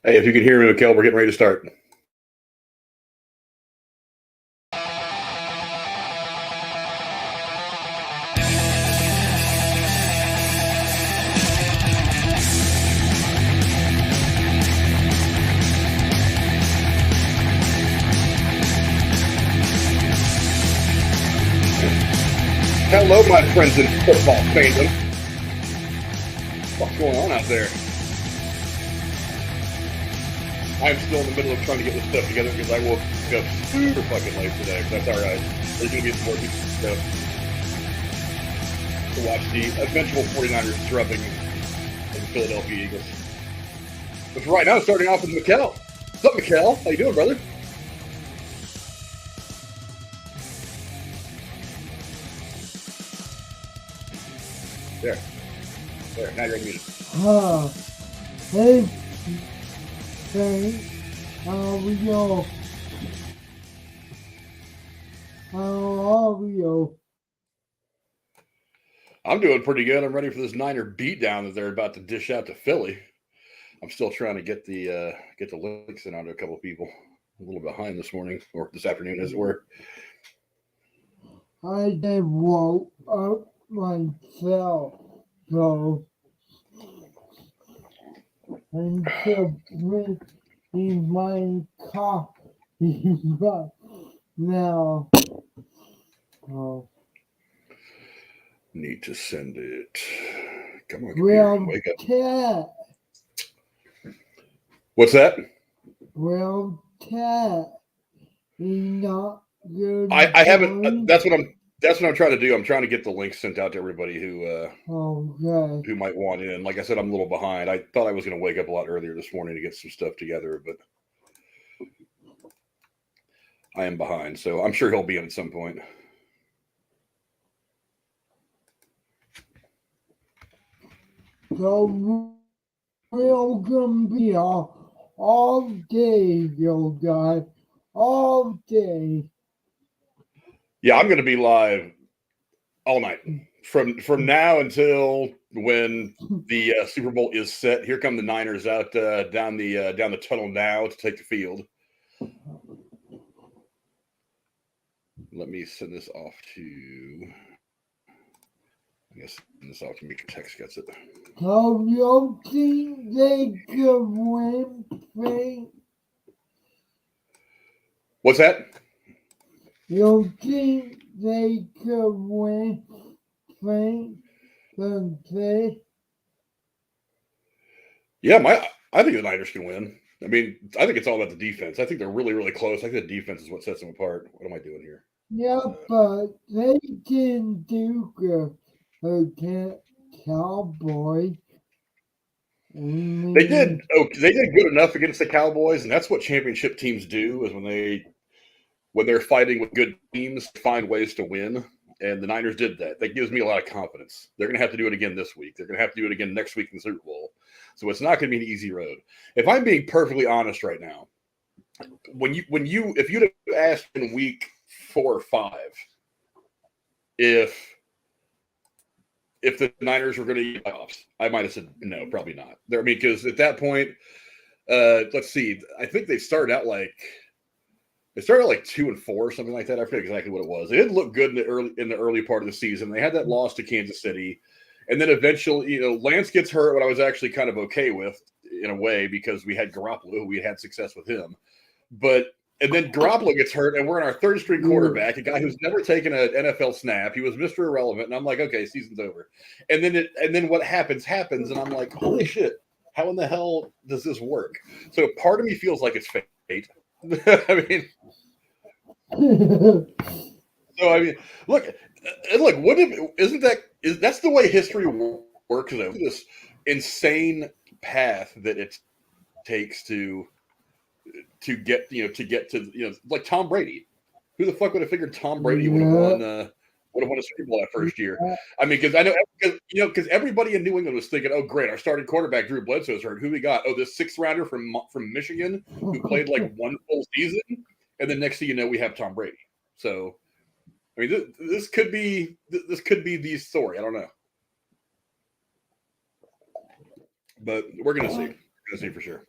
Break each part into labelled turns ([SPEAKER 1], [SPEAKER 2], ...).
[SPEAKER 1] Hey, if you can hear me, Mikkel, we're getting ready to start. Hello, my friends in football fandom. What's going on out there? I'm still in the middle of trying to get this stuff together because I woke up super fucking late today. That's all right. There's going to be some more stuff to watch the eventual 49ers disrupting the Philadelphia Eagles. But for right now, starting off with Mikkel. What's up, Mikkel? How you doing, brother? There. Now you're muted.
[SPEAKER 2] Hey, how we go?
[SPEAKER 1] I'm doing pretty good. I'm ready for this Niner beatdown that they're about to dish out to Philly. I'm still trying to get the links in out to a couple of people. A little behind this morning, or this afternoon, as it were.
[SPEAKER 2] I just woke up myself, so I'm still drinking my coffee right now.
[SPEAKER 1] Need to send it. Come on,
[SPEAKER 2] Well,
[SPEAKER 1] wake up.
[SPEAKER 2] Cat.
[SPEAKER 1] What's that?
[SPEAKER 2] Well, Cat, he's not good.
[SPEAKER 1] I haven't. That's what I'm trying to do. I'm trying to get the links sent out to everybody who might want in. Like I said, I'm a little behind. I thought I was going to wake up a lot earlier this morning to get some stuff together, but I am behind. So I'm sure he'll be in at some point.
[SPEAKER 2] So we're going to be all day, you guys. All day.
[SPEAKER 1] Yeah, I'm going to be live all night from now until when the Super Bowl is set. Here come the Niners out down the tunnel now to take the field. Let me send this off to. I guess send this off to me. Text gets it.
[SPEAKER 2] So you think they could win, Frank?
[SPEAKER 1] What's that?
[SPEAKER 2] You think they could win, Frank?
[SPEAKER 1] Yeah, I think the Niners can win. I mean, I think it's all about the defense. I think they're really, really close. I think the defense is what sets them apart. What am I doing here?
[SPEAKER 2] Yeah, but they can do good against Cowboys.
[SPEAKER 1] They did good enough against the Cowboys, and that's what championship teams do. Is when they're fighting with good teams, find ways to win. And the Niners did that. That gives me a lot of confidence. They're going to have to do it again this week. They're going to have to do it again next week in the Super Bowl. So it's not going to be an easy road. If I'm being perfectly honest right now, if you'd have asked in week 4 or 5 if the Niners were going to get playoffs, I might have said no, probably not. Because at that point, let's see, I think they started out like 2-4 or something like that. I forget exactly what it was. They didn't look good in the early part of the season. They had that loss to Kansas City, and then eventually, Lance gets hurt. What I was actually kind of okay with in a way because we had Garoppolo, we had success with him, and then Garoppolo gets hurt, and we're in our third string quarterback, a guy who's never taken an NFL snap. He was Mr. Irrelevant, and I'm like, okay, season's over. And then what happens, and I'm like, holy shit, how in the hell does this work? So part of me feels like it's fate. I mean, look, that's the way history works though. This insane path that it takes to get to like Tom Brady. Who the fuck would have figured Tom Brady would have won a Super Bowl that first year? I mean, because I know because everybody in New England was thinking, oh great, our starting quarterback Drew Bledsoe's hurt. Who we got? Oh, this 6th rounder from Michigan who played like one full season, and then next thing you know, we have Tom Brady. So, I mean, this could be the story. I don't know, but we're gonna see. We're gonna see for sure.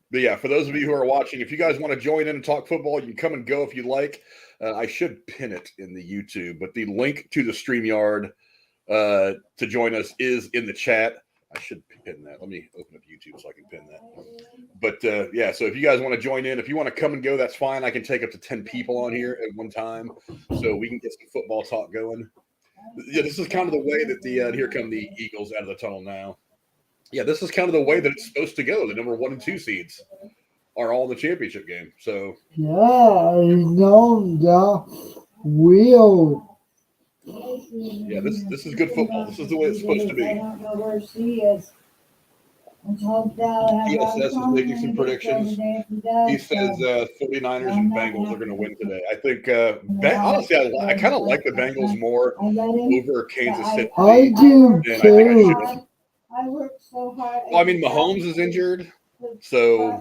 [SPEAKER 1] But yeah, for those of you who are watching, if you guys want to join in and talk football, you can come and go if you'd like. I should pin it in the YouTube, but the link to the StreamYard to join us is in the chat. I should pin that. Let me open up YouTube so I can pin that. But yeah, so if you guys want to join in, if you want to come and go, that's fine. I can take up to 10 people on here at one time, so we can get some football talk going. Yeah, this is kind of the way that the here come the Eagles out of the tunnel now. Yeah, this is kind of the way that it's supposed to go. The number 1 and 2 seeds are all in the championship game. So
[SPEAKER 2] yeah, I know the will.
[SPEAKER 1] yeah, this is good football. This is the way it's supposed to be.
[SPEAKER 3] I don't know where she is.
[SPEAKER 1] PSS is making some predictions. He says 49ers and Bengals are going to win today. I think, honestly, I kind of like the Bengals more over Kansas City.
[SPEAKER 2] I do
[SPEAKER 1] than I think I
[SPEAKER 2] too.
[SPEAKER 1] should.
[SPEAKER 3] I worked so hard.
[SPEAKER 1] Well, I mean, Mahomes is injured, so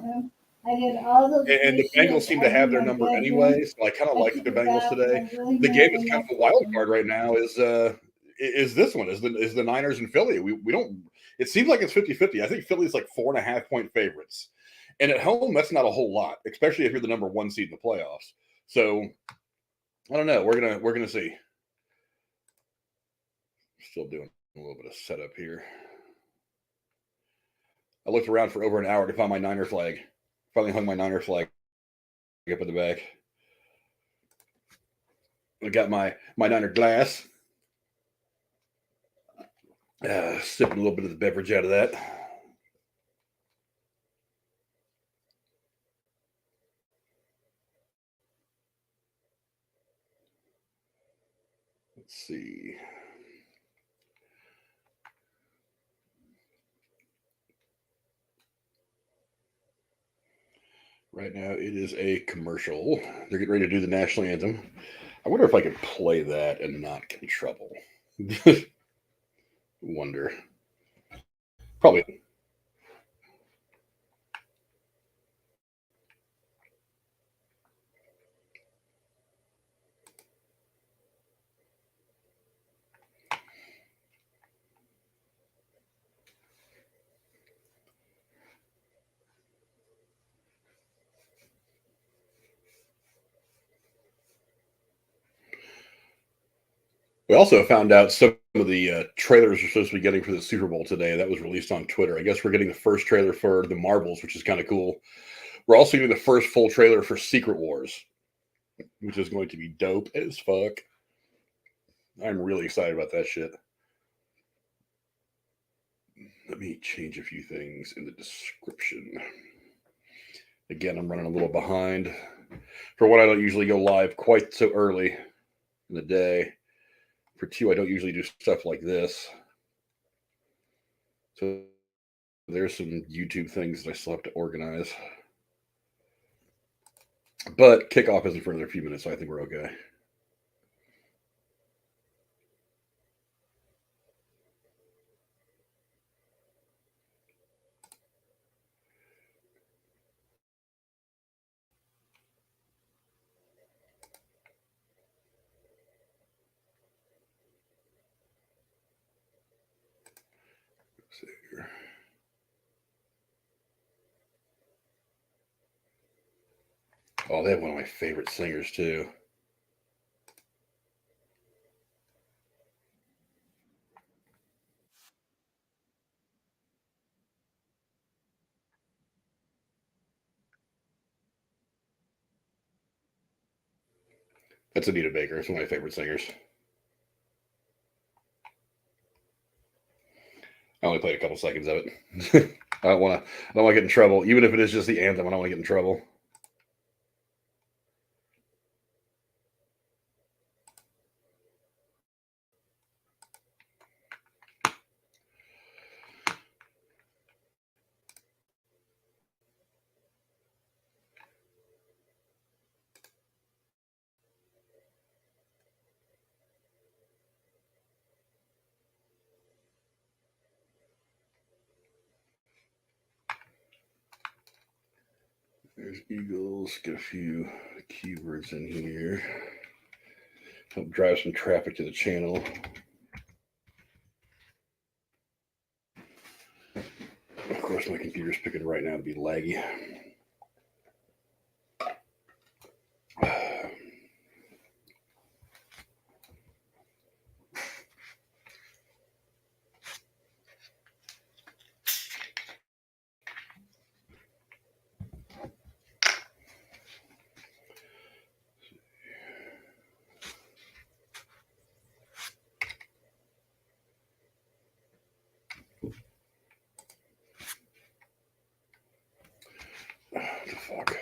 [SPEAKER 3] I did all those
[SPEAKER 1] and the Bengals seem to have their number anyway. So I kind of like the Bengals today. The game is kind of a wild card right now. Is this one? Is the Niners and Philly? We don't. It seems like it's 50-50. I think Philly's like 4.5-point favorites, and at home that's not a whole lot, especially if you're the number 1 seed in the playoffs. So I don't know. We're gonna see. Still doing a little bit of setup here. I looked around for over an hour to find my Niner flag. Finally hung my Niner flag up in the back. I got my Niner glass. Sipping a little bit of the beverage out of that. Let's see. Right now, it is a commercial. They're getting ready to do the national anthem. I wonder if I could play that and not get in trouble. Wonder. Probably. We also found out some of the trailers we're supposed to be getting for the Super Bowl today. That was released on Twitter. I guess we're getting the first trailer for the Marbles, which is kind of cool. We're also getting the first full trailer for Secret Wars, which is going to be dope as fuck. I'm really excited about that shit. Let me change a few things in the description. Again, I'm running a little behind. For one, I don't usually go live quite so early in the day. For two, I don't usually do stuff like this. So there's some YouTube things that I still have to organize. But kickoff isn't for another few minutes, so I think we're okay. Let's see here. Oh, they have one of my favorite singers, too. That's Anita Baker. It's one of my favorite singers. I only played a couple seconds of it. I don't want to get in trouble. Even if it is just the anthem, I don't want to get in trouble. There's Eagles. Get a few keywords in here. Help drive some traffic to the channel. Of course, my computer's picking right now to be laggy. What the fuck?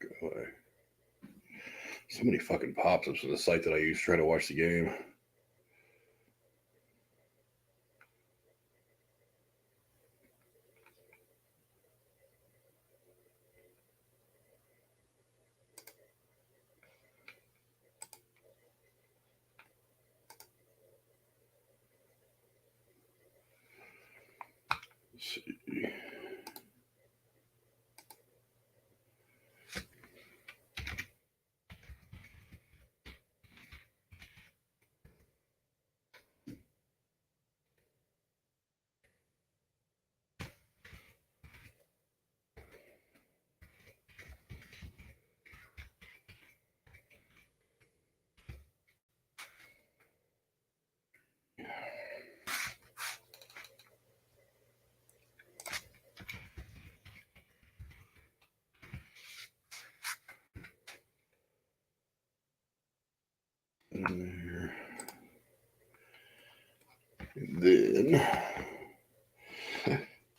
[SPEAKER 1] Go away. So many fucking pop-ups on the site that I use to try to watch the game. Let's see. There. And then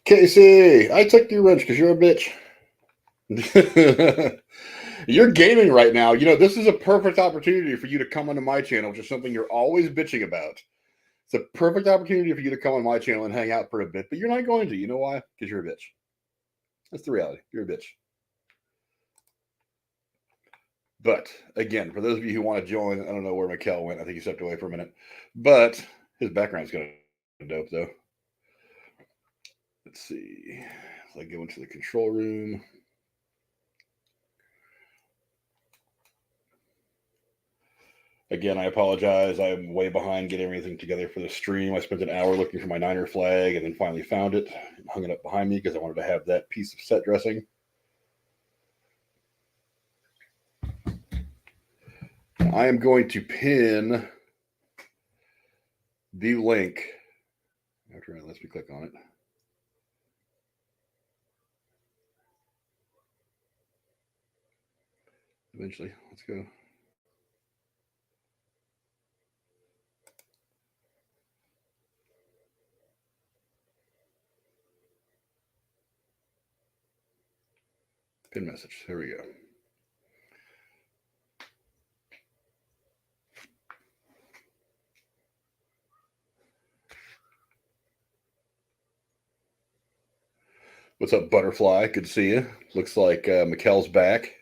[SPEAKER 1] Casey, I took your wrench because you're a bitch. You're gaming right now. You know, this is a perfect opportunity for you to come onto my channel, which is something you're always bitching about. It's a perfect opportunity for you to come on my channel and hang out for a bit, but you're not going to. You know why? Because you're a bitch. That's the reality. You're a bitch. But again, for those of you who want to join, I don't know where Mikkel went. I think he stepped away for a minute. But his background's kind of dope, though. Let's see. So I go into the control room. Again, I apologize. I'm way behind getting everything together for the stream. I spent an hour looking for my Niner flag and then finally found it and hung it up behind me because I wanted to have that piece of set dressing. I am going to pin the link. After it lets me click on it. Eventually, let's go. Pin message. There we go. What's up, Butterfly? Good to see you. Looks like Mikkel's back.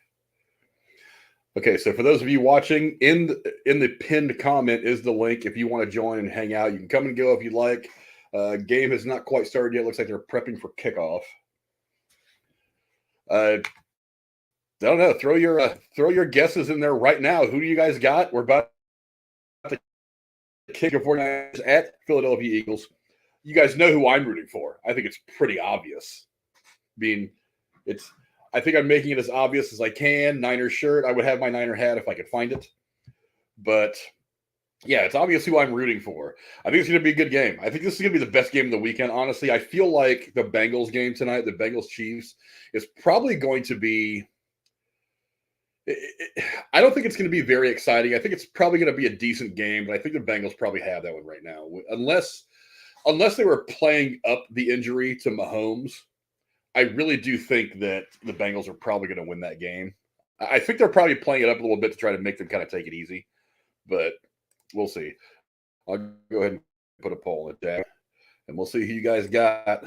[SPEAKER 1] Okay, so for those of you watching, in the pinned comment is the link. If you want to join and hang out, you can come and go if you'd like. Game has not quite started yet. Looks like they're prepping for kickoff. I don't know. Throw your guesses in there right now. Who do you guys got? We're about to kick the 49ers at Philadelphia Eagles. You guys know who I'm rooting for. I think it's pretty obvious. I think I'm making it as obvious as I can. Niner shirt. I would have my Niner hat if I could find it. But yeah, it's obvious who I'm rooting for. I think it's going to be a good game. I think this is going to be the best game of the weekend, honestly. I feel like the Bengals game tonight, the Bengals-Chiefs, is probably going to be I don't think it's going to be very exciting. I think it's probably going to be a decent game, but I think the Bengals probably have that one right now. Unless they were playing up the injury to Mahomes, I really do think that the Bengals are probably going to win that game. I think they're probably playing it up a little bit to try to make them kind of take it easy, but we'll see. I'll go ahead and put a poll in the chat, and we'll see who you guys got.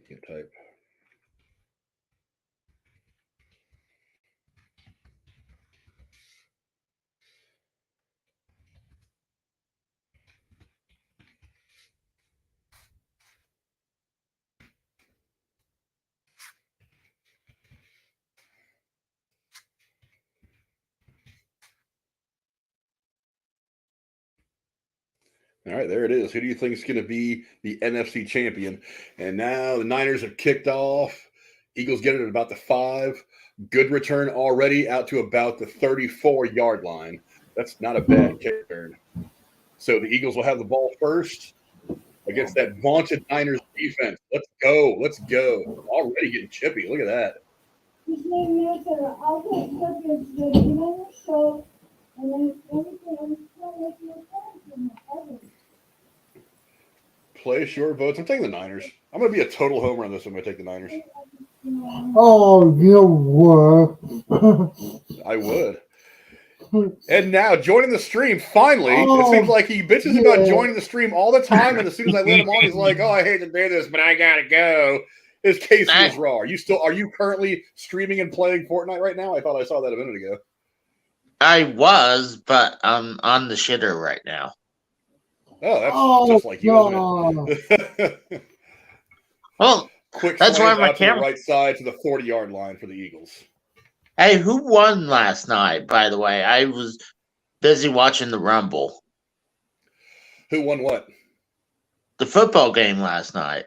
[SPEAKER 1] Can't type. All right, there it is. Who do you think is going to be the NFC champion? And now the Niners have kicked off. Eagles get it at about the 5. Good return already out to about the 34-yard line. That's not a bad kick return. So the Eagles will have the ball first against that vaunted Niners defense. Let's go. Let's go. Already getting chippy. Look at that.
[SPEAKER 3] His name is I'll take pictures of the Niners show, and then everything I'm still making your friends in the others.
[SPEAKER 1] Place your votes. I'm taking the Niners. I'm going to be a total homer on this one. I'm going to take the Niners.
[SPEAKER 2] Oh, you were.
[SPEAKER 1] I would. And now joining the stream, finally.
[SPEAKER 2] Oh,
[SPEAKER 1] it seems like he bitches
[SPEAKER 2] yeah.
[SPEAKER 1] about joining the stream all the time, and as soon as I let him on, he's like, "Oh, I hate to do this, but I gotta go." His case is raw. Are you currently streaming and playing Fortnite right now? I thought I saw that a minute ago.
[SPEAKER 4] I was, but I'm on the shitter right now.
[SPEAKER 1] Oh, that's just like you, isn't it?
[SPEAKER 4] Well,
[SPEAKER 1] Quick
[SPEAKER 4] that's why
[SPEAKER 1] slant
[SPEAKER 4] my
[SPEAKER 1] out to the
[SPEAKER 4] camera.
[SPEAKER 1] right side to the 40-yard line for the Eagles.
[SPEAKER 4] Hey, who won last night, by the way? I was busy watching the Rumble.
[SPEAKER 1] Who won what?
[SPEAKER 4] The football game last night.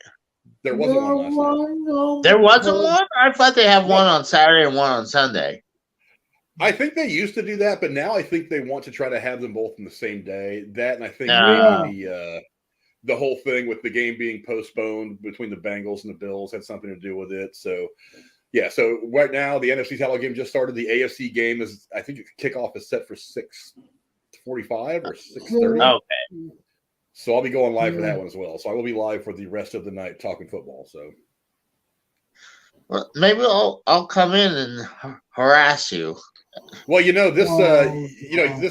[SPEAKER 1] There wasn't one last night.
[SPEAKER 4] There wasn't one? I thought they had one on Saturday and one on Sunday.
[SPEAKER 1] I think they used to do that, but now I think they want to try to have them both in the same day. That, and I think maybe the whole thing with the game being postponed between the Bengals and the Bills had something to do with it. So, yeah. So right now the NFC title game just started. The AFC game is, I think, kickoff is set for 6:45 or 6:30.
[SPEAKER 4] Okay.
[SPEAKER 1] So I'll be going live for that one as well. So I will be live for the rest of the night talking football. So.
[SPEAKER 4] Well, maybe I'll come in and harass you.
[SPEAKER 1] Well, this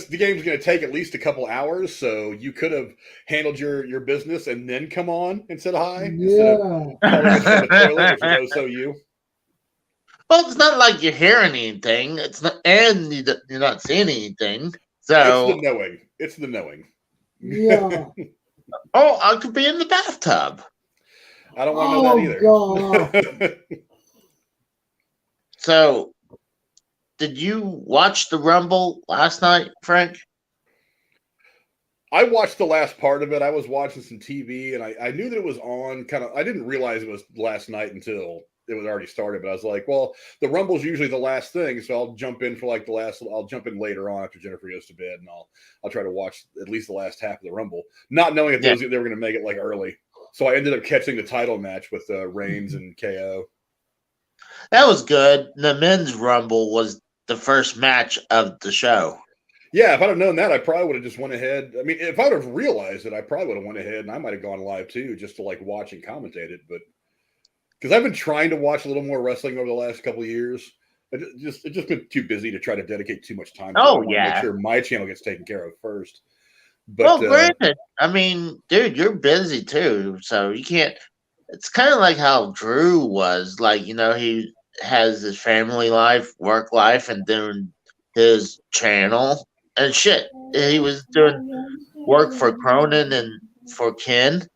[SPEAKER 1] the game's going to take at least a couple hours, so you could have handled your business and then come on and said hi.
[SPEAKER 2] Yeah.
[SPEAKER 1] Instead of calling us from the toilet, which is also you.
[SPEAKER 4] Well, it's not like you're hearing anything. It's not, and you're not seeing anything. So
[SPEAKER 1] It's the knowing.
[SPEAKER 2] Yeah.
[SPEAKER 4] Oh, I could be in the bathtub.
[SPEAKER 1] I don't want to know that either.
[SPEAKER 2] God.
[SPEAKER 4] So, did you watch the Rumble last night, Frank?
[SPEAKER 1] I watched the last part of it. I was watching some TV, and I knew that it was on. I didn't realize it was last night until it was already started. But I was like, well, the Rumble's usually the last thing, so I'll jump in for I'll jump in later on after Jennifer goes to bed, and I'll try to watch at least the last half of the Rumble, not knowing if they were going to make it early. So I ended up catching the title match with Reigns and KO.
[SPEAKER 4] That was good. The men's Rumble was the first match of the show.
[SPEAKER 1] Yeah, if I'd have known that, I probably would have just went ahead. I mean, if I would have realized it, I probably would have went ahead and I might have gone live too, just to watch and commentate it. But because I've been trying to watch a little more wrestling over the last couple of years, it's just been too busy to try to dedicate too much time.
[SPEAKER 4] Oh,
[SPEAKER 1] to
[SPEAKER 4] yeah.
[SPEAKER 1] Make sure my channel gets taken care of first. But,
[SPEAKER 4] granted, I mean, dude, you're busy too, so you can't. It's kind of like how Drew was. He has his family life, work life, and then his channel and shit. He was doing work for Cronin and for Ken.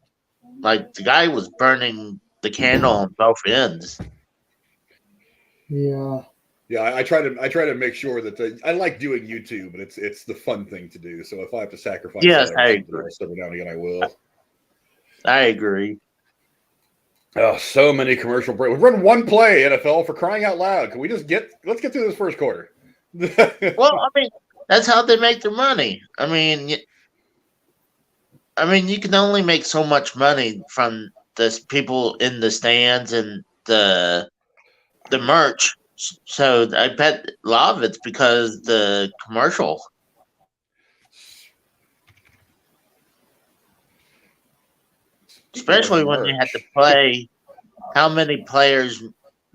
[SPEAKER 4] The guy was burning the candle on both ends.
[SPEAKER 2] Yeah.
[SPEAKER 1] Yeah, I try to make sure that I like doing YouTube, but it's the fun thing to do. So if I have to sacrifice,
[SPEAKER 4] I agree.
[SPEAKER 1] Every now and again, I will.
[SPEAKER 4] I agree.
[SPEAKER 1] Oh, so many commercial breaks. We've run one play, NFL, for crying out loud. Can we let's get through this first quarter?
[SPEAKER 4] Well, I mean, that's how they make their money. I mean, you can only make so much money from the people in the stands and the merch. So I bet a lot of it's because the commercial. Especially when you have to play how many players,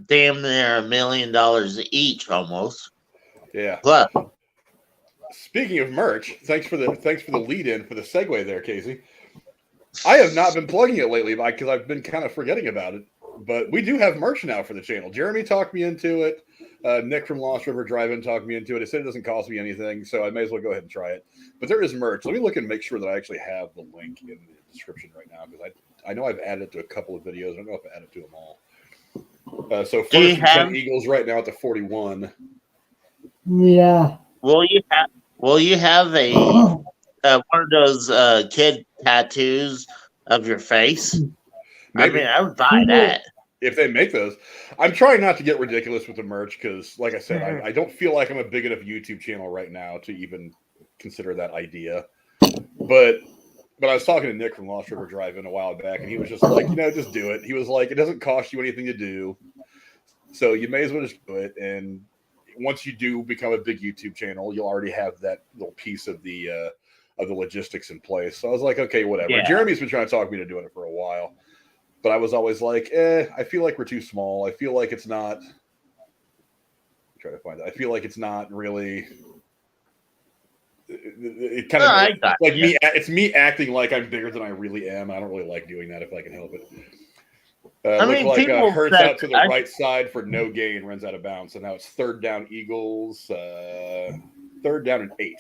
[SPEAKER 4] damn near $1 million each almost.
[SPEAKER 1] Yeah.
[SPEAKER 4] Plus.
[SPEAKER 1] Speaking of merch, thanks for the lead in for the segue there, Casey. I have not been plugging it lately because I've been kind of forgetting about it. But we do have merch now for the channel. Jeremy talked me into it. Nick from Lost River Drive-In talked me into it. He said it doesn't cost me anything, so I may as well go ahead and try it. But there is merch. Let me look and make sure that I actually have the link in the description right now, because I know I've added it to a couple of videos. I don't know if I added it to them all. So first and 10 Eagles right now at the 41.
[SPEAKER 2] Yeah.
[SPEAKER 4] Will you have a one of those kid tattoos of your face.
[SPEAKER 1] Maybe.
[SPEAKER 4] I mean, I would buy that.
[SPEAKER 1] If they make those. I'm trying not to get ridiculous with the merch because, like I said, I don't feel like I'm a big enough YouTube channel right now to even consider that idea. But I was talking to Nick from Lost River Drive-In a while back, and he was just like, just do it. He was like, it doesn't cost you anything to do, so you may as well just do it. And once you do become a big YouTube channel, you'll already have that little piece of the logistics in place. So I was like, okay, whatever.
[SPEAKER 4] Yeah.
[SPEAKER 1] Jeremy's been trying to talk me into doing it for a while. But I was always like, I feel like we're too small. I feel like it's not. Try to find it. I feel like it's not really. It kind of like me. It's me acting like I'm bigger than I really am. I don't really like doing that if I can help it. Look like Hurts out to the right side for no gain, runs out of bounds. So now it's 3rd down Eagles. 3rd down and 8.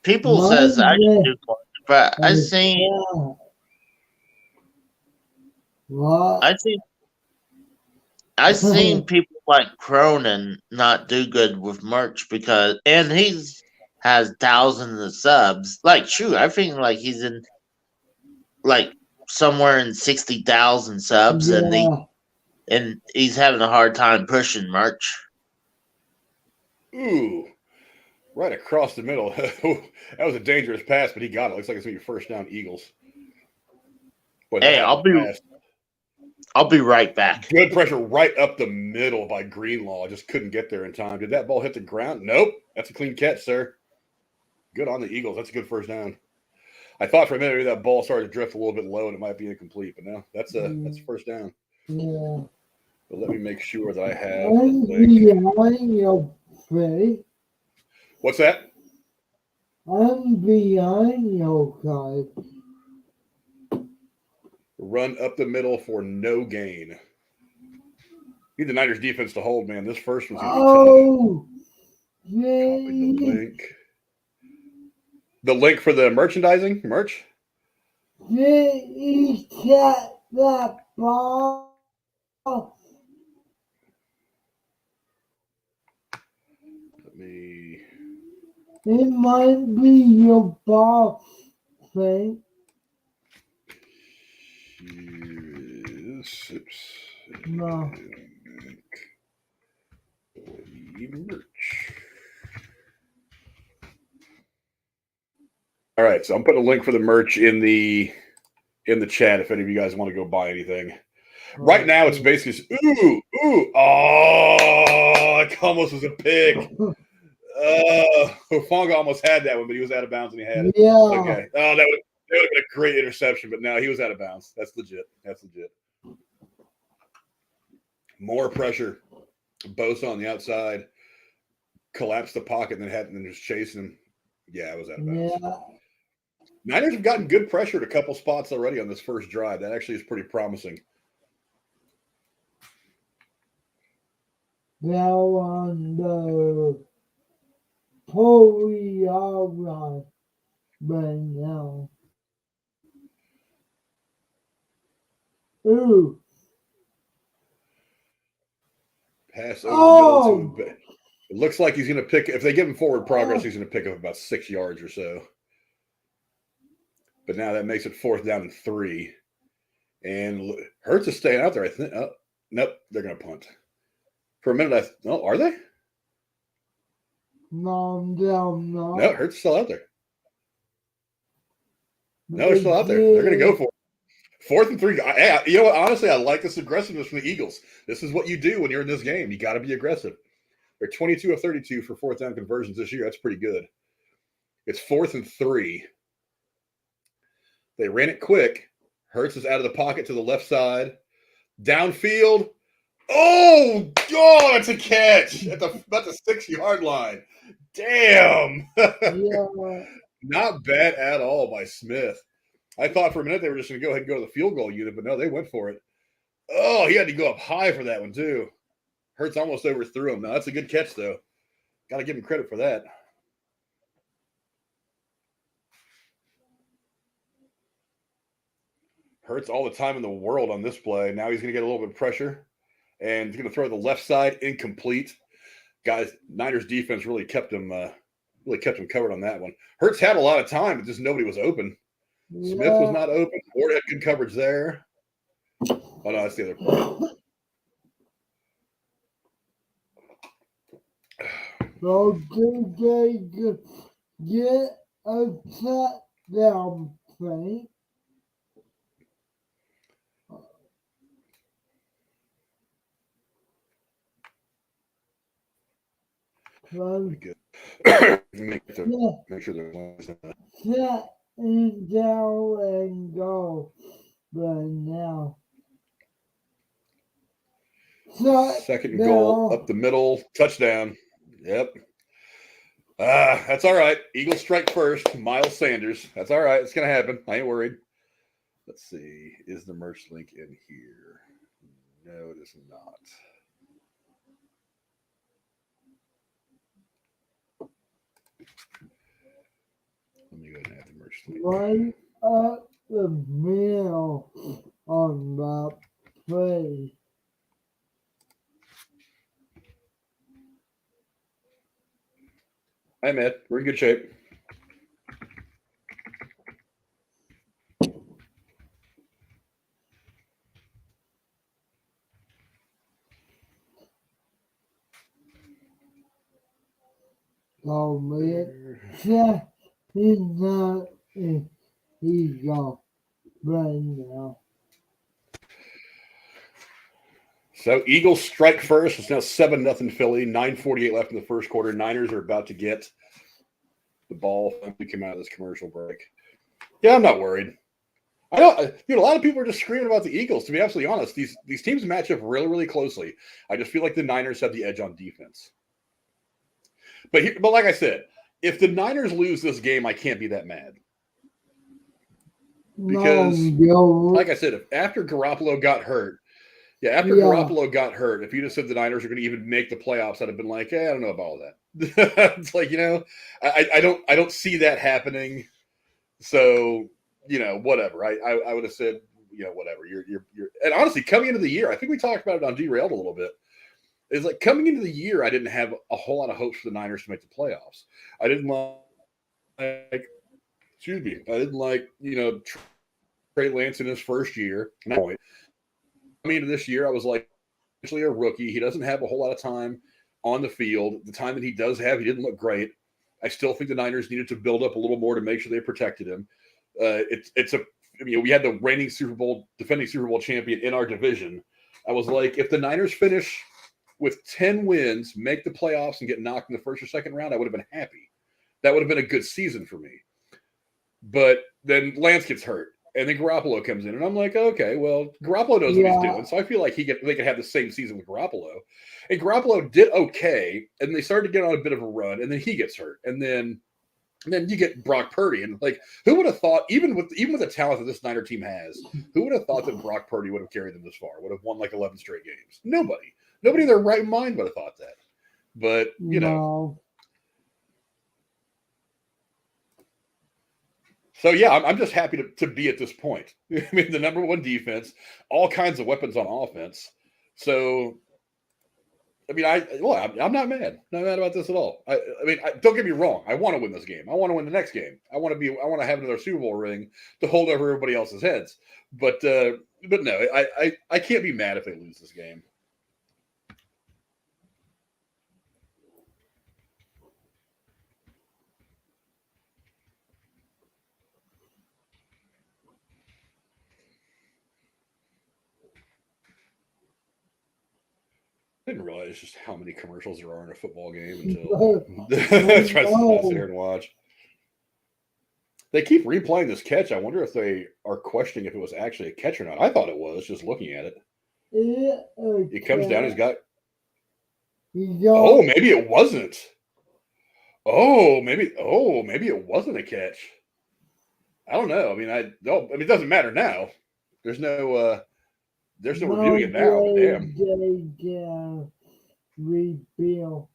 [SPEAKER 4] People says I should do more, but I seen.
[SPEAKER 2] What?
[SPEAKER 4] I've seen people like Cronin not do good with merch and has thousands of subs. Like, shoot, I think like he's in like somewhere in 60,000 subs, and he's having a hard time pushing merch.
[SPEAKER 1] Ooh, right across the middle. That was a dangerous pass, but he got it. Looks like it's going to be 1st down Eagles. Boy,
[SPEAKER 4] hey, I'll be right back.
[SPEAKER 1] Good pressure right up the middle by Greenlaw. I just couldn't get there in time. Did that ball hit the ground? Nope. That's a clean catch, sir. Good on the Eagles. That's a good 1st down. I thought for a minute maybe that ball started to drift a little bit low and it might be incomplete, but no, that's a 1st down.
[SPEAKER 2] Yeah.
[SPEAKER 1] But let me make sure that I have.
[SPEAKER 2] Behind your face.
[SPEAKER 1] What's that?
[SPEAKER 2] I'm behind your guy.
[SPEAKER 1] Run up the middle for no gain. Need the Niners defense to hold, man. This first one's going to be tough. Copy the link. The link for the merch?
[SPEAKER 2] He got that ball.
[SPEAKER 1] Let me.
[SPEAKER 2] It might be your ball thing. No.
[SPEAKER 1] Merch. All right, so I'm putting a link for the merch in the chat if any of you guys want to go buy anything. Right now, it's basically it almost was a pick. Hufanga almost had that one, but he was out of bounds and he had it.
[SPEAKER 2] Yeah.
[SPEAKER 1] Okay. Oh, that would have been a great interception, but no, he was out of bounds. That's legit. More pressure. Bosa on the outside. Collapsed the pocket and then just chasing him. Yeah, it was out of bounds.
[SPEAKER 2] Yeah.
[SPEAKER 1] Niners have gotten good pressure at a couple spots already on this first drive. That actually is pretty promising.
[SPEAKER 2] Now on the Polio run right now. Ooh.
[SPEAKER 1] Pass over the middle to it looks like he's going to pick. If they give him forward progress, he's going to pick up about 6 yards or so. But now that makes it 4th down and 3. And Hurts is staying out there, I think. Oh, nope, they're going to punt. For a minute, are they?
[SPEAKER 2] No.
[SPEAKER 1] No, Hurts is still out there. No, they're still out there. They're going to go for it. 4th and 3. Hey, you know what? Honestly, I like this aggressiveness from the Eagles. This is what you do when you're in this game. You got to be aggressive. They're 22 of 32 for 4th down conversions this year. That's pretty good. It's 4th and 3. They ran it quick. Hurts is out of the pocket to the left side. Downfield. Oh, God, that's a catch at about the 6-yard line. Damn.
[SPEAKER 2] Yeah.
[SPEAKER 1] Not bad at all by Smith. I thought for a minute they were just going to go ahead and go to the field goal unit, but no, they went for it. Oh, he had to go up high for that one, too. Hurts almost overthrew him. Now, that's a good catch, though. Got to give him credit for that. Hurts all the time in the world on this play. Now he's going to get a little bit of pressure, and he's going to throw the left side incomplete. Guys, Niners defense really kept him really kept him covered on that one. Hurts had a lot of time, but just nobody was open. Smith was not open. Ford had good coverage there. Oh, no, that's the other play.
[SPEAKER 2] So did they get a touchdown play?
[SPEAKER 1] Good. Make sure there's
[SPEAKER 2] Set and down and go right now.
[SPEAKER 1] second and goal up the middle, touchdown. Yep. That's all right. Eagles strike first. Miles Sanders. That's all right. It's gonna happen. I ain't worried. Let's see. Is the merch link in here? No, it is not. Let me go ahead and add the merch link.
[SPEAKER 2] Right up the middle on that play.
[SPEAKER 1] Hi, Matt. We're in good shape.
[SPEAKER 2] So man, set is not an Eagle right now.
[SPEAKER 1] So Eagles strike first. It's now 7-0 Philly. 9:48 left in the first quarter. Niners are about to get the ball. We came out of this commercial break. Yeah, I'm not worried. I don't. A lot of people are just screaming about the Eagles. To be absolutely honest, these teams match up really, really closely. I just feel like the Niners have the edge on defense. But like I said, if the Niners lose this game, I can't be that mad. Because, like I said, if after Garoppolo got hurt, Garoppolo got hurt, if you just said the Niners are going to even make the playoffs, I'd have been like, I don't know about all that. It's like, I don't see that happening. So, whatever. I would have said, whatever. You're and honestly, coming into the year, I think we talked about it on Derailed a little bit. It's like coming into the year, I didn't have a whole lot of hopes for the Niners to make the playoffs. I didn't like Trey Lance in his first year. Coming into this year, I was like, essentially a rookie. He doesn't have a whole lot of time on the field. The time that he does have, he didn't look great. I still think the Niners needed to build up a little more to make sure they protected him. We had the reigning defending Super Bowl champion in our division. I was like, if the Niners finish with 10 wins, make the playoffs, and get knocked in the first or second round, I would have been happy. That would have been a good season for me. But then Lance gets hurt, and then Garoppolo comes in, and I'm like, okay, well, Garoppolo knows what he's doing, so I feel like they could have the same season with Garoppolo. And Garoppolo did okay, and they started to get on a bit of a run, and then he gets hurt, and then you get Brock Purdy, and like, who would have thought, even with the talent that this Niner team has, who would have thought that Brock Purdy would have carried them this far, would have won like 11 straight games? Nobody in their right mind would have thought that. But So, yeah, I'm just happy to be at this point. I mean, the number one defense, all kinds of weapons on offense. So, I mean, I'm not mad. Not mad about this at all. I mean, don't get me wrong. I want to win this game. I want to win the next game. I want to have another Super Bowl ring to hold over everybody else's heads. But no, I can't be mad if they lose this game. I didn't realize just how many commercials there are in a football game until I tried to sit here and watch. They keep replaying this catch. I wonder if they are questioning if it was actually a catch or not. I thought it was, just looking at it. It comes down, he's got... Oh, maybe it wasn't. Maybe it wasn't a catch. I don't know. I mean, it doesn't matter now. There's no reviewing it now, but damn.
[SPEAKER 2] Reveal.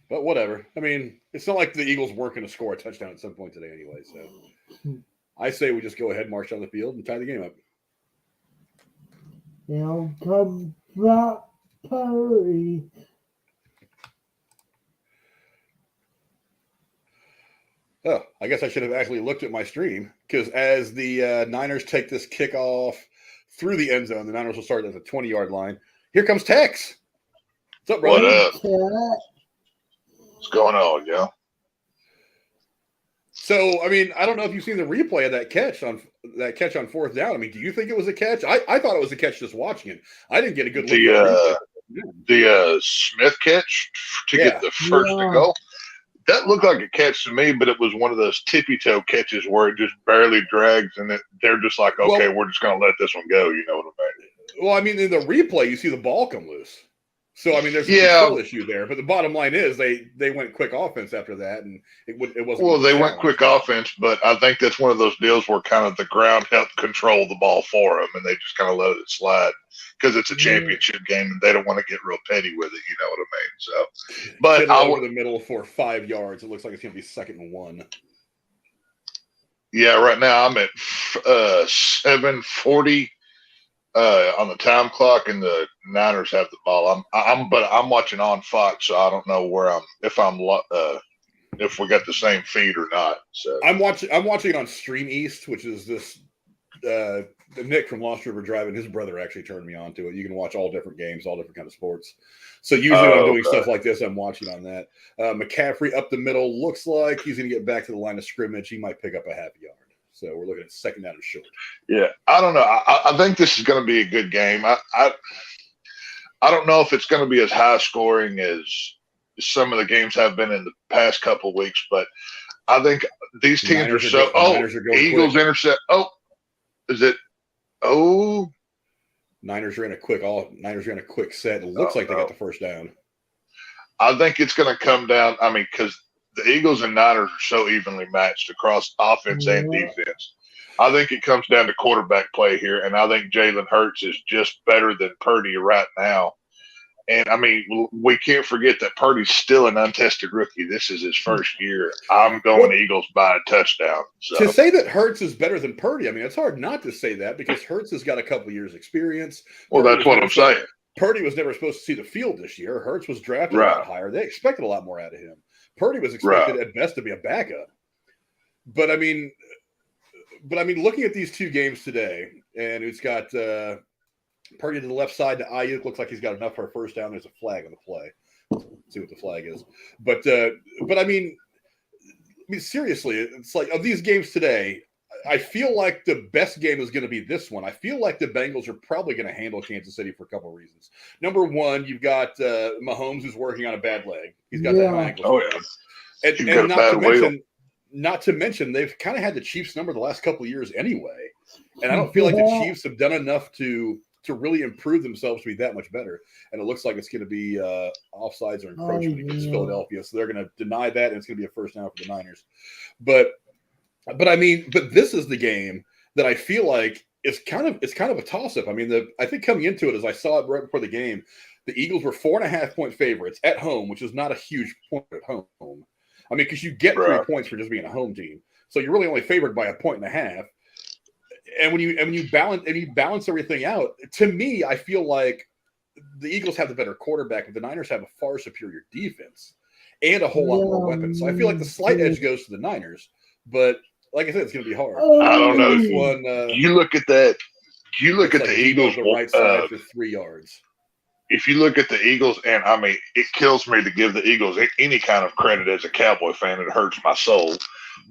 [SPEAKER 1] But whatever. I mean, it's not like the Eagles weren't going to score a touchdown at some point today anyway. So I say we just go ahead, march down the field, and tie the game up.
[SPEAKER 2] Now come Brock Purdy.
[SPEAKER 1] Oh, I guess I should have actually looked at my stream because as the Niners take this kickoff through the end zone, the Niners will start at the 20-yard line. Here comes Tex. What's up, brother?
[SPEAKER 5] What up?
[SPEAKER 2] Okay.
[SPEAKER 5] What's going on, yo?
[SPEAKER 1] So, I mean, I don't know if you've seen the replay of that catch on fourth down. I mean, do you think it was a catch? I thought it was a catch just watching it. I didn't get a good look at
[SPEAKER 5] The Smith catch to get the first to go. That looked like a catch to me, but it was one of those tippy toe catches where it just barely drags, and they're just like, okay, we're just going to let this one go. You know what I mean?
[SPEAKER 1] Well, I mean, in the replay, you see the ball come loose. So, I mean, there's a control issue there. But the bottom line is they went quick offense after that, and it wasn't.
[SPEAKER 5] Well, they went quick offense, but I think that's one of those deals where kind of the ground helped control the ball for them, and they just kind of let it slide because it's a championship game, and they don't want to get real petty with it. You know what I mean? So, but
[SPEAKER 1] over the middle for 5 yards. It looks like it's going to be 2nd and 1.
[SPEAKER 5] Yeah, right now I'm at 7:40. On the time clock, and the Niners have the ball. I'm watching on Fox, so I don't know if we got the same feed or not. So
[SPEAKER 1] I'm watching it on Stream East, which is this Nick from Lost River Drive, and his brother actually turned me on to it. You can watch all different games, all different kind of sports. So usually when I'm doing stuff like this, I'm watching on that. McCaffrey up the middle looks like he's going to get back to the line of scrimmage. He might pick up a half yard. So we're looking at 2nd down and short.
[SPEAKER 5] Yeah, I don't know. I think this is going to be a good game. I don't know if it's going to be as high scoring as some of the games have been in the past couple of weeks, but I think these teams are so. Eagles intercept. Oh, is it? Oh,
[SPEAKER 1] Niners ran a quick set. It looks like they got the first down.
[SPEAKER 5] I think it's going to come down. I mean, because the Eagles and Niners are so evenly matched across offense and defense. I think it comes down to quarterback play here, and I think Jalen Hurts is just better than Purdy right now. And, I mean, we can't forget that Purdy's still an untested rookie. This is his first year. I'm going Eagles by a touchdown. So.
[SPEAKER 1] To say that Hurts is better than Purdy, I mean, it's hard not to say that because Hurts has got a couple of years' experience.
[SPEAKER 5] Well, that's what I'm saying.
[SPEAKER 1] Purdy was never supposed to see the field this year. Hurts was drafted a lot higher. They expected a lot more out of him. Purdy was expected at best to be a backup. But I mean, looking at these two games today, and it's got Purdy to the left side to Ayuk. Looks like he's got enough for a first down. There's a flag on the play. Let's see what the flag is. But I mean, seriously, it's like of these games today, I feel like the best game is going to be this one. I feel like the Bengals are probably going to handle Kansas City for a couple of reasons. Number one, you've got Mahomes who's working on a bad leg. He's got that ankle.
[SPEAKER 5] Oh, yeah.
[SPEAKER 1] And not to mention, they've kind of had the Chiefs' number the last couple of years anyway. And I don't feel like the Chiefs have done enough to really improve themselves to be that much better. And it looks like it's going to be offsides or encroachment against Philadelphia. So they're going to deny that, and it's going to be a first down for the Niners. But this is the game that I feel like it's kind of a toss-up. I mean, I think coming into it, as I saw it right before the game, the Eagles were 4.5-point favorites at home, which is not a huge point at home. I mean, because you get 3 points for just being a home team, so you're really only favored by 1.5. And when you balance everything out, to me, I feel like the Eagles have the better quarterback, but the Niners have a far superior defense and a whole lot more weapons. So I feel like the slight edge goes to the Niners, but like I said, it's going to be hard.
[SPEAKER 5] I don't know. You look at that. You look at the Eagles.
[SPEAKER 1] The right side for 3 yards.
[SPEAKER 5] If you look at the Eagles, and I mean, it kills me to give the Eagles any kind of credit as a Cowboy fan. It hurts my soul.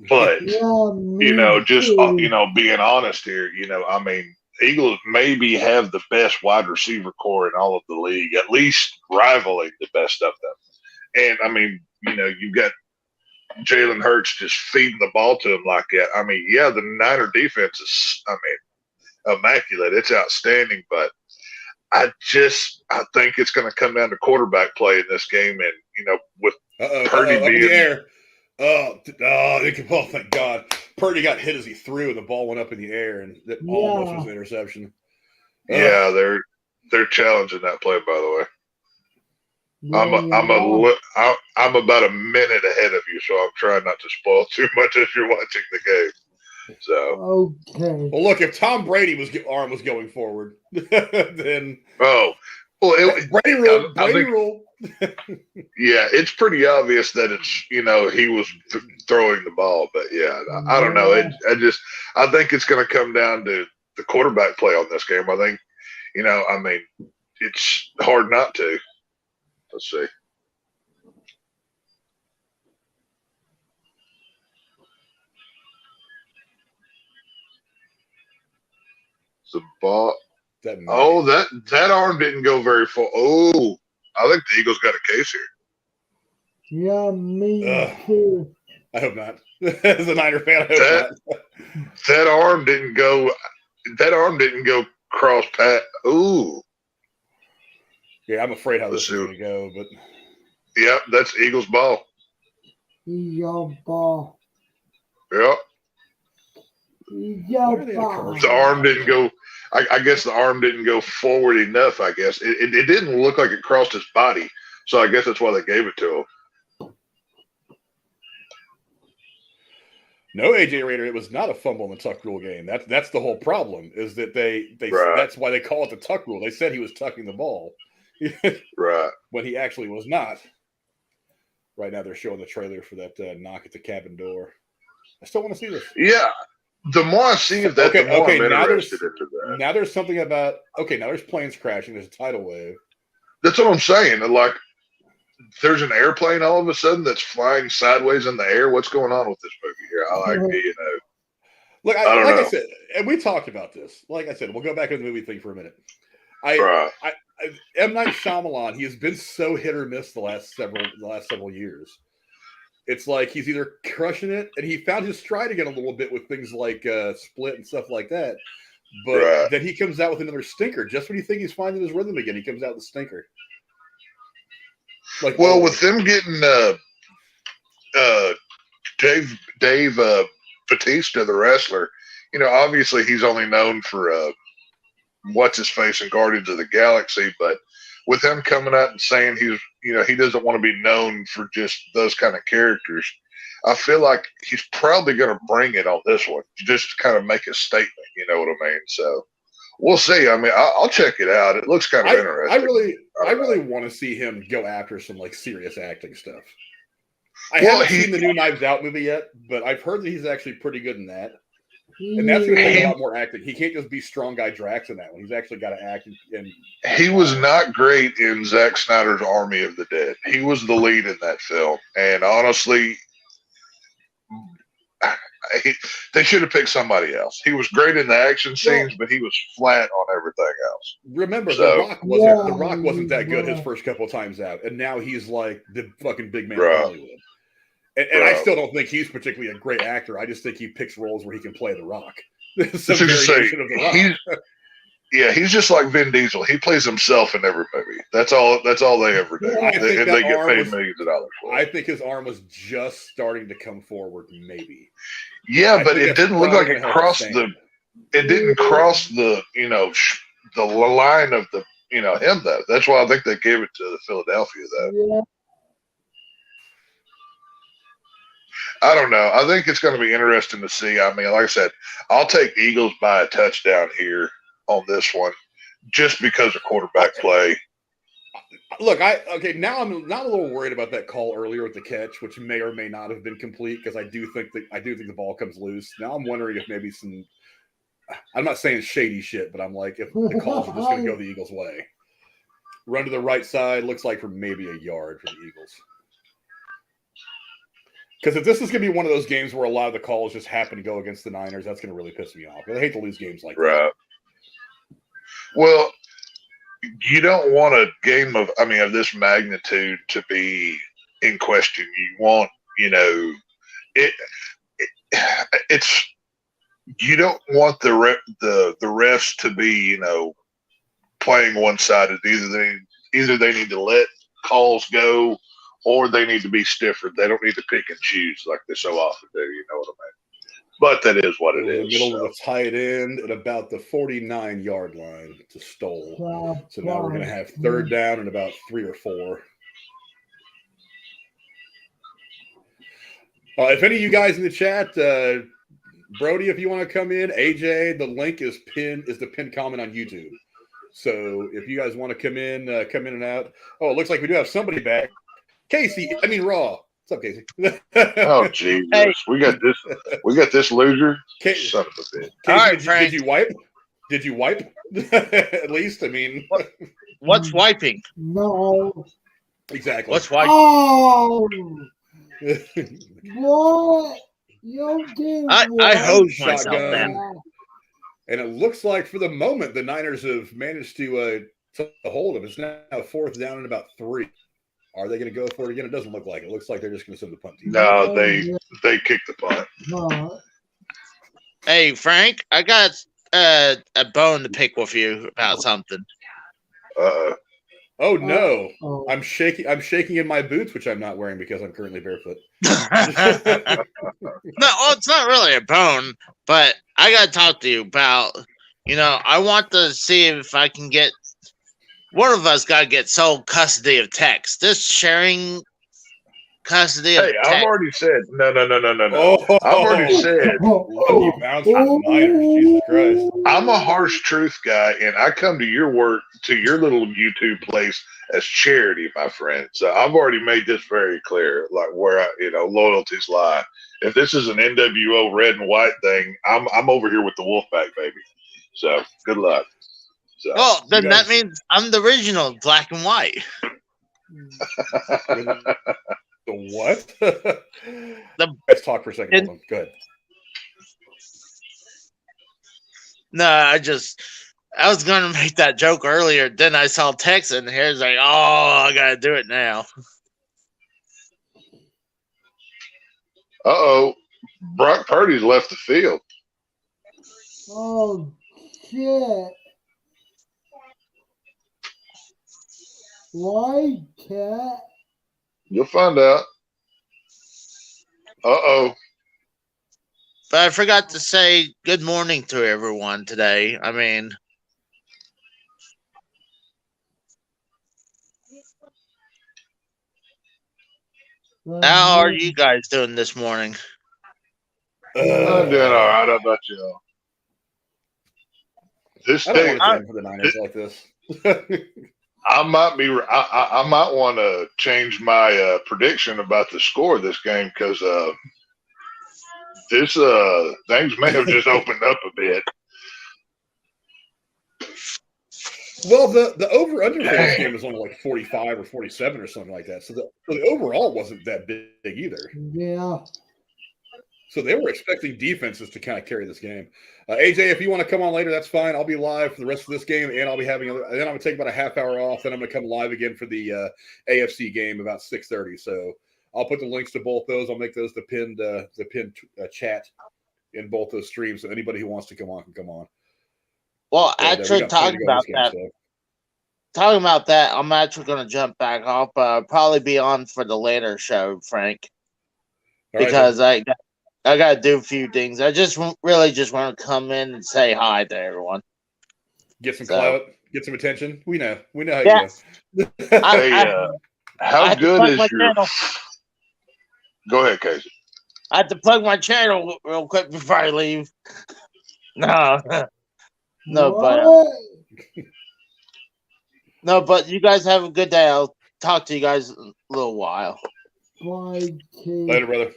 [SPEAKER 5] But, being honest here, I mean, Eagles maybe have the best wide receiver core in all of the league, at least rivaling the best of them. And, I mean, you've got Jalen Hurts just feeding the ball to him like that. I mean, yeah, the Niner defense is, immaculate. It's outstanding, but I think it's going to come down to quarterback play in this game, and with Purdy being
[SPEAKER 1] in the air. Oh, thank God! Purdy got hit as he threw, and the ball went up in the air, and that almost was an interception.
[SPEAKER 5] Yeah, they're challenging that play. By the way, I'm about a minute ahead of you, so I'm trying not to spoil too much as you're watching the game. So
[SPEAKER 2] okay.
[SPEAKER 1] Well, look, if Tom Brady arm was going forward, then
[SPEAKER 5] Brady
[SPEAKER 1] rule.
[SPEAKER 5] Yeah, it's pretty obvious that it's he was throwing the ball, but yeah, I don't know. I think it's going to come down to the quarterback play on this game. I think I mean, it's hard not to. Let's see. The ball. That arm didn't go very far. Oh, I think the Eagles got a case here.
[SPEAKER 2] Yeah, me too.
[SPEAKER 1] I hope not. As a Niner fan, I hope not.
[SPEAKER 5] That arm didn't go. That arm didn't go cross pat. Ooh.
[SPEAKER 1] Yeah, I'm afraid how this is going to go, but.
[SPEAKER 5] Yep, that's Eagles ball.
[SPEAKER 2] Eagle ball.
[SPEAKER 5] Yep.
[SPEAKER 2] Eagle ball.
[SPEAKER 5] The arm didn't go. I guess the arm didn't go forward enough. I guess it didn't look like it crossed his body, so I guess that's why they gave it to him.
[SPEAKER 1] No, AJ Raider, it was not a fumble in the tuck rule game. That's the whole problem. Is that they
[SPEAKER 5] right.
[SPEAKER 1] That's why they call it the tuck rule. They said he was tucking the ball,
[SPEAKER 5] right,
[SPEAKER 1] when he actually was not. Right now, they're showing the trailer for that knock at the cabin door. I still want to see this.
[SPEAKER 5] Yeah, the more I see of that, the more I'm interested into that.
[SPEAKER 1] Now there's something about now there's planes crashing. There's a tidal wave.
[SPEAKER 5] That's what I'm saying. Like, there's an airplane all of a sudden that's flying sideways in the air. What's going on with this movie here?
[SPEAKER 1] Look,
[SPEAKER 5] I don't know.
[SPEAKER 1] I said, and we talked about this. Like I said, we'll go back to the movie thing for a minute. M. Night Shyamalan, he has been so hit or miss the last several years. It's like he's either crushing it, and he found his stride again a little bit with things like Split and stuff like that. But then he comes out with another stinker. Just when you think he's finding his rhythm again, he comes out with a stinker. Like,
[SPEAKER 5] with them getting Dave Bautista, the wrestler, obviously he's only known for what's his face in Guardians of the Galaxy, but with him coming out and saying he doesn't want to be known for just those kind of characters, I feel like he's probably going to bring it on this one, just to kind of make a statement. You know what I mean? So we'll see. I mean, I'll check it out. It looks kind of interesting.
[SPEAKER 1] I really want to see him go after some like serious acting stuff. I haven't seen the new Knives Out movie yet, but I've heard that he's actually pretty good in that. And that's going to take a lot more acting. He can't just be strong guy Drax in that one. He's actually got to act.
[SPEAKER 5] He was not great in Zack Snyder's Army of the Dead. He was the lead in that film. And honestly, they should have picked somebody else. He was great in the action scenes, but he was flat on everything else.
[SPEAKER 1] Remember, The Rock wasn't that good his first couple of times out. And now he's like the fucking big man of Hollywood. And I still don't think he's particularly a great actor. I just think he picks roles where he can play The Rock. Some variation of The Rock.
[SPEAKER 5] He's just like Vin Diesel. He plays himself in every movie. That's all they ever do. And they get paid millions of dollars for it.
[SPEAKER 1] I think his arm was just starting to come forward, maybe.
[SPEAKER 5] Yeah, but it didn't look like it crossed the. It didn't cross the the line of the him though. That's why I think they gave it to Philadelphia though.
[SPEAKER 2] Yeah.
[SPEAKER 5] I don't know. I think it's going to be interesting to see. I mean, like I said, I'll take Eagles by a touchdown here on this one, just because of quarterback play.
[SPEAKER 1] Look, now I'm not a little worried about that call earlier with the catch, which may or may not have been complete, because I do think the ball comes loose. Now I'm wondering if maybe some. I'm not saying shady shit, but I'm like, if the calls are just going to go the Eagles' way. Run to the right side, looks like for maybe a yard for the Eagles. Because if this is going to be one of those games where a lot of the calls just happen to go against the Niners, that's going to really piss me off. I hate to lose games like that.
[SPEAKER 5] Well, you don't want a game of this magnitude to be in question. You want, it's you don't want the refs to be, playing one-sided. Either they need to let calls go, or they need to be stiffer. They don't need to pick and choose like they so often do. You know what I mean? But that is what it is.
[SPEAKER 1] In the middle of the tight end at about the 49-yard line to Stoll. So now we're going to have third down and about 3 or 4. If any of you guys in the chat, Brody, if you want to come in, AJ, the link is the pinned comment on YouTube. So if you guys want to come in and out. Oh, it looks like we do have somebody back. Raw. What's up, Casey?
[SPEAKER 5] Oh, Jesus.
[SPEAKER 4] Hey.
[SPEAKER 5] We got this loser.
[SPEAKER 1] Casey,
[SPEAKER 5] Son of a bitch.
[SPEAKER 1] Casey,
[SPEAKER 4] All right,
[SPEAKER 1] did
[SPEAKER 4] Frank.
[SPEAKER 1] you wipe? Did you wipe? At least, I mean.
[SPEAKER 4] What's wiping?
[SPEAKER 2] No.
[SPEAKER 1] Exactly.
[SPEAKER 4] What's wiping?
[SPEAKER 2] Oh, what? You did
[SPEAKER 4] I hose
[SPEAKER 1] Shotgun.
[SPEAKER 4] myself then.
[SPEAKER 1] And it looks like for the moment the Niners have managed to hold him. It's now 4th down and about 3. Are they going to go for it again? It doesn't look like it. It looks like they're just going to send the punt team.
[SPEAKER 5] No, they kicked the punt.
[SPEAKER 2] No.
[SPEAKER 4] Hey, Frank, I got a bone to pick with you about something.
[SPEAKER 1] Oh no!
[SPEAKER 2] Oh.
[SPEAKER 1] I'm shaking in my boots, which I'm not wearing because I'm currently barefoot.
[SPEAKER 4] No, well, it's not really a bone, but I got to talk to you about, I want to see if I can get, one of us got to get sole custody of text. This sharing custody of
[SPEAKER 5] Hey,
[SPEAKER 4] text.
[SPEAKER 5] I've already said no.
[SPEAKER 1] Oh,
[SPEAKER 5] I've already said
[SPEAKER 1] you bounced from the Niners, Jesus Christ!
[SPEAKER 5] I'm a harsh truth guy, and I come to your little YouTube place as charity, my friend. So I've already made this very clear, like where loyalties lie. If this is an NWO red and white thing, I'm over here with the Wolfpack, baby. So good luck. So,
[SPEAKER 4] Well, then
[SPEAKER 1] guys-
[SPEAKER 4] that means I'm the original black and white.
[SPEAKER 1] The what? Let's talk for a second. Hold on. Go ahead.
[SPEAKER 4] No, I was going to make that joke earlier. Then I saw text in here. It's like, oh, I got to do it now.
[SPEAKER 5] Uh-oh. Brock Purdy's left the field.
[SPEAKER 2] Oh, shit. Why, cat?
[SPEAKER 5] You'll find out. Uh-oh.
[SPEAKER 4] But I forgot to say good morning to everyone today. I mean, how are you guys doing this morning?
[SPEAKER 5] I'm doing all right. How about you? This
[SPEAKER 1] I don't
[SPEAKER 5] thing,
[SPEAKER 1] want to for the Niners like this.
[SPEAKER 5] I might want to change my prediction about the score of this game because this things may have just opened up a bit.
[SPEAKER 1] Well, the over under for this game is only like 45 or 47 or something like that. So the overall wasn't that big either.
[SPEAKER 2] Yeah.
[SPEAKER 1] So they were expecting defenses to kind of carry this game. AJ, if you want to come on later, that's fine. I'll be live for the rest of this game, and I'll be having then I'm going to take about a half hour off. Then I'm going to come live again for the AFC game about 6:30. So I'll put the links to both those. I'll make those the pinned chat in both those streams. So anybody who wants to come on can come on.
[SPEAKER 4] Well,
[SPEAKER 1] And,
[SPEAKER 4] actually, talking about that, I'm actually going to jump back off. Probably be on for the later show, Frank, because I got to do a few things. I just really just want to come in and say hi to everyone.
[SPEAKER 1] Get some clout, get some attention. We know how
[SPEAKER 4] Yeah.
[SPEAKER 1] you do.
[SPEAKER 5] Hey, how good is your?
[SPEAKER 4] Channel.
[SPEAKER 5] Go ahead, Casey.
[SPEAKER 4] I have to plug my channel real quick before I leave. But you guys have a good day. I'll talk to you guys in a little while.
[SPEAKER 2] Bye,
[SPEAKER 1] Later, brother.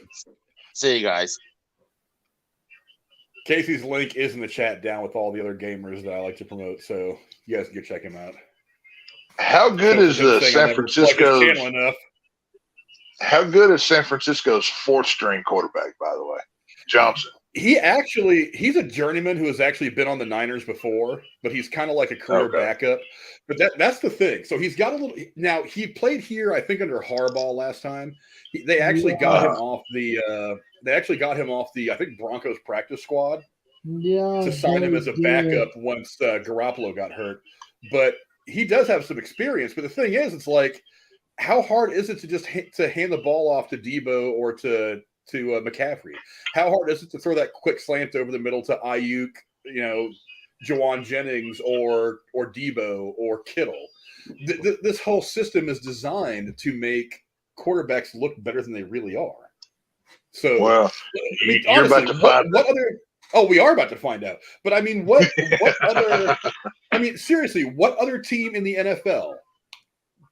[SPEAKER 4] See you guys.
[SPEAKER 1] Casey's link is in the chat down with all the other gamers that I like to promote, so you guys can go check him out.
[SPEAKER 5] How good is San Francisco's? How good is San Francisco's fourth-string quarterback, by the way, Johnson?
[SPEAKER 1] He's a journeyman who has actually been on the Niners before, but he's kind of like a career backup. But that's the thing. So he's got a little. Now he played here, I think, under Harbaugh last time. They actually got him off the. I think Broncos practice squad.
[SPEAKER 2] Yeah.
[SPEAKER 1] To sign him as a backup once Garoppolo got hurt, but he does have some experience. But the thing is, it's like, how hard is it to just to hand the ball off to Debo or to McCaffrey? How hard is it to throw that quick slant over the middle to Ayuk, Jawan Jennings or Debo or Kittle? This whole system is designed to make quarterbacks look better than they really are. So,
[SPEAKER 5] well,
[SPEAKER 1] you're
[SPEAKER 5] about to find
[SPEAKER 1] Oh, we are about to find out. But I mean, what other? I mean, seriously, what other team in the NFL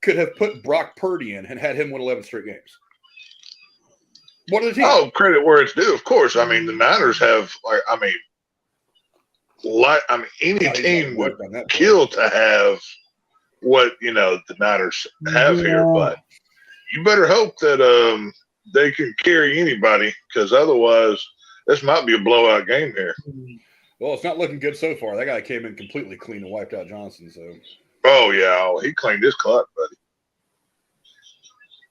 [SPEAKER 1] could have put Brock Purdy in and had him win 11 straight games? What other team?
[SPEAKER 5] Oh, credit where it's due. Of course. I mean, the Niners have. Any team would kill to have what the Niners have here, but you better hope that they can carry anybody, because otherwise this might be a blowout game here.
[SPEAKER 1] Well, it's not looking good so far. That guy came in completely clean and wiped out Johnson. So.
[SPEAKER 5] Oh yeah, he cleaned his clock, buddy.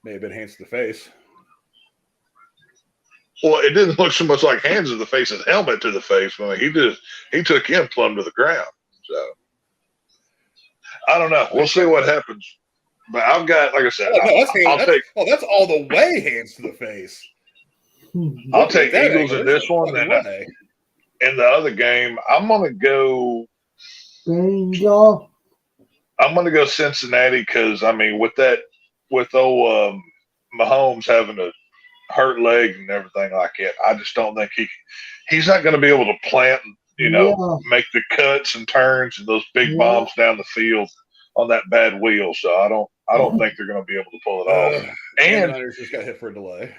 [SPEAKER 1] May have been hands to the face.
[SPEAKER 5] Well, it didn't look so much like hands to the face as helmet to the face. I mean, he took him plumb to the ground. So I don't know. We'll see what happens. But I've got, like I said,
[SPEAKER 1] that's all the way hands to the face.
[SPEAKER 5] I'll take Eagles in this one, and in the other game, I'm gonna go Cincinnati, because I mean, with old Mahomes having a hurt leg and everything like it, I just don't think he's not going to be able to plant, make the cuts and turns and those big bombs down the field on that bad wheel. So I don't think they're going to be able to pull it off.
[SPEAKER 1] And the Niners just got hit for a delay.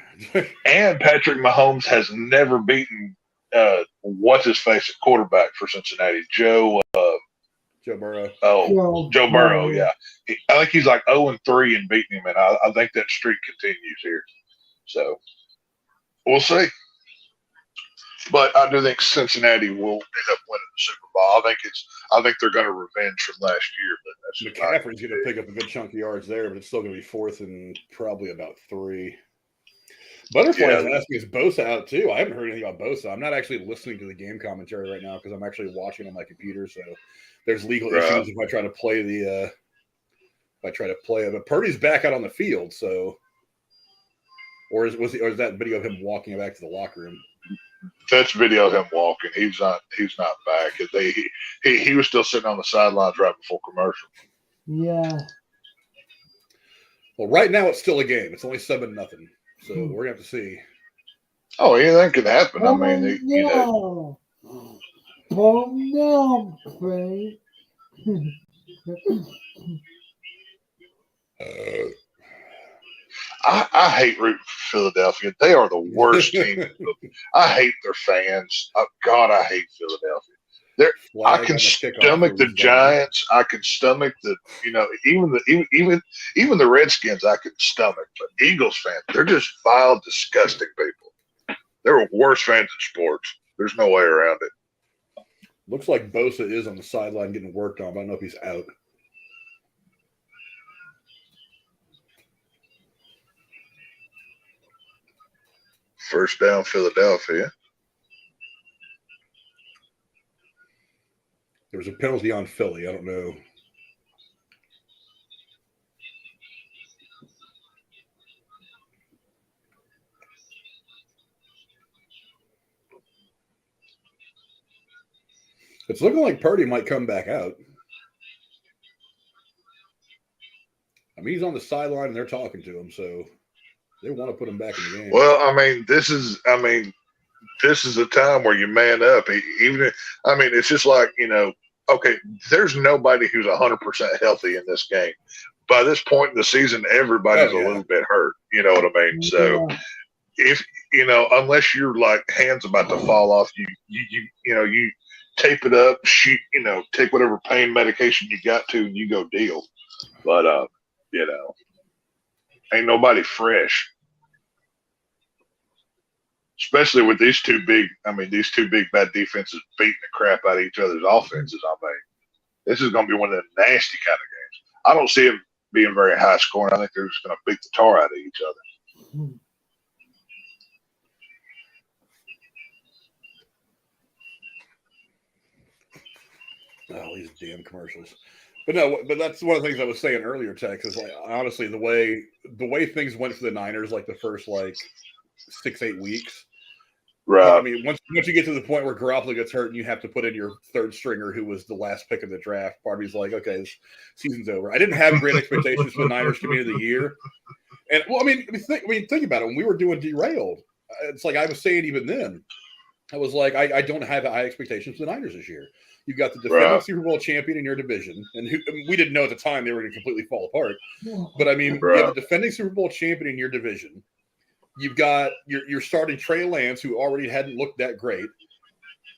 [SPEAKER 5] And Patrick Mahomes has never beaten what's his face at quarterback for Cincinnati, Joe
[SPEAKER 1] Burrow.
[SPEAKER 5] Oh, Joe Burrow. Yeah, I think he's like 0-3 in beating him, and I think that streak continues here. So we'll see. But I do think Cincinnati will end up winning the Super Bowl. I think they're going to revenge from last year. But that's
[SPEAKER 1] McCaffrey's going to pick up a good chunk of yards there, but it's still going to be fourth and probably about 3. Butterfly's asking, is Bosa out too? I haven't heard anything about Bosa. I'm not actually listening to the game commentary right now because I'm actually watching on my computer. So there's legal issues if I try to play But Purdy's back out on the field, so. Or is that video of him walking back to the locker room?
[SPEAKER 5] That's video of him walking. He's not back. He was still sitting on the sidelines right before commercial.
[SPEAKER 2] Yeah.
[SPEAKER 1] Well, right now it's still a game. It's only 7-0. So we're gonna have to see.
[SPEAKER 5] Oh, anything can happen. I mean,
[SPEAKER 2] Calm down, Frank.
[SPEAKER 5] I hate rooting for Philadelphia. They are the worst team. I hate their fans. Oh, God, I hate Philadelphia. I can stomach the Giants. I can stomach even the Redskins. I can stomach, but Eagles fans, they're just vile, disgusting people. They're the worst fans in sports. There's no way around it.
[SPEAKER 1] Looks like Bosa is on the sideline getting worked on. But I don't know if he's out.
[SPEAKER 5] First down, Philadelphia.
[SPEAKER 1] There was a penalty on Philly. I don't know. It's looking like Purdy might come back out. I mean, he's on the sideline and they're talking to him, so they want to put him back in the game.
[SPEAKER 5] Well, I mean, this is a time where you man up. It's just like, okay, there's nobody who's 100% healthy in this game. By this point in the season, everybody's a little bit hurt. You know what I mean? So if, unless you're like hands about to fall off, you tape it up, shoot, take whatever pain medication you got to, and you go deal. But, ain't nobody fresh. Especially with these two big bad defenses beating the crap out of each other's offenses. I mean, this is going to be one of the nasty kind of games. I don't see it being very high scoring. I think they're just going to beat the tar out of each other.
[SPEAKER 1] Oh, these damn commercials. But that's one of the things I was saying earlier, Tex, is like, honestly, the way things went for the Niners, like the first 6-8 weeks.
[SPEAKER 5] Right.
[SPEAKER 1] I mean, once you get to the point where Garoppolo gets hurt and you have to put in your third stringer, who was the last pick of the draft, part of me's like, okay, this season's over. I didn't have great expectations for the Niners coming into the year. And think about it. When we were doing Derailed, it's like I was saying even then, I was like, I don't have high expectations for the Niners this year. You've got the defending Super Bowl champion in your division, and we didn't know at the time they were going to completely fall apart. But I mean, you have the defending Super Bowl champion in your division. You've got you're starting Trey Lance, who already hadn't looked that great.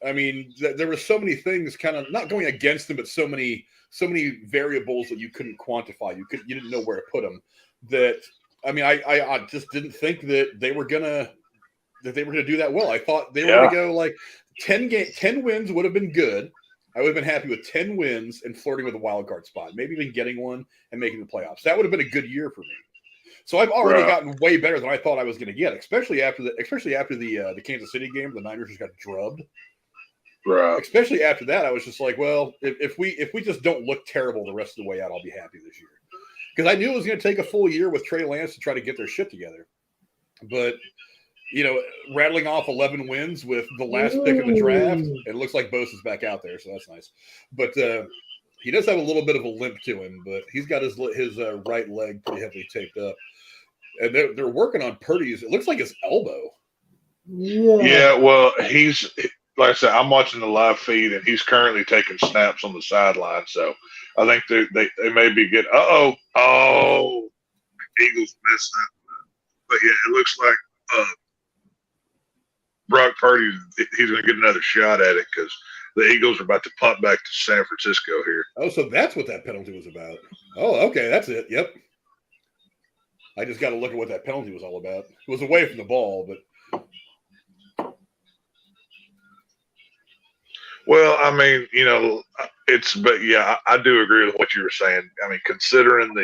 [SPEAKER 1] I mean, there were so many things kind of not going against them, but so many variables that you couldn't quantify. You didn't know where to put them. That I mean, I just didn't think that they were gonna do that well. I thought they were gonna go like 10 wins would have been good. I would have been happy with 10 wins and flirting with a wild card spot, maybe even getting one and making the playoffs. That would have been a good year for me. So I've already gotten way better than I thought I was going to get, especially after the Kansas City game. The Niners just got drubbed. Right. Especially after that, I was just like, well, if we just don't look terrible the rest of the way out, I'll be happy this year. Because I knew it was going to take a full year with Trey Lance to try to get their shit together. But rattling off 11 wins with the last pick of the draft, it looks like Bosa's back out there, so that's nice. But he does have a little bit of a limp to him, but he's got his right leg pretty heavily taped up. And they're working on Purdy's. It looks like his elbow.
[SPEAKER 5] Yeah, well, he's like I said, I'm watching the live feed, and he's currently taking snaps on the sideline. So I think they may be getting. Eagles missed that. But yeah, it looks like Brock Purdy, he's going to get another shot at it because the Eagles are about to punt back to San Francisco here.
[SPEAKER 1] Oh, so that's what that penalty was about. Oh, okay, that's it. Yep. I just got to look at what that penalty was all about. It was away from the ball, but.
[SPEAKER 5] Well, I mean, but yeah, I do agree with what you were saying. I mean, considering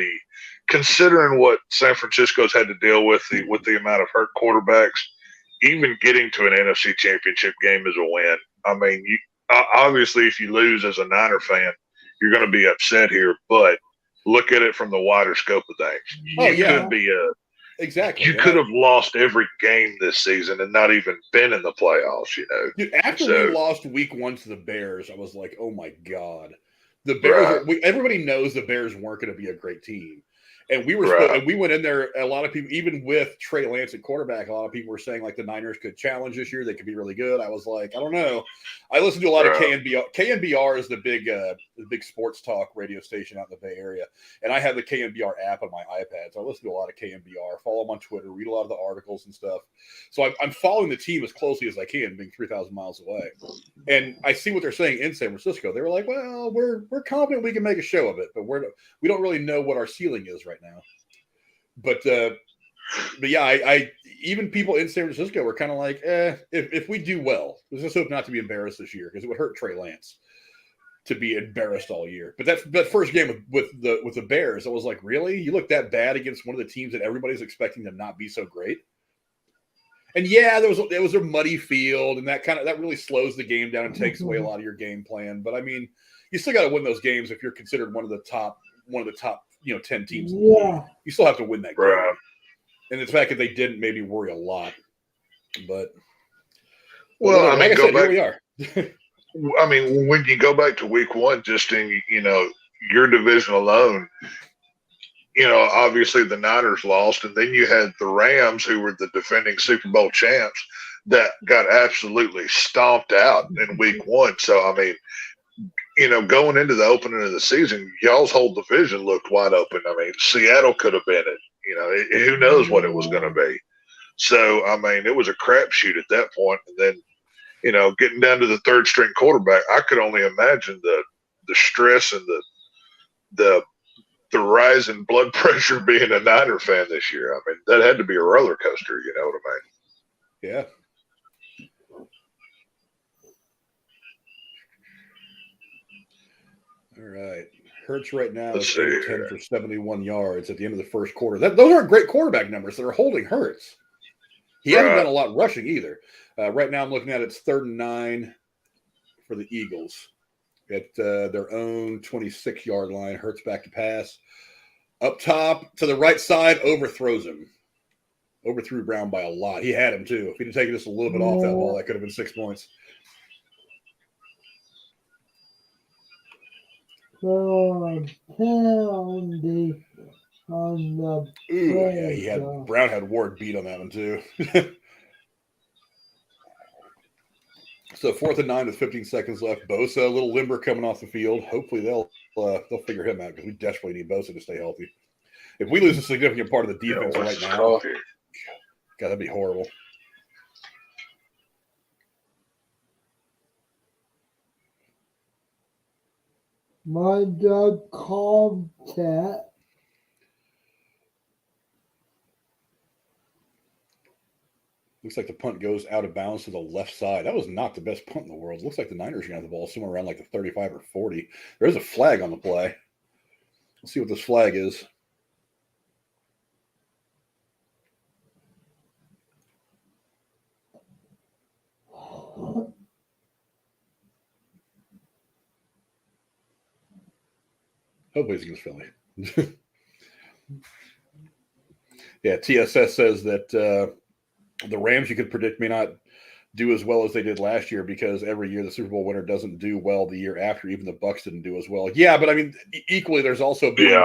[SPEAKER 5] what San Francisco's had to deal with the amount of hurt quarterbacks, even getting to an NFC Championship game is a win. I mean, obviously, if you lose as a Niner fan, you're going to be upset here, but look at it from the wider scope of things.
[SPEAKER 1] Exactly.
[SPEAKER 5] You could have lost every game this season and not even been in the playoffs,
[SPEAKER 1] Dude, after we lost week 1 to the Bears, I was like, oh my God. The Bears, everybody knows the Bears weren't going to be a great team. And we were and we went in there, a lot of people, even with Trey Lance at quarterback, a lot of people were saying like the Niners could challenge this year. They could be really good. I was like, I don't know. I listened to a lot of KNBR. KNBR is the big sports talk radio station out in the Bay Area. And I have the KNBR app on my iPad. So I listen to a lot of KNBR, follow them on Twitter, read a lot of the articles and stuff. So I'm following the team as closely as I can, being 3,000 miles away. And I see what they're saying in San Francisco. They were like, well, we're confident we can make a show of it, but we don't really know what our ceiling is right now. But yeah, I even people in San Francisco were kind of like, if we do well, let's just hope not to be embarrassed this year because it would hurt Trey Lance to be embarrassed all year. But that first game with the Bears, I was like, really? You look that bad against one of the teams that everybody's expecting to not be so great? And yeah, there was a muddy field, and that really slows the game down and takes away a lot of your game plan. But I mean, you still got to win those games if you're considered one of the top 10 teams.
[SPEAKER 2] Yeah,
[SPEAKER 1] you still have to win that game. And the fact that they didn't made me worry a lot. But
[SPEAKER 5] I mean,
[SPEAKER 1] here we are.
[SPEAKER 5] I mean, when you go back to week 1, just in your division alone, obviously the Niners lost, and then you had the Rams, who were the defending Super Bowl champs, that got absolutely stomped out in week 1. So, I mean, going into the opening of the season, y'all's whole division looked wide open. I mean, Seattle could have been it. Who knows what it was going to be. So, I mean, it was a crapshoot at that point. And then, getting down to the third string quarterback, I could only imagine the stress and the rise in blood pressure being a Niner fan this year. I mean, that had to be a roller coaster, you know what I
[SPEAKER 1] mean? Yeah. All right. Hurts right now is 10 for 71 yards at the end of the first quarter. Those aren't great quarterback numbers that are holding Hurts. He hasn't done a lot rushing either. Right now I'm looking at it's 3rd and 9 for the Eagles at their own 26-yard line. Hurts back to pass. Up top to the right side, overthrows him. Overthrew Brown by a lot. He had him too. If he'd have taken just a little bit off that ball, that could have been 6 points. Brown had Ward beat on that one too. So 4th and 9 with 15 seconds left. Bosa, a little limber coming off the field. Hopefully they'll figure him out because we desperately need Bosa to stay healthy. If we lose a significant part of the defense right now, God, that'd be horrible.
[SPEAKER 2] My dog called cat.
[SPEAKER 1] Looks like the punt goes out of bounds to the left side. That was not the best punt in the world. Looks like the Niners are going to have the ball somewhere around like the 35 or 40. There's a flag on the play. Let's see what this flag is. Hopefully it's against Philly. Yeah, TSS says that the Rams, you could predict, may not do as well as they did last year because every year the Super Bowl winner doesn't do well the year after. Even the Bucs didn't do as well. Yeah, but I mean, equally, there's also been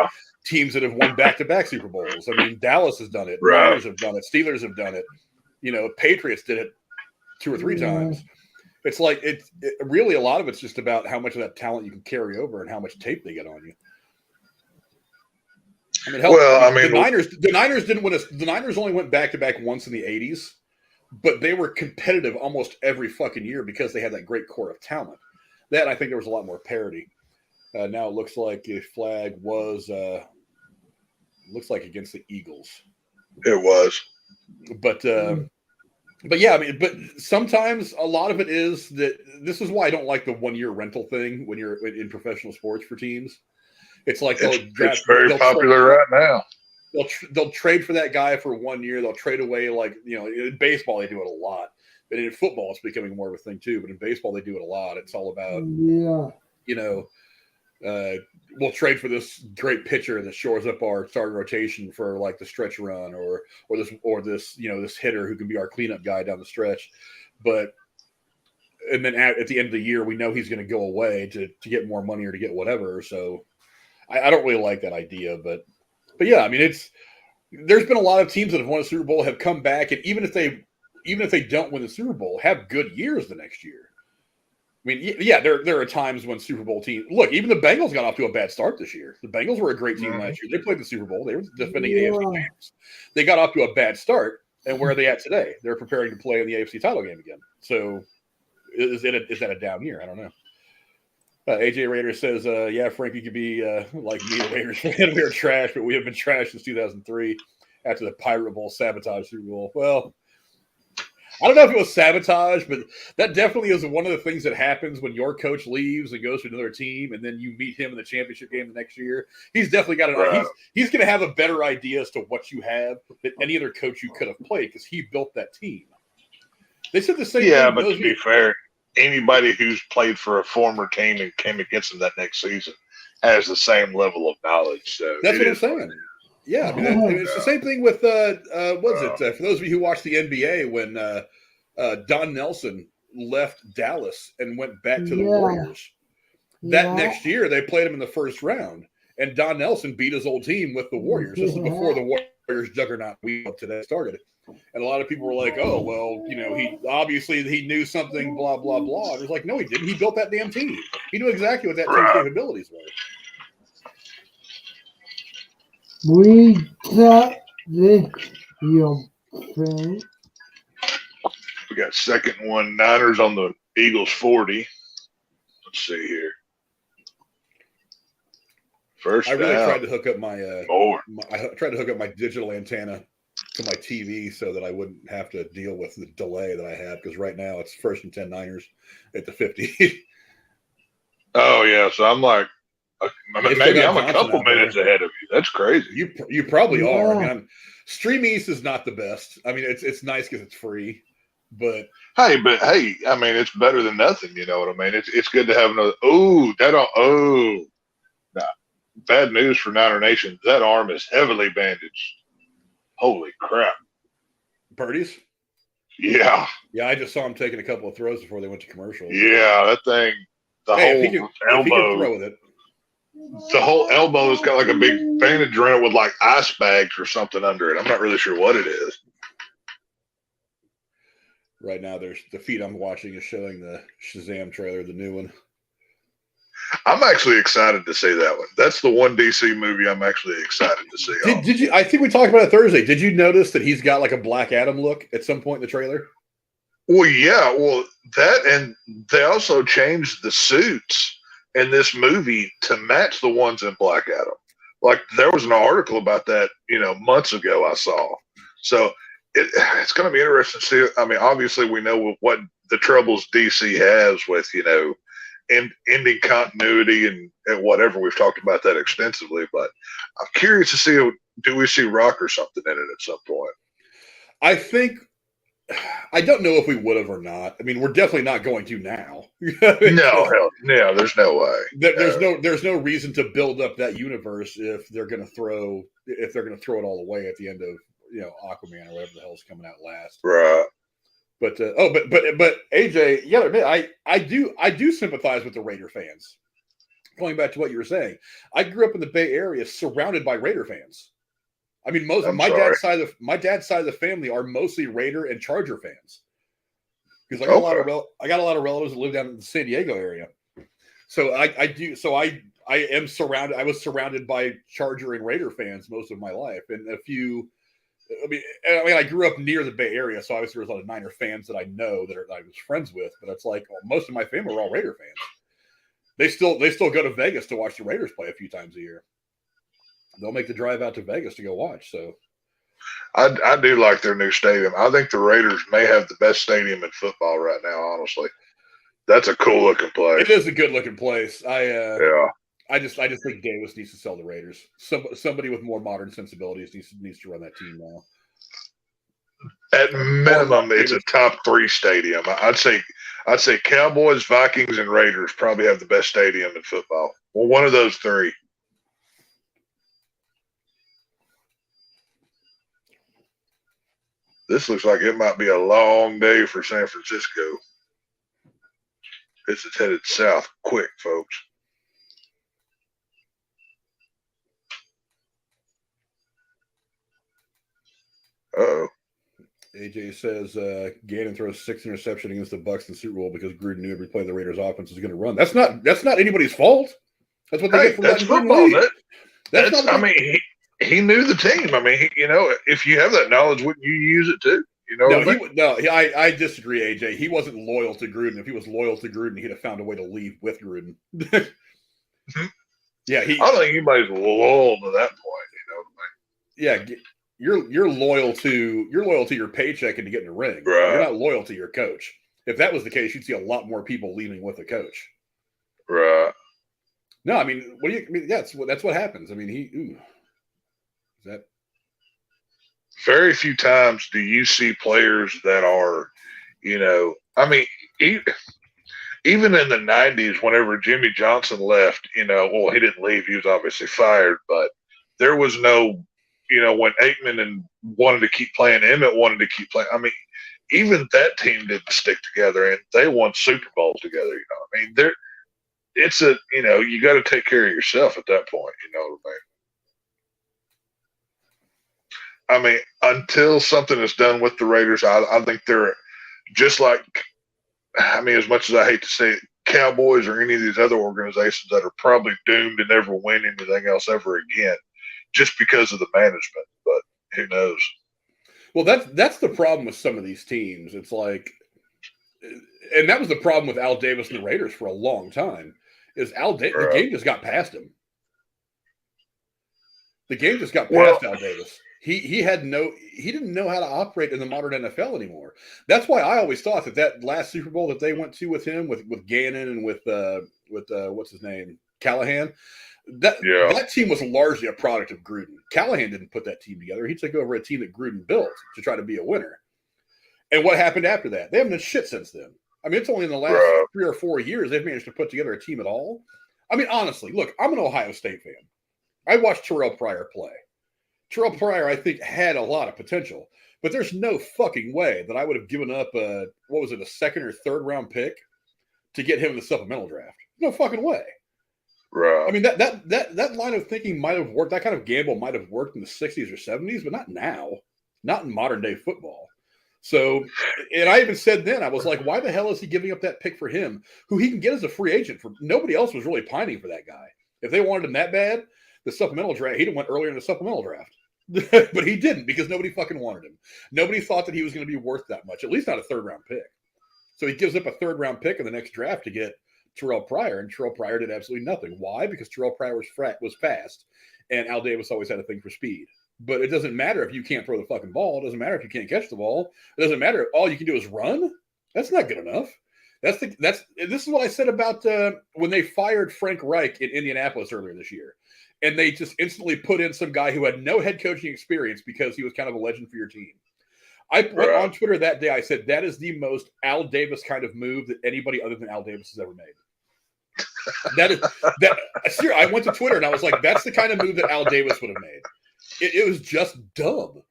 [SPEAKER 1] teams that have won back-to-back Super Bowls. I mean, Dallas has done it.
[SPEAKER 5] Right.
[SPEAKER 1] Niners have done it. Steelers have done it. You know, Patriots did it 2 or 3 times. It's like it really a lot of it's just about how much of that talent you can carry over and how much tape they get on you. I mean, the Niners didn't win the Niners only went back-to-back once in the 80s, but they were competitive almost every fucking year because they had that great core of talent. That I think there was a lot more parity. Now it looks like a flag was looks like against the Eagles.
[SPEAKER 5] It was.
[SPEAKER 1] But yeah, I mean, but sometimes a lot of it is that this is why I don't like the 1-year rental thing when you're in professional sports for teams. It's like
[SPEAKER 5] it's very popular right now.
[SPEAKER 1] They'll trade for that guy for 1 year. They'll trade away, like, you know, in baseball they do it a lot, but in football it's becoming more of a thing too. But in baseball they do it a lot. It's all about you know, we'll trade for this great pitcher that shores up our starting rotation for like the stretch run, or this you know, this hitter who can be our cleanup guy down the stretch, and then at the end of the year we know he's going to go away to get more money or to get whatever. So I don't really like that idea, but yeah, I mean, there's been a lot of teams that have won a Super Bowl have come back, and even if they don't win the Super Bowl, have good years the next year. I mean, yeah, there are times when Super Bowl teams look. Even the Bengals got off to a bad start this year. The Bengals were a great team last year. They played the Super Bowl. They were defending AFC champs. They got off to a bad start, and where are they at today? They're preparing to play in the AFC title game again. So, is that a down year? I don't know. AJ Raider says, yeah, Frank, you could be like me, the Raiders fan. We are trash, but we have been trash since 2003 after the Pirate Bowl sabotage Super Bowl. Well, I don't know if it was sabotage, but that definitely is one of the things that happens when your coach leaves and goes to another team, and then you meet him in the championship game the next year. He's definitely got he's going to have a better idea as to what you have than any other coach you could have played because he built that team. They said the same thing.
[SPEAKER 5] Yeah, but to be fair, anybody who's played for a former team and came against them that next season has the same level of knowledge. So
[SPEAKER 1] that's what I'm saying. Yeah, I mean, it's the same thing with for those of you who watch the NBA when Don Nelson left Dallas and went back to the Warriors. That next year they played him in the first round, and Don Nelson beat his old team with the Warriors. This is before the Warriors juggernaut we up today started. And a lot of people were like, "Oh, well, you know, he knew something, blah blah blah." And it was like, no, he didn't. He built that damn team. He knew exactly what that team's capabilities were.
[SPEAKER 2] We got this, Frank.
[SPEAKER 5] we got second one, Niners on the Eagles 40. Let's see here. First,
[SPEAKER 1] I really tried to hook up
[SPEAKER 5] I
[SPEAKER 1] tried to hook up my digital antenna to my TV so that I wouldn't have to deal with the delay that I have, because right now it's 1st and 10 Niners at the 50.
[SPEAKER 5] Oh yeah, so I'm like, maybe I'm a couple minutes ahead of you. That's crazy.
[SPEAKER 1] You probably are. I mean, Stream East is not the best. I mean, it's nice because it's free, but
[SPEAKER 5] hey, I mean, it's better than nothing. You know what I mean? It's good to have another. Nah, bad news for Niner Nation. That arm is heavily bandaged. Holy crap.
[SPEAKER 1] Purdy's?
[SPEAKER 5] Yeah.
[SPEAKER 1] Yeah, I just saw him taking a couple of throws before they went to commercial.
[SPEAKER 5] Yeah, that thing, whole elbow.
[SPEAKER 1] If he can throw with it.
[SPEAKER 5] The whole elbow has got like a big bandage around it with like ice bags or something under it. I'm not really sure what it is.
[SPEAKER 1] Right now, there's the feed I'm watching is showing the Shazam trailer, the new one.
[SPEAKER 5] I'm actually excited to see that one. That's the one DC movie I'm actually excited to see.
[SPEAKER 1] Did you? I think we talked about it Thursday. Did you notice that he's got like a Black Adam look at some point in the trailer?
[SPEAKER 5] Well, yeah. Well, that, and they also changed the suits in this movie to match the ones in Black Adam. Like there was an article about that, months ago I saw. So it's going to be interesting to see. I mean, obviously we know what the troubles DC has with, ending continuity and whatever. We've talked about that extensively, but I'm curious to see, do we see Rock or something in it at some point?
[SPEAKER 1] I don't know if we would have or not. I mean, we're definitely not going to now.
[SPEAKER 5] No, there's no way.
[SPEAKER 1] There's no reason to build up that universe if they're going to throw it all away at the end of Aquaman or whatever the hell's coming out last.
[SPEAKER 5] Right.
[SPEAKER 1] But AJ, you gotta admit, I do sympathize with the Raider fans. Going back to what you were saying, I grew up in the Bay Area, surrounded by Raider fans. I mean, my dad's side of the family are mostly Raider and Charger fans. Because I got a lot of relatives that live down in the San Diego area. So I am surrounded. I was surrounded by Charger and Raider fans most of my life, and a few. I mean, I grew up near the Bay Area, so obviously there's a lot of Niner fans that I know that I was friends with. But it's like most of my family were all Raider fans. They still go to Vegas to watch the Raiders play a few times a year. They'll make the drive out to Vegas to go watch. So,
[SPEAKER 5] I do like their new stadium. I think the Raiders may have the best stadium in football right now. Honestly, that's a cool looking place.
[SPEAKER 1] It is a good looking place.
[SPEAKER 5] Yeah.
[SPEAKER 1] I just think Davis needs to sell the Raiders. Somebody with more modern sensibilities needs to run that team now.
[SPEAKER 5] At minimum, it's a top 3 stadium. I'd say Cowboys, Vikings, and Raiders probably have the best stadium in football. Well, one of those 3. This looks like it might be a long day for San Francisco. It's headed south quick, folks. Uh-oh.
[SPEAKER 1] AJ says Gannon throws 6 interception against the Bucs in the Super Bowl because Gruden knew every play the Raiders offense was going to run. That's not anybody's fault. That's what they get from
[SPEAKER 5] that's football. He knew the team. I mean, if you have that knowledge, wouldn't you use it too?
[SPEAKER 1] I disagree, AJ. He wasn't loyal to Gruden. If he was loyal to Gruden, he'd have found a way to leave with Gruden. Yeah, I
[SPEAKER 5] don't think anybody's loyal to that point.
[SPEAKER 1] Yeah, you're loyal to your paycheck and to get in the ring.
[SPEAKER 5] Right.
[SPEAKER 1] You're not loyal to your coach. If that was the case, you'd see a lot more people leaving with a coach.
[SPEAKER 5] Right.
[SPEAKER 1] No, I mean, that's what happens. I mean,
[SPEAKER 5] very few times do you see players that are, even in the 90s, whenever Jimmy Johnson left, he didn't leave. He was obviously fired, but there was no, when Aikman wanted to keep playing, Emmett wanted to keep playing. I mean, even that team didn't stick together, and they won Super Bowls together. It's you got to take care of yourself at that point. I mean, until something is done with the Raiders, I think they're just like, as much as I hate to say it, Cowboys or any of these other organizations that are probably doomed to never win anything else ever again, just because of the management. But who knows? Well,
[SPEAKER 1] that's the problem with some of these teams. It's like, and that was the problem with Al Davis and the Raiders for a long time. The game just got past him. The game just got past Al Davis. He didn't know how to operate in the modern NFL anymore. That's why I always thought that last Super Bowl that they went to with him, with Gannon and with what's his name, Callahan, that team was largely a product of Gruden. Callahan didn't put that team together. He took over a team that Gruden built to try to be a winner. And what happened after that? They haven't done shit since then. I mean, it's only in the last 3 or 4 years they've managed to put together a team at all. I mean, honestly, look, I'm an Ohio State fan. I watched Terrell Pryor play. Terrell Pryor, I think, had a lot of potential, but there's no fucking way that I would have given up a 2nd or 3rd round pick to get him in the supplemental draft. No fucking way.
[SPEAKER 5] Right.
[SPEAKER 1] I mean, that line of thinking might have worked. That kind of gamble might have worked in the 60s or 70s, but not now. Not in modern day football. So, and I even said then, I was like, why the hell is he giving up that pick for him, who he can get as a free agent for? Nobody else was really pining for that guy. If they wanted him that bad, the supplemental draft, he'd have went earlier in the supplemental draft. But he didn't because nobody fucking wanted him. Nobody thought that he was going to be worth that much, at least not a third-round pick. So he gives up a third-round pick in the next draft to get Terrell Pryor, and Terrell Pryor did absolutely nothing. Why? Because Terrell Pryor was fast, and Al Davis always had a thing for speed. But it doesn't matter if you can't throw the fucking ball. It doesn't matter if you can't catch the ball. It doesn't matter if all you can do is run. That's not good enough. This is what I said about when they fired Frank Reich in Indianapolis earlier this year. And they just instantly put in some guy who had no head coaching experience because he was kind of a legend for your team. I put on Twitter that day, I said, that is the most Al Davis kind of move that anybody other than Al Davis has ever made. I went to Twitter and I was like, that's the kind of move that Al Davis would have made. It was just dumb.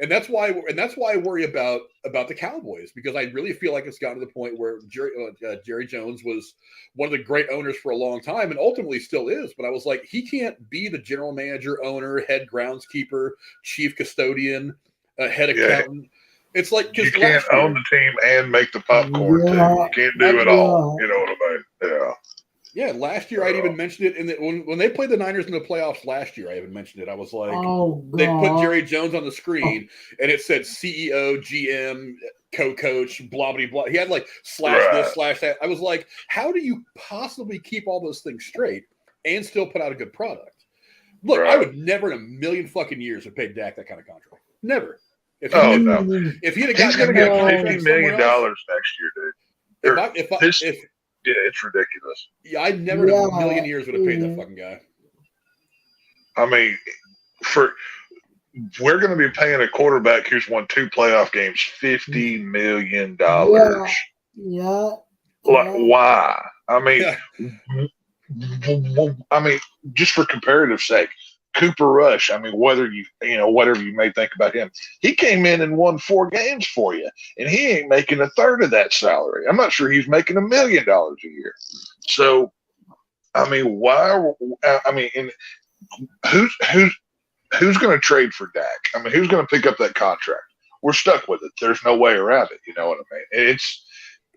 [SPEAKER 1] And that's why I worry about the Cowboys, because I really feel like it's gotten to the point where Jerry Jones was one of the great owners for a long time and ultimately still is. But I was like, he can't be the general manager, owner, head groundskeeper, chief custodian, head accountant. It's like,
[SPEAKER 5] you can't own the team and make the popcorn too. You can't do it all. You know what I mean? Yeah.
[SPEAKER 1] Yeah, last year I'd even mentioned it when they played the Niners in the playoffs last year. I even mentioned it. I was like, they put Jerry Jones on the screen and it said CEO, GM, co-coach, blah blah blah. He had like slash this, slash that. I was like, how do you possibly keep all those things straight and still put out a good product? Look, I would never in a million fucking years have paid Dak that kind of contract. Never. If he'd have
[SPEAKER 5] he's going to get $50 million next year, dude. Yeah, it's ridiculous.
[SPEAKER 1] Yeah, I never in a million years would have paid that fucking guy.
[SPEAKER 5] I mean, we're going to be paying a quarterback who's won 2 playoff games $50 million.
[SPEAKER 2] Yeah.
[SPEAKER 5] Like, why? I mean, just for comparative sake, Cooper Rush. I mean, whatever you may think about him, he came in and won 4 games for you, and he ain't making a third of that salary. I'm not sure he's making $1 million a year. So, I mean, and who's going to trade for Dak? I mean, who's going to pick up that contract? We're stuck with it. There's no way around it. You know what I mean?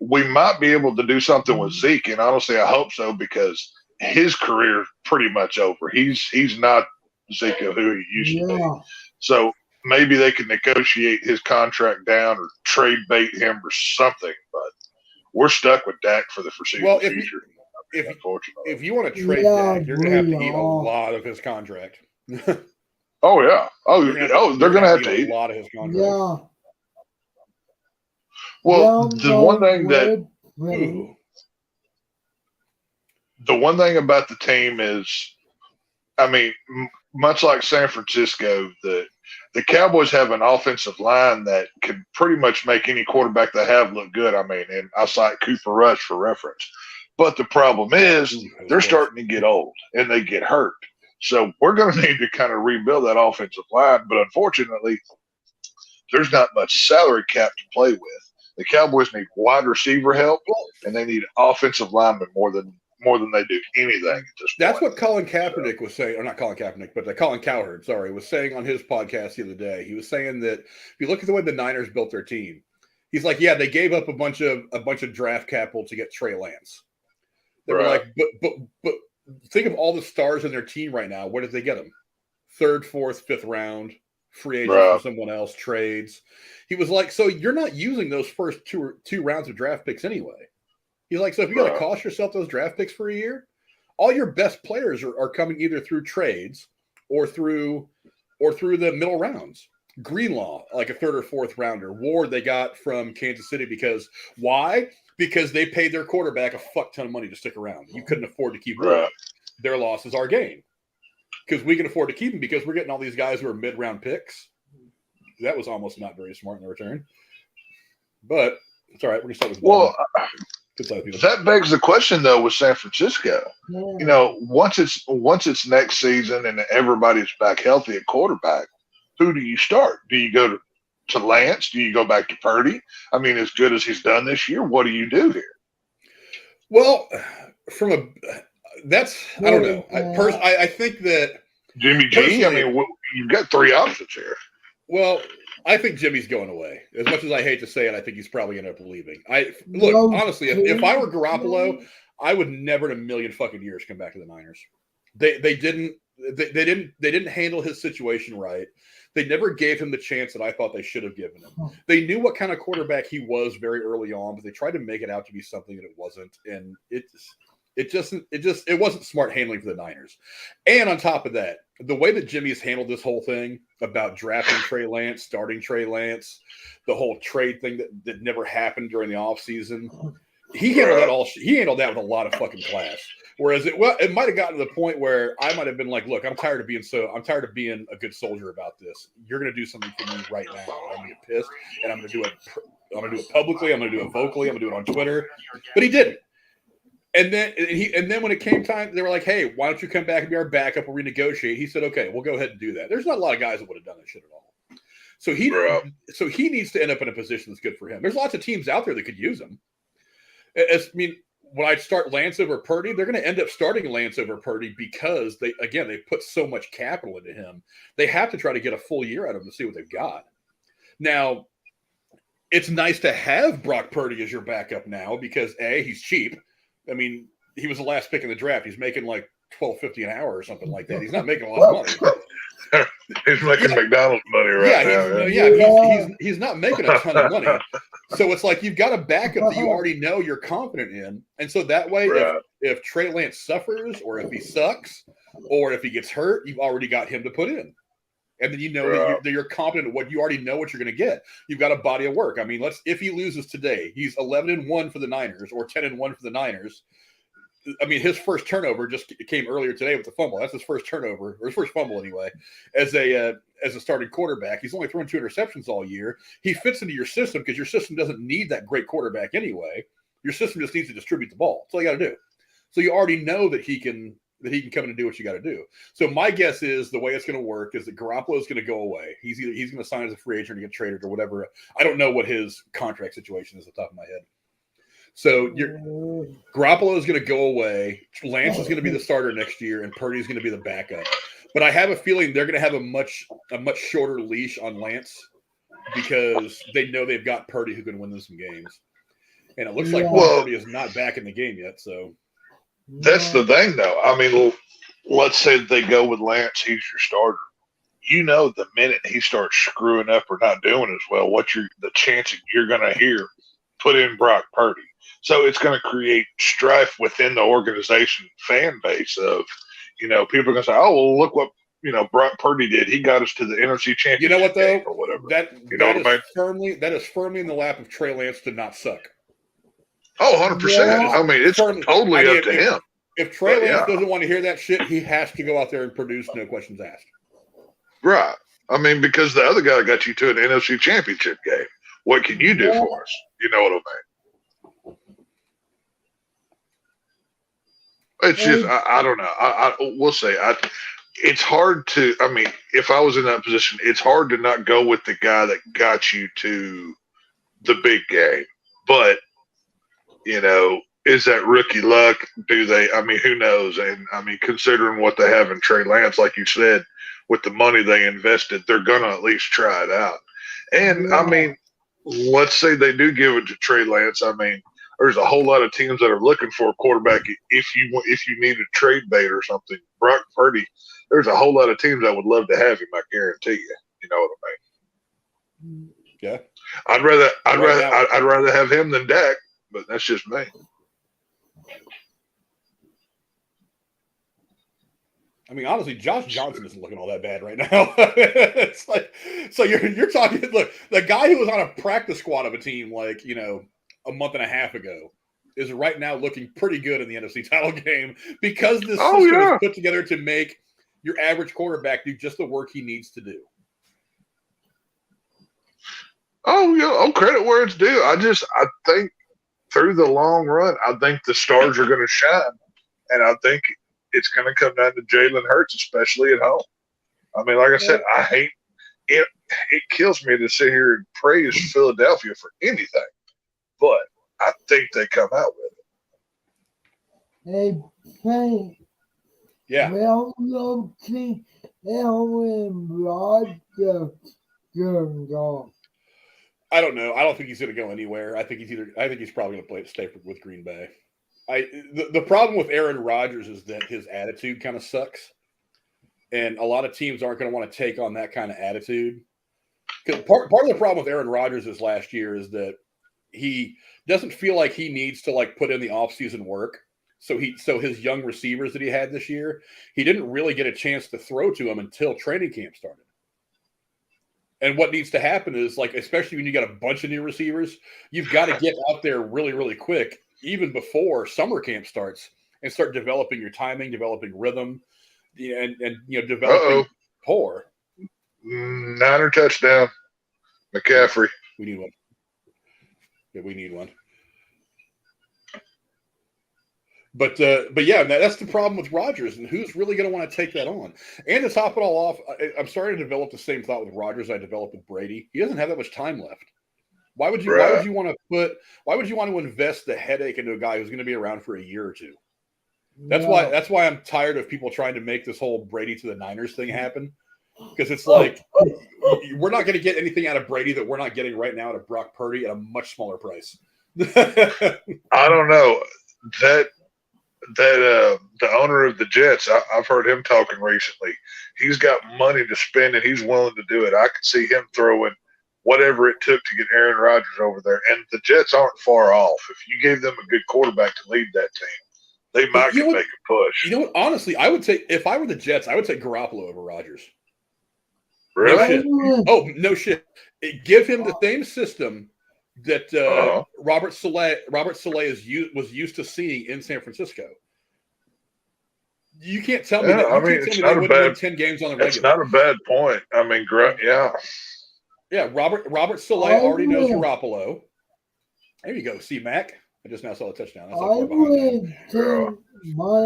[SPEAKER 5] We might be able to do something with Zeke, and honestly, I hope so, because his career pretty much over. He's not Zeke who he used to be. So maybe they can negotiate his contract down or trade bait him or something. But we're stuck with Dak for the foreseeable future.
[SPEAKER 1] If you want to trade Dak, you're going to have to eat a lot of his contract.
[SPEAKER 5] Oh yeah. They're going to have to eat
[SPEAKER 1] a lot of his contract.
[SPEAKER 2] Yeah.
[SPEAKER 5] Well, the one thing about the team is, I mean, much like San Francisco, the Cowboys have an offensive line that can pretty much make any quarterback they have look good. I mean, and I cite Cooper Rush for reference. But the problem is they're starting to get old and they get hurt. So we're going to need to kind of rebuild that offensive line. But unfortunately, there's not much salary cap to play with. The Cowboys need wide receiver help, and they need offensive linemen more than they do anything at this point.
[SPEAKER 1] That's what Colin Kaepernick was saying, or not Colin Kaepernick, but Colin Cowherd, was saying on his podcast the other day. He was saying that if you look at the way the Niners built their team, he's like, yeah, they gave up a bunch of draft capital to get Trey Lance. They were like, but think of all the stars in their team right now. Where did they get them? 3rd, 4th, 5th round, free agents for someone else, trades. He was like, so you're not using those first two rounds of draft picks anyway. He's like, so if you got to cost yourself those draft picks for a year, all your best players are coming either through trades or through the middle rounds. Greenlaw, like a 3rd or 4th rounder. Ward they got from Kansas City because why? Because they paid their quarterback a fuck ton of money to stick around. You couldn't afford to keep him. Their loss is our gain. Because we can afford to keep him because we're getting all these guys who are mid-round picks. That was almost not very smart in the return. But it's all right. We're going to start with
[SPEAKER 5] that begs the question, though, with San Francisco.
[SPEAKER 2] Yeah.
[SPEAKER 5] You know, once it's next season and everybody's back healthy at quarterback, who do you start? Do you go to Lance? Do you go back to Purdy? I mean, as good as he's done this year, what do you do here?
[SPEAKER 1] Well, I don't know. I think that
[SPEAKER 5] Jimmy G, I mean, you've got 3 options here.
[SPEAKER 1] Well, I think Jimmy's going away. As much as I hate to say it, I think he's probably going to end up leaving. Look, honestly, if I were Garoppolo, I would never in a million fucking years come back to the Niners. They didn't handle his situation right. They never gave him the chance that I thought they should have given him. They knew what kind of quarterback he was very early on, but they tried to make it out to be something that it wasn't, and it wasn't smart handling for the Niners. And on top of that, the way that Jimmy has handled this whole thing about drafting Trey Lance, starting Trey Lance, the whole trade thing that never happened during the offseason, he handled that with a lot of fucking class. Whereas it might have gotten to the point where I might have been like, look, I'm tired of being a good soldier about this. You're going to do something for me right now. I'm going to get pissed, and I'm going to do it. I'm going to do it publicly. I'm going to do it vocally. I'm going to do it on Twitter. But he didn't. And then when it came time, they were like, hey, why don't you come back and be our backup? We'll renegotiate. He said, okay, we'll go ahead and do that. There's not a lot of guys that would have done that shit at all. So he needs to end up in a position that's good for him. There's lots of teams out there that could use him. When I start Lance over Purdy, they're going to end up starting Lance over Purdy because they put so much capital into him. They have to try to get a full year out of him to see what they've got. Now, it's nice to have Brock Purdy as your backup now because he's cheap. I mean, he was the last pick in the draft. He's making like $12.50 an hour or something like that. He's not making a lot of money.
[SPEAKER 5] He's making McDonald's money now.
[SPEAKER 1] He's not making a ton of money. So it's like you've got a backup that you already know you're confident in. And so that way, if Trey Lance suffers or if he sucks or if he gets hurt, you've already got him to put in. And then you know that you're confident in what you already know what you're going to get. You've got a body of work. I mean, if he loses today, he's 11-1 for the Niners or 10-1 for the Niners. I mean, his first turnover just came earlier today with the fumble. That's his first turnover, or his first fumble anyway, as a starting quarterback. He's only thrown 2 interceptions all year. He fits into your system because your system doesn't need that great quarterback anyway. Your system just needs to distribute the ball. That's all you got to do. So you already know that he can come in and do what you got to do. So my guess is the way it's going to work is that Garoppolo is going to go away. He's going to sign as a free agent or get traded or whatever. I don't know what his contract situation is off the top of my head. So Garoppolo is going to go away. Lance is going to be the starter next year, and Purdy is going to be the backup. But I have a feeling they're going to have a much shorter leash on Lance because they know they've got Purdy who can win them some games. And it looks like Purdy is not back in the game yet. So
[SPEAKER 5] that's the thing, though. I mean, let's say that they go with Lance. He's your starter. You know, the minute he starts screwing up or not doing as well, the chance you're going to hear put in Brock Purdy. So it's going to create strife within the organization fan base of, people are going to say, oh, well, look what, Brock Purdy did. He got us to the NFC Championship.
[SPEAKER 1] You know what, though?
[SPEAKER 5] Or whatever.
[SPEAKER 1] That is firmly in the lap of Trey Lance to not suck.
[SPEAKER 5] Oh, 100%. Yeah. I mean, it's totally up to him.
[SPEAKER 1] If Trey Lance doesn't want to hear that shit, he has to go out there and produce, no questions asked.
[SPEAKER 5] Right. I mean, because the other guy got you to an NFC Championship game. What can you do for us? You know what I mean? It's just, I don't know. We'll say, it's hard to, I mean, if I was in that position, it's hard to not go with the guy that got you to the big game. But, is that rookie luck? I mean, who knows? And, I mean, considering what they have in Trey Lance, like you said, with the money they invested, they're going to at least try it out. And, I mean, let's say they do give it to Trey Lance. I mean, there's a whole lot of teams that are looking for a quarterback. If you need a trade bait or something, Brock Purdy, there's a whole lot of teams that would love to have him. I guarantee you. You know what I mean?
[SPEAKER 1] Yeah.
[SPEAKER 5] I'd rather have him than Dak, but that's just me.
[SPEAKER 1] I mean, honestly, Josh Johnson isn't looking all that bad right now. It's like, so you're talking. Look, the guy who was on a practice squad of a team a month and a half ago is right now looking pretty good in the NFC title game because this system is put together to make your average quarterback do just the work he needs to do.
[SPEAKER 5] Oh, yeah. Credit where it's due. I think through the long run, I think the stars are going to shine. And I think it's going to come down to Jalen Hurts, especially at home. I mean, like I said, I hate it. It kills me to sit here and praise Philadelphia for anything. But I think they come out with
[SPEAKER 2] it. Hey, Frank.
[SPEAKER 1] Yeah.
[SPEAKER 2] Well, Ellen brought the Good God.
[SPEAKER 1] I don't know. I don't think he's going to go anywhere. I think he's probably going to stay with Green Bay. The problem with Aaron Rodgers is that his attitude kind of sucks, and a lot of teams aren't going to want to take on that kind of attitude. Because part of the problem with Aaron Rodgers this last year is that he doesn't feel like he needs to like put in the offseason work. So his young receivers that he had this year, he didn't really get a chance to throw to them until training camp started. And what needs to happen is, like, especially when you got a bunch of new receivers, you've got to get out there really, really quick, even before summer camp starts, and start developing your timing, developing rhythm, and developing pour.
[SPEAKER 5] Niner touchdown, McCaffrey.
[SPEAKER 1] We need one. Yeah, we need one. But yeah, that's the problem with Rodgers, and who's really going to want to take that on? And to top it all off, I'm starting to develop the same thought with Rodgers I developed with Brady. He doesn't have that much time left. Why would you want to invest the headache into a guy who's going to be around for a year or two? That's why I'm tired of people trying to make this whole Brady to the Niners thing happen. Because it's like, we're not going to get anything out of Brady that we're not getting right now out of Brock Purdy at a much smaller price.
[SPEAKER 5] I don't know. The owner of the Jets, I've heard him talking recently. He's got money to spend, and he's willing to do it. I could see him throwing whatever it took to get Aaron Rodgers over there. And the Jets aren't far off. If you gave them a good quarterback to lead that team, they might make a push.
[SPEAKER 1] You know what? Honestly, I would take, if I were the Jets, I would take Garoppolo over Rodgers.
[SPEAKER 5] Really?
[SPEAKER 1] No shit. Give him the same system that Robert Saleh was used to seeing in San Francisco. You can't tell me that.
[SPEAKER 5] It's not a bad
[SPEAKER 1] 10 games on the regular.
[SPEAKER 5] It's not a bad point. I mean,
[SPEAKER 1] yeah. Robert Saleh already knows Garoppolo. There you go. See, Mac. I just now saw the touchdown. That's like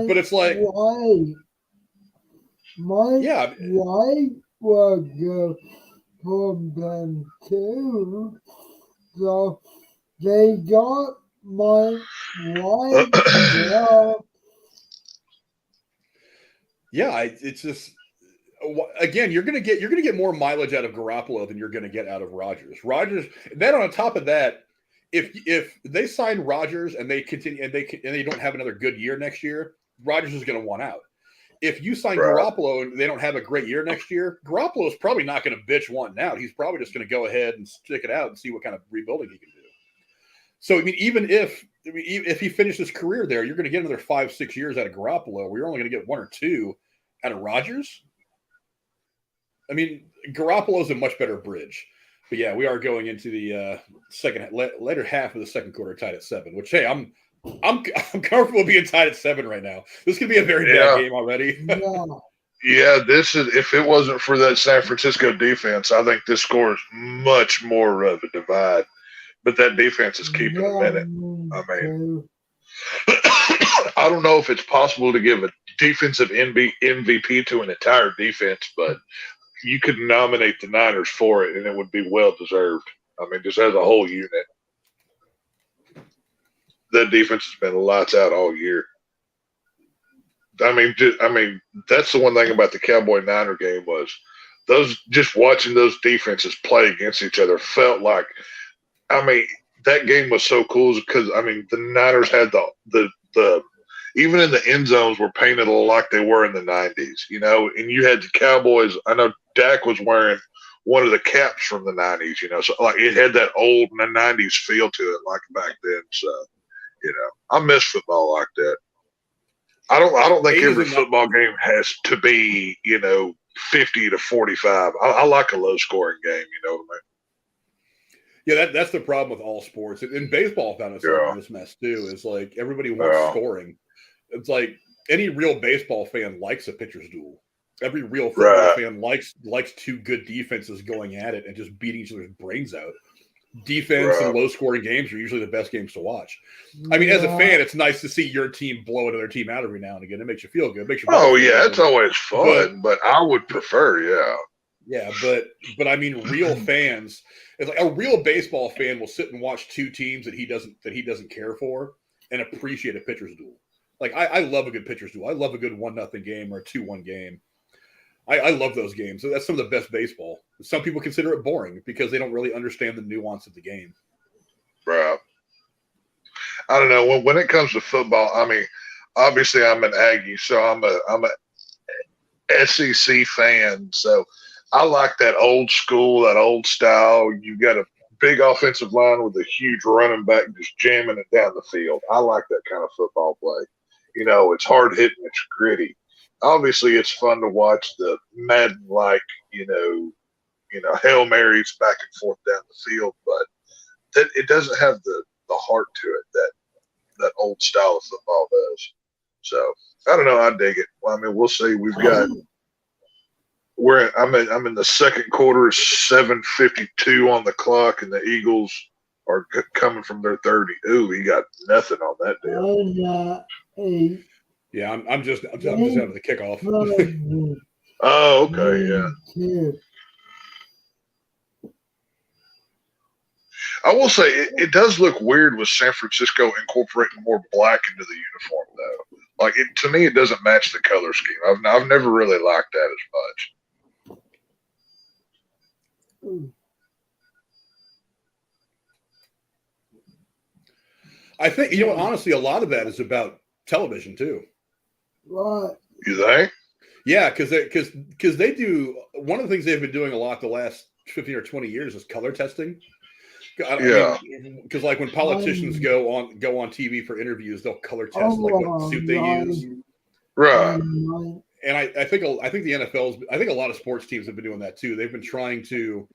[SPEAKER 1] but it's like
[SPEAKER 2] wife would go from them too. So they got my wife there.
[SPEAKER 1] Yeah, it's just, again, you're gonna get more mileage out of Garoppolo than you're gonna get out of Rodgers. Then on top of that, if they sign Rodgers and they continue and they don't have another good year next year, Rodgers is gonna want out. If you sign Garoppolo and they don't have a great year next year, Garoppolo is probably not going to bitch wanting out. He's probably just going to go ahead and stick it out and see what kind of rebuilding he can do. So, I mean, even if he finishes his career there, you're going to get another 5-6 years out of Garoppolo, where you're only going to get 1 or 2 out of Rodgers. I mean, Garoppolo is a much better bridge. But yeah, we are going into the later half of the second quarter, tied at 7. Which, hey, I'm comfortable being tied at 7 right now. This could be a very bad game already.
[SPEAKER 5] Yeah, this is, if it wasn't for that San Francisco defense, I think this score is much more of a divide. But that defense is keeping them in it. I mean, I don't know if it's possible to give a defensive MVP to an entire defense, but you could nominate the Niners for it, and it would be well deserved. I mean, just as a whole unit. That defense has been lights out all year. I mean, that's the one thing about the Cowboy-Niner game was just watching those defenses play against each other felt like, I mean, that game was so cool because, I mean, the Niners had the even in the end zones were painted like they were in the 90s, you know, and you had the Cowboys. I know Dak was wearing one of the caps from the 90s, you know, so like it had that old 90s feel to it like back then. So, you know, I miss football like that. I don't think every football game has to be, you know, 50-45. I like a low scoring game, you know what I mean?
[SPEAKER 1] Yeah, that's the problem with all sports. And baseball found itself in this mess too. Is like everybody wants scoring. It's like any real baseball fan likes a pitcher's duel. Every real football fan likes 2 good defenses going at it and just beating each other's brains out. Defense and low-scoring games are usually the best games to watch. I mean, as a fan, it's nice to see your team blow another team out every now and again. It makes you feel good. It makes you
[SPEAKER 5] it's always fun, but I would prefer,
[SPEAKER 1] Yeah, but I mean, real fans, it's like a real baseball fan will sit and watch 2 teams that he doesn't care for and appreciate a pitcher's duel. Like I love a good pitcher's duel. I love a good 1-0 game or a 2-1 game. I love those games. That's some of the best baseball. Some people consider it boring because they don't really understand the nuance of the game.
[SPEAKER 5] Right. I don't know. When it comes to football, I mean, obviously I'm an Aggie, so I'm a SEC fan. So I like that old school, that old style. You got a big offensive line with a huge running back just jamming it down the field. I like that kind of football play. You know, it's hard hitting, it's gritty. Obviously, it's fun to watch the Madden-like, you know, Hail Marys back and forth down the field, but it doesn't have the heart to it that old style of football does. So I don't know. I dig it. Well, I mean, we'll see. I'm in the second quarter. It's 7:52 on the clock, and the Eagles are coming from their 30. Ooh, he got nothing on that deal.
[SPEAKER 1] Yeah, I'm just out of the kickoff.
[SPEAKER 5] Oh, okay, yeah. I will say it does look weird with San Francisco incorporating more black into the uniform, though. Like to me, it doesn't match the color scheme. I've never really liked that as much.
[SPEAKER 1] I think honestly, a lot of that is about television too.
[SPEAKER 2] What?
[SPEAKER 5] You think?
[SPEAKER 1] Yeah, because they do one of the things they've been doing a lot the last 15 or 20 years is color testing. Because like when politicians go on TV for interviews, they'll color test like what suit they use.
[SPEAKER 5] Right.
[SPEAKER 1] And I think the NFL's I think a lot of sports teams have been doing that too. They've been trying to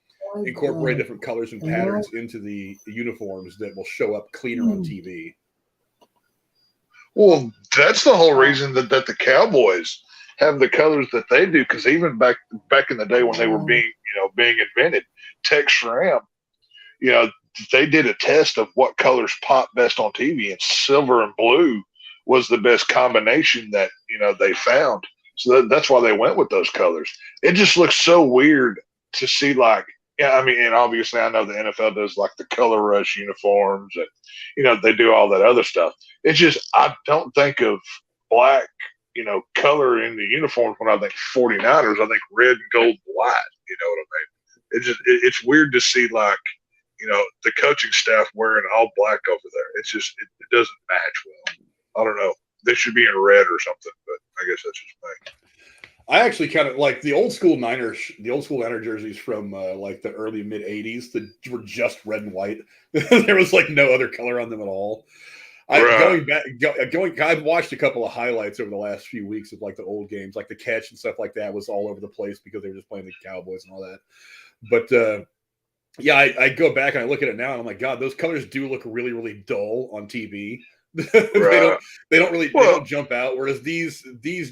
[SPEAKER 1] incorporate different colors and patterns into the uniforms that will show up cleaner on TV.
[SPEAKER 5] Well, that's the whole reason that the Cowboys have the colors that they do. Because even back in the day when they were being invented, Tex Schramm, they did a test of what colors pop best on TV, and silver and blue was the best combination that they found. So that's why they went with those colors. It just looks so weird to see, like, and obviously I know the NFL does like the color rush uniforms, and they do all that other stuff. It's just I don't think of black, color in the uniforms when I think 49ers. I think red and gold and white. You know what I mean? It's weird to see, like, the coaching staff wearing all black over there. It's just it doesn't match well. I don't know. They should be in red or something, but I guess that's just me.
[SPEAKER 1] I actually kind of like the old school Niner jerseys from like the early mid 80s that were just red and white. There was like no other color on them at all. I've watched a couple of highlights over the last few weeks of like the old games, like the catch and stuff like that was all over the place because they were just playing the Cowboys and all that. But yeah, I go back and I look at it now and I'm like, God, those colors do look really, really dull on TV. They don't jump out. Whereas these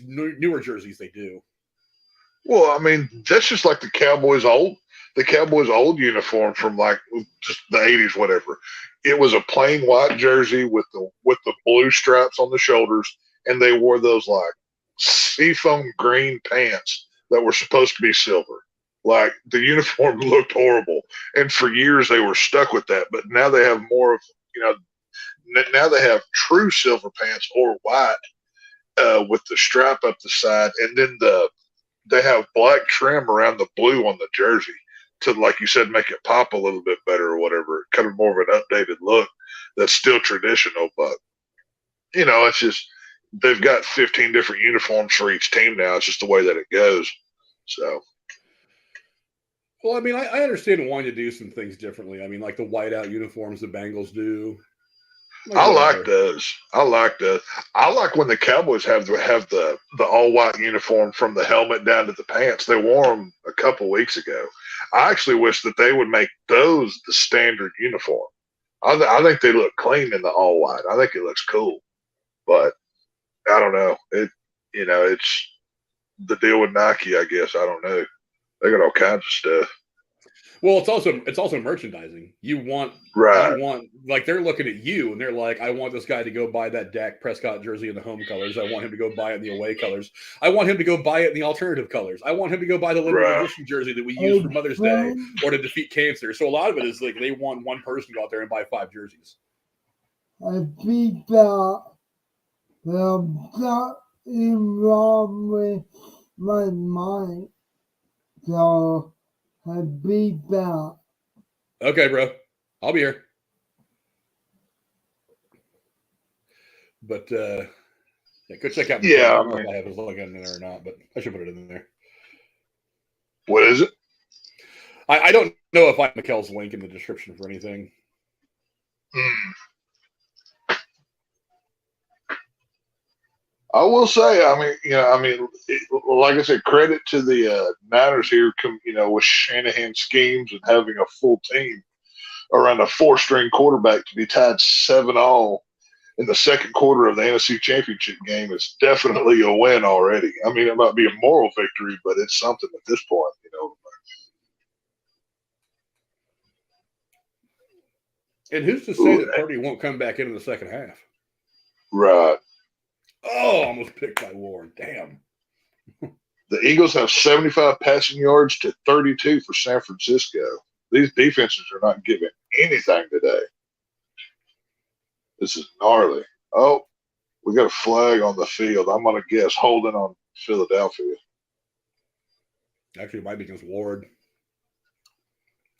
[SPEAKER 1] newer jerseys, they do.
[SPEAKER 5] Well, I mean, that's just like the Cowboys' old uniform from like just the 80s, whatever. It was a plain white jersey with the blue stripes on the shoulders, and they wore those like seafoam green pants that were supposed to be silver. Like the uniform looked horrible, and for years they were stuck with that. But now they have more of now they have true silver pants or white with the stripe up the side, and then they have black trim around the blue on the jersey to, like you said, make it pop a little bit better or whatever. Kind of more of an updated look that's still traditional, but it's just they've got 15 different uniforms for each team now. It's just the way that it goes. So.
[SPEAKER 1] Well, I mean, I understand wanting to do some things differently. I mean, like the whiteout uniforms the Bengals do.
[SPEAKER 5] I like those. I like those. I like when the Cowboys have the all white uniform from the helmet down to the pants. They wore them a couple weeks ago. I actually wish that they would make those the standard uniform. I think they look clean in the all white. I think it looks cool, but I don't know. It's the deal with Nike. I guess I don't know. They got all kinds of stuff.
[SPEAKER 1] Well, it's also merchandising. You want like they're looking at you and they're like, I want this guy to go buy that Dak Prescott jersey in the home colors. I want him to go buy it in the away colors. I want him to go buy it in the alternative colors. I want him to go buy the limited edition jersey that we use for Mother's Day or to defeat cancer. So a lot of it is like they want one person to go out there and buy 5 jerseys.
[SPEAKER 2] I think that in wrong with my mind, so I'll be back.
[SPEAKER 1] Okay, bro. I'll be here. But yeah, go check out.
[SPEAKER 5] Yeah,
[SPEAKER 1] I
[SPEAKER 5] I
[SPEAKER 1] don't know
[SPEAKER 5] mean,
[SPEAKER 1] if I have his login in there or not, but I should put it in there.
[SPEAKER 5] what is it?
[SPEAKER 1] I don't know if I have Mikkel's link in the description for anything.
[SPEAKER 5] I will say, I mean, like I said, credit to the Niners here, with Shanahan schemes and having a full team around a 4-string quarterback to be tied 7-7 in the second quarter of the NFC Championship game is definitely a win already. I mean, it might be a moral victory, but it's something at this point,
[SPEAKER 1] And who's to say that Purdy won't come back in the second half?
[SPEAKER 5] Right.
[SPEAKER 1] Oh, almost picked by Ward. Damn.
[SPEAKER 5] The Eagles have 75 passing yards to 32 for San Francisco. These defenses are not giving anything today. This is gnarly. Oh, we got a flag on the field. I'm going to guess holding on Philadelphia.
[SPEAKER 1] Actually, it might be against Ward.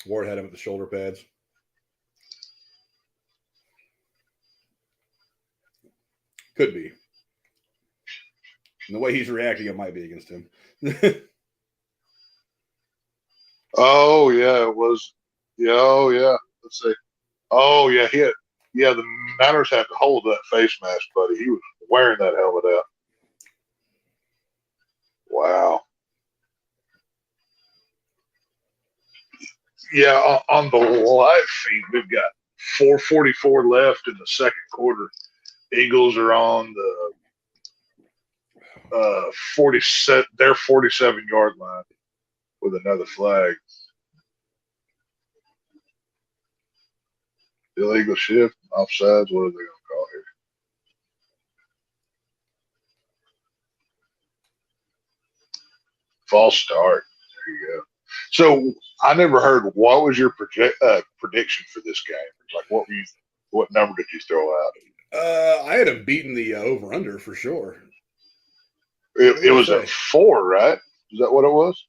[SPEAKER 1] Ward had him at the shoulder pads. Could be. And the way he's reacting, it might be against him.
[SPEAKER 5] Oh, yeah, it was. Yeah, oh, yeah. Let's see. Oh, yeah, the Niners had to hold that face mask, buddy. He was wearing that helmet out. Wow. Yeah, on the live feed, we've got 4:44 left in the second quarter. Eagles are on the 47, their 47-yard line with another flag. Illegal shift, offsides. What are they going to call here? False start. There you go. So I never heard. What was your prediction for this game? Like, what number did you throw out?
[SPEAKER 1] I had him beating the over/under for sure.
[SPEAKER 5] It was at 4, right? Is that what it was?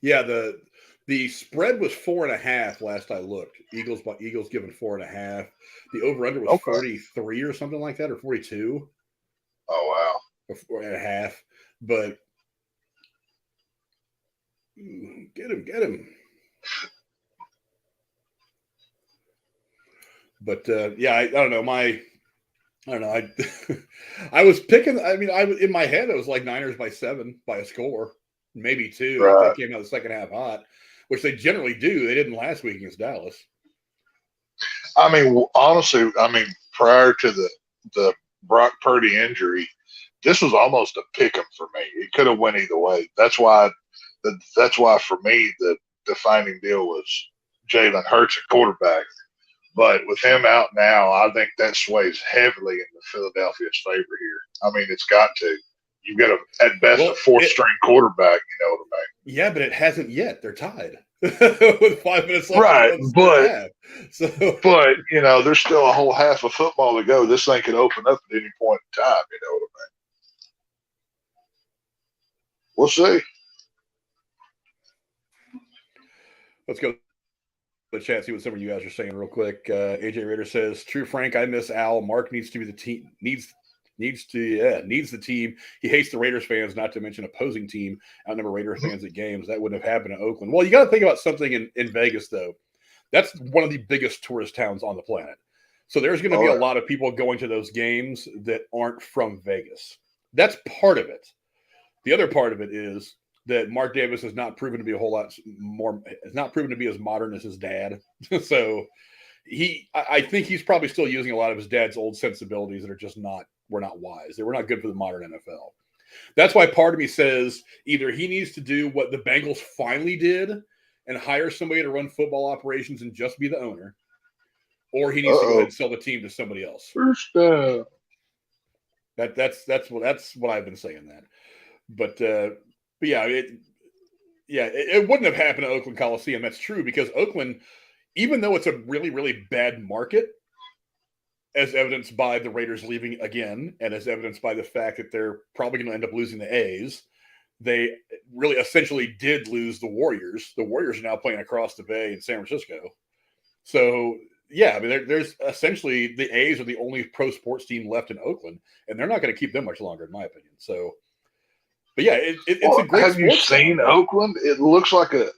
[SPEAKER 1] Yeah, the spread was 4.5 last I looked. Eagles given 4.5. The over/under was 43 or something like that, or 42.
[SPEAKER 5] Oh
[SPEAKER 1] wow, or 4.5. But get him. But yeah, I don't know. I don't know. I was picking. I mean, in my head, it was like Niners by 7 by a score, maybe 2.
[SPEAKER 5] Right.
[SPEAKER 1] If they came out the second half hot, which they generally do. They didn't last week against Dallas.
[SPEAKER 5] I mean, honestly, prior to the Brock Purdy injury, this was almost a pick 'em for me. It could have went either way. That's why for me the defining deal was Jalen Hurts at quarterback. But with him out now, I think that sways heavily in the Philadelphia's favor here. I mean, it's got to. You've got at best a 4th-string quarterback. You know what I mean?
[SPEAKER 1] Yeah, but it hasn't yet. They're tied with 5 minutes left.
[SPEAKER 5] Right, but there's still a whole half of football to go. This thing could open up at any point in time. You know what I mean? We'll see.
[SPEAKER 1] Let's go to the chat, see what some of you guys are saying real quick. AJ Rader says, "True, Frank. I miss Al. Mark needs to be the team. Needs the team. He hates the Raiders fans, not to mention opposing team. Outnumber Raiders fans at games. That wouldn't have happened in Oakland. Well, you got to think about something in Vegas, though. That's one of the biggest tourist towns on the planet. So there's going to be a lot of people going to those games that aren't from Vegas. That's part of it. The other part of it is that Mark Davis has not proven to be a whole lot more. Has not proven to be as modern as his dad. So I think he's probably still using a lot of his dad's old sensibilities that are just were not wise. They were not good for the modern NFL. That's why part of me says either he needs to do what the Bengals finally did and hire somebody to run football operations and just be the owner, or he needs to go ahead and sell the team to somebody else.
[SPEAKER 5] First down.
[SPEAKER 1] That's what I've been saying that. But yeah, it wouldn't have happened at Oakland Coliseum. That's true, because Oakland, even though it's a really, really bad market, as evidenced by the Raiders leaving again, and as evidenced by the fact that they're probably going to end up losing the A's, they really essentially did lose the Warriors. The Warriors are now playing across the bay in San Francisco. So, yeah, I mean, there's essentially the A's are the only pro sports team left in Oakland, and they're not going to keep them much longer, in my opinion. So, but yeah, it's a great.
[SPEAKER 5] Have you seen Oakland? It looks like a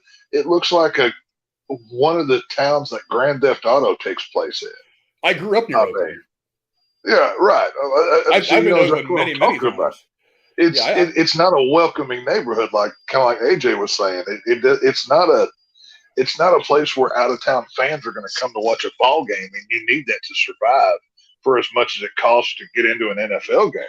[SPEAKER 5] one of the towns that Grand Theft Auto takes place in.
[SPEAKER 1] I grew up near Oakland.
[SPEAKER 5] Yeah, right.
[SPEAKER 1] I've been to Oakland many times.
[SPEAKER 5] It's not a welcoming neighborhood, kind of like AJ was saying. It's not a place where out of town fans are going to come to watch a ball game, and you need that to survive for as much as it costs to get into an NFL game.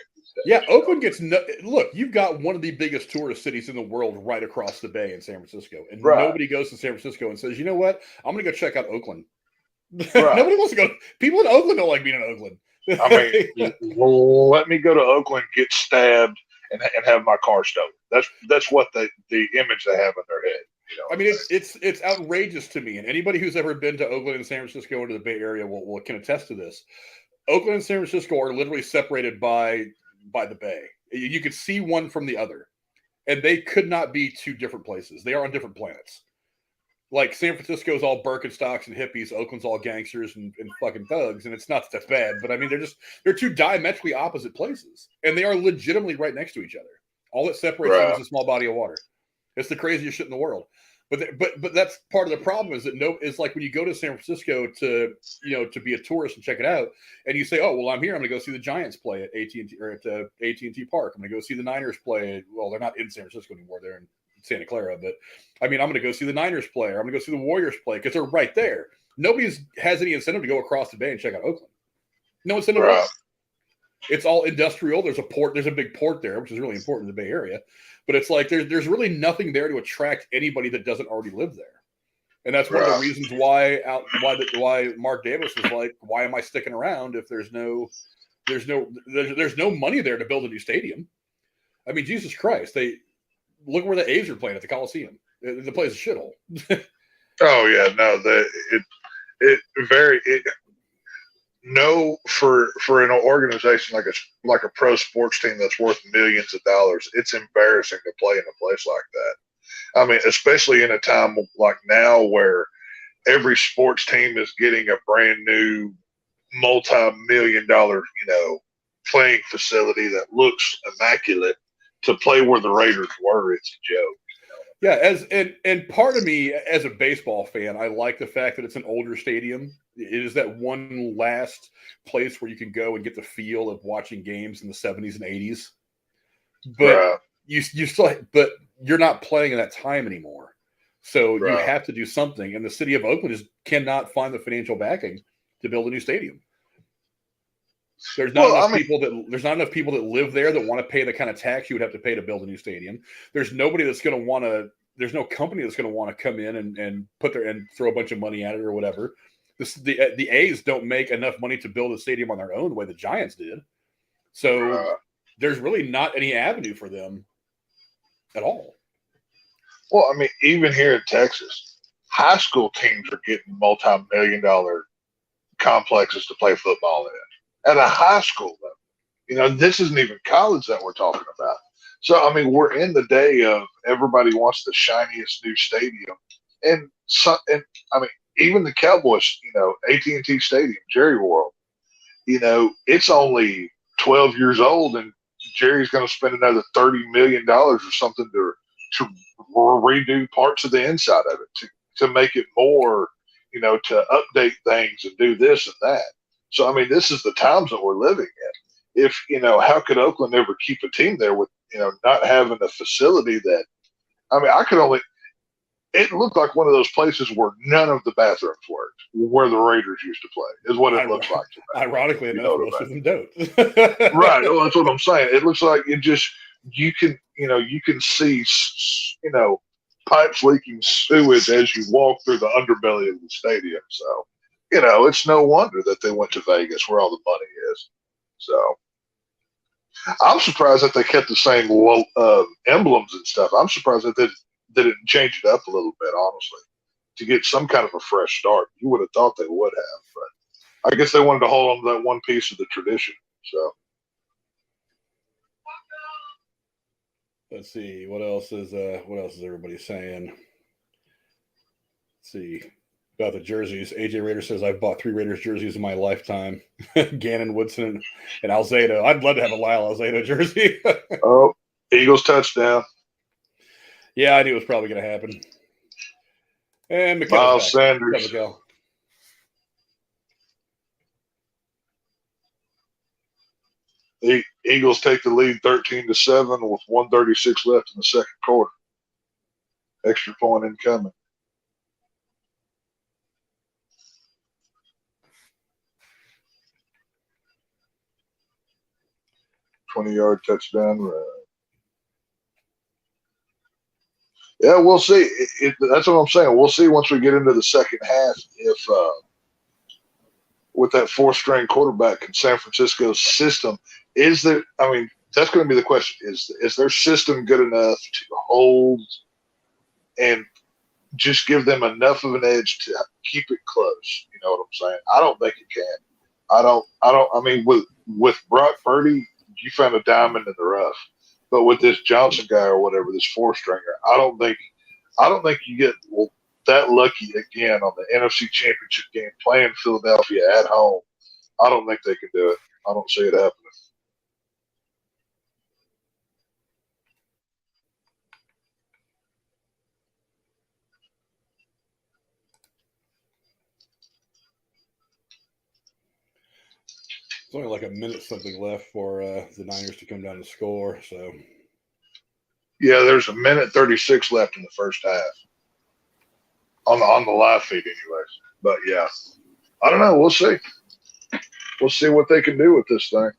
[SPEAKER 1] Yeah, Oakland gets look. You've got one of the biggest tourist cities in the world right across the bay in San Francisco, and nobody goes to San Francisco and says, "You know what? I'm going to go check out Oakland." Right. Nobody wants to go. People in Oakland don't like being in Oakland.
[SPEAKER 5] I mean, let me go to Oakland, get stabbed, and have my car stolen. That's what the image they have in their head. You know?
[SPEAKER 1] I mean, it's outrageous to me, and anybody who's ever been to Oakland and San Francisco or to the Bay Area will can attest to this. Oakland and San Francisco are literally separated by the bay. You could see one from the other, and they could not be two different places. They are on different planets. Like San Francisco's all Birkenstocks and hippies, Oakland's all gangsters and fucking thugs, and it's not that bad, but I mean they're two diametrically opposite places, and they are legitimately right next to each other. All that separates them is a small body of water. It's the craziest shit in the world. But that's part of the problem is that it's like when you go to San Francisco to be a tourist and check it out, and you say, oh well, I'm here, I'm gonna go see the Giants play at AT&T or at AT&T Park. I'm gonna go see the Niners play. Well, they're not in San Francisco anymore; they're in Santa Clara. But I mean, I'm gonna go see the Niners play, or I'm gonna go see the Warriors play because they're right there. Nobody has any incentive to go across the bay and check out Oakland. No incentive. Right. It's all industrial. There's a port. There's a big port there, which is really important in the Bay Area. But it's like there's really nothing there to attract anybody that doesn't already live there, and that's one of the reasons why Mark Davis was like, "Why am I sticking around if there's no money there to build a new stadium?" I mean, Jesus Christ! They look where the A's are playing at the Coliseum. The place is a shithole.
[SPEAKER 5] Oh yeah, no, for an organization like a pro sports team that's worth millions of dollars, it's embarrassing to play in a place like that. I mean, especially in a time like now where every sports team is getting a brand new multi-million-dollar, playing facility that looks immaculate to play where the Raiders were. It's a joke.
[SPEAKER 1] Yeah, and part of me as a baseball fan, I like the fact that it's an older stadium. It is that one last place where you can go and get the feel of watching games in the 70s and 80s. But but you're not playing in that time anymore. So you have to do something. And the city of Oakland cannot find the financial backing to build a new stadium. There's not enough people that live there that want to pay the kind of tax you would have to pay to build a new stadium. There's nobody that's going to want to. There's no company that's going to want to come in and throw a bunch of money at it or whatever. The A's don't make enough money to build a stadium on their own the way the Giants did. So there's really not any avenue for them at all.
[SPEAKER 5] Well, I mean, even here in Texas, high school teams are getting multi-million-dollar complexes to play football in at a high school level. This isn't even college that we're talking about. So, I mean, we're in the day of everybody wants the shiniest new stadium. And I mean, even the Cowboys, AT&T Stadium, Jerry World, it's only 12 years old, and Jerry's going to spend another $30 million or something to redo parts of the inside of it to make it more, to update things and do this and that. So, I mean, this is the times that we're living in. If, how could Oakland ever keep a team there with, not having a facility that, I mean, it looked like one of those places where none of the bathrooms worked, where the Raiders used to play, is what it looks like to me.
[SPEAKER 1] Ironically enough, most of them don't.
[SPEAKER 5] Right. Well, that's what I'm saying. It looks like you can see, pipes leaking sewage as you walk through the underbelly of the stadium. So, it's no wonder that they went to Vegas where all the money is. So, I'm surprised that they kept the same emblems and stuff. I'm surprised that they didn't change it up a little bit, honestly, to get some kind of a fresh start. You would have thought they would have, but I guess they wanted to hold on to that one piece of the tradition. So,
[SPEAKER 1] Let's see what else is everybody saying. Let's see about the jerseys. AJ Raider says I've bought 3 Raiders jerseys in my lifetime. Gannon, Woodson, and Alzado. I'd love to have a Lyle Alzado jersey.
[SPEAKER 5] Oh, Eagles touchdown.
[SPEAKER 1] Yeah, I knew it was probably going to happen. And
[SPEAKER 5] Miles Sanders. The Eagles take the lead 13-7 with 1:36 left in the second quarter. Extra point incoming. $20-yard touchdown run. Yeah, we'll see. That's what I'm saying. We'll see once we get into the second half if with that 4th-string quarterback in San Francisco's system, is there? I mean, that's going to be the question. Is their system good enough to hold and just give them enough of an edge to keep it close? You know what I'm saying? I don't think it can. I mean, with Brock Purdy, you found a diamond in the rough. But with this Johnson guy or whatever, this 4th-stringer, I don't think you get that lucky again on the NFC Championship game playing Philadelphia at home. I don't think they can do it. I don't see it happening.
[SPEAKER 1] It's only like a minute something left for the Niners to come down and score. So
[SPEAKER 5] yeah, there's 1:36 left in the first half on the live feed, anyways. But yeah, I don't know. We'll see. We'll see what they can do with this thing.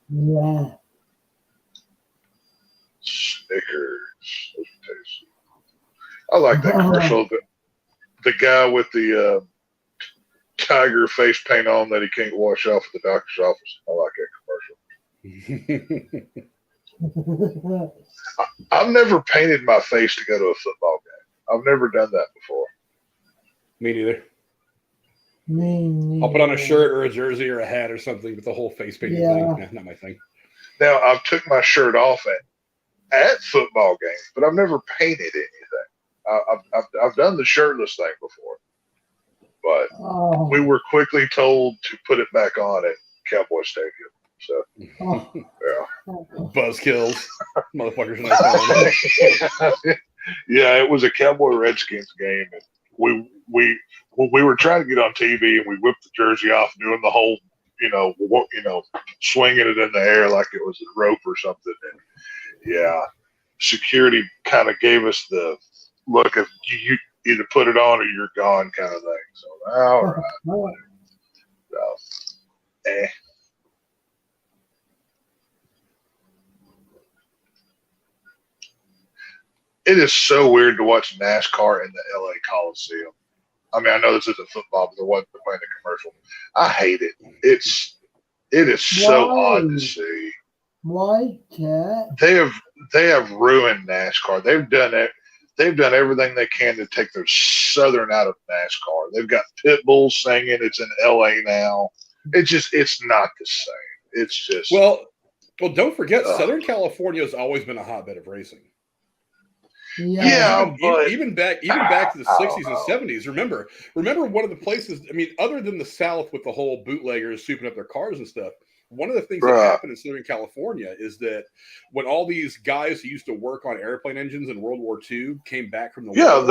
[SPEAKER 2] Yeah.
[SPEAKER 5] Snickers. Those are tasty. I like that commercial. The guy with the tiger face paint on that he can't wash off at the doctor's office. I like that commercial. I've never painted my face to go to a football game. I've never done that before.
[SPEAKER 1] Me neither.
[SPEAKER 2] Me neither.
[SPEAKER 1] I'll put on a shirt or a jersey or a hat or something, but the whole face painting thing, not my thing.
[SPEAKER 5] Now, I've took my shirt off at football games, but I've never painted anything. I've done the shirtless thing before, but we were quickly told to put it back on at Cowboy Stadium. So, yeah.
[SPEAKER 1] Buzzkills. Motherfuckers in that
[SPEAKER 5] Yeah, it was a Cowboy Redskins game. And we were trying to get on TV, and we whipped the jersey off, doing the whole, swinging it in the air like it was a rope or something. And yeah, security kind of gave us the look of you either put it on or you're gone kind of thing. So, all right. So, It is so weird to watch NASCAR in the LA Coliseum. I mean, I know this isn't football, but they're playing the commercial. I hate it. It is so odd to see.
[SPEAKER 2] Why, Cat?
[SPEAKER 5] They have ruined NASCAR. They've done it. They've done everything they can to take their Southern out of NASCAR. They've got pit bulls singing. It's in LA now. It's not the same. It's just
[SPEAKER 1] well. Don't forget, Southern California has always been a hotbed of racing.
[SPEAKER 2] Yeah,
[SPEAKER 1] even back to the 60s and 70s. Remember one of the places. I mean, other than the South with the whole bootleggers souping up their cars and stuff. One of the things that happened in Southern California is that when all these guys who used to work on airplane engines in World War II came back from the war,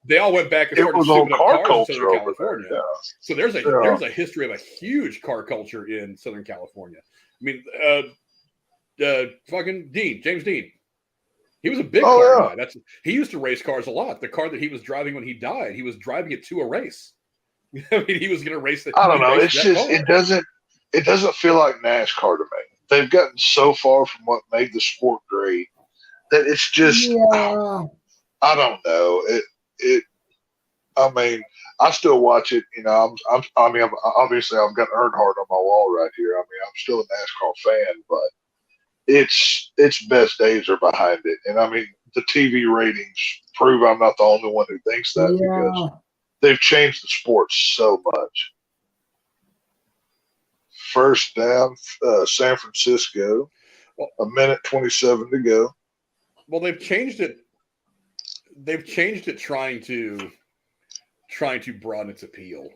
[SPEAKER 1] they all went back and started souping up cars in Southern California. Yeah. So there's a history of a huge car culture in Southern California. I mean, fucking James Dean. He was a big car guy. He used to race cars a lot. The car that he was driving when he died, he was driving it to a race. I mean, he was going to race the.
[SPEAKER 5] I don't know. It's just it doesn't feel like NASCAR to me. They've gotten so far from what made the sport great that it's just I don't know. I mean, I still watch it. You know, obviously I've got Earnhardt on my wall right here. I mean, I'm still a NASCAR fan, but its best days are behind it. And I mean, the TV ratings prove I'm not the only one who thinks that because they've changed the sport so much. First down, San Francisco. A minute 27 to go.
[SPEAKER 1] Well, they've changed it. They've changed it trying to broaden its appeal.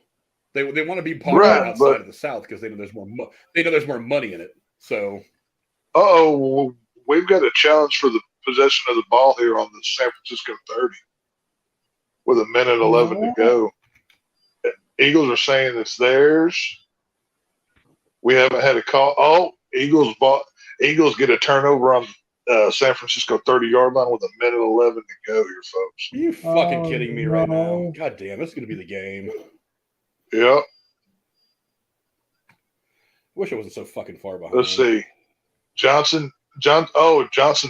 [SPEAKER 1] They want to be popular outside of the South because they know there's more. They know there's more money in it. So.
[SPEAKER 5] We've got a challenge for the possession of the ball here on the San Francisco 30 with a minute 11 to go. Eagles are saying it's theirs. We haven't had a call. Oh, Eagles get a turnover on San Francisco 30-yard line with a minute 11 to go here, folks.
[SPEAKER 1] Are you fucking kidding me right now? God damn, this is going to be the game.
[SPEAKER 5] Yep.
[SPEAKER 1] Wish I wasn't so fucking far behind.
[SPEAKER 5] Let's see. Johnson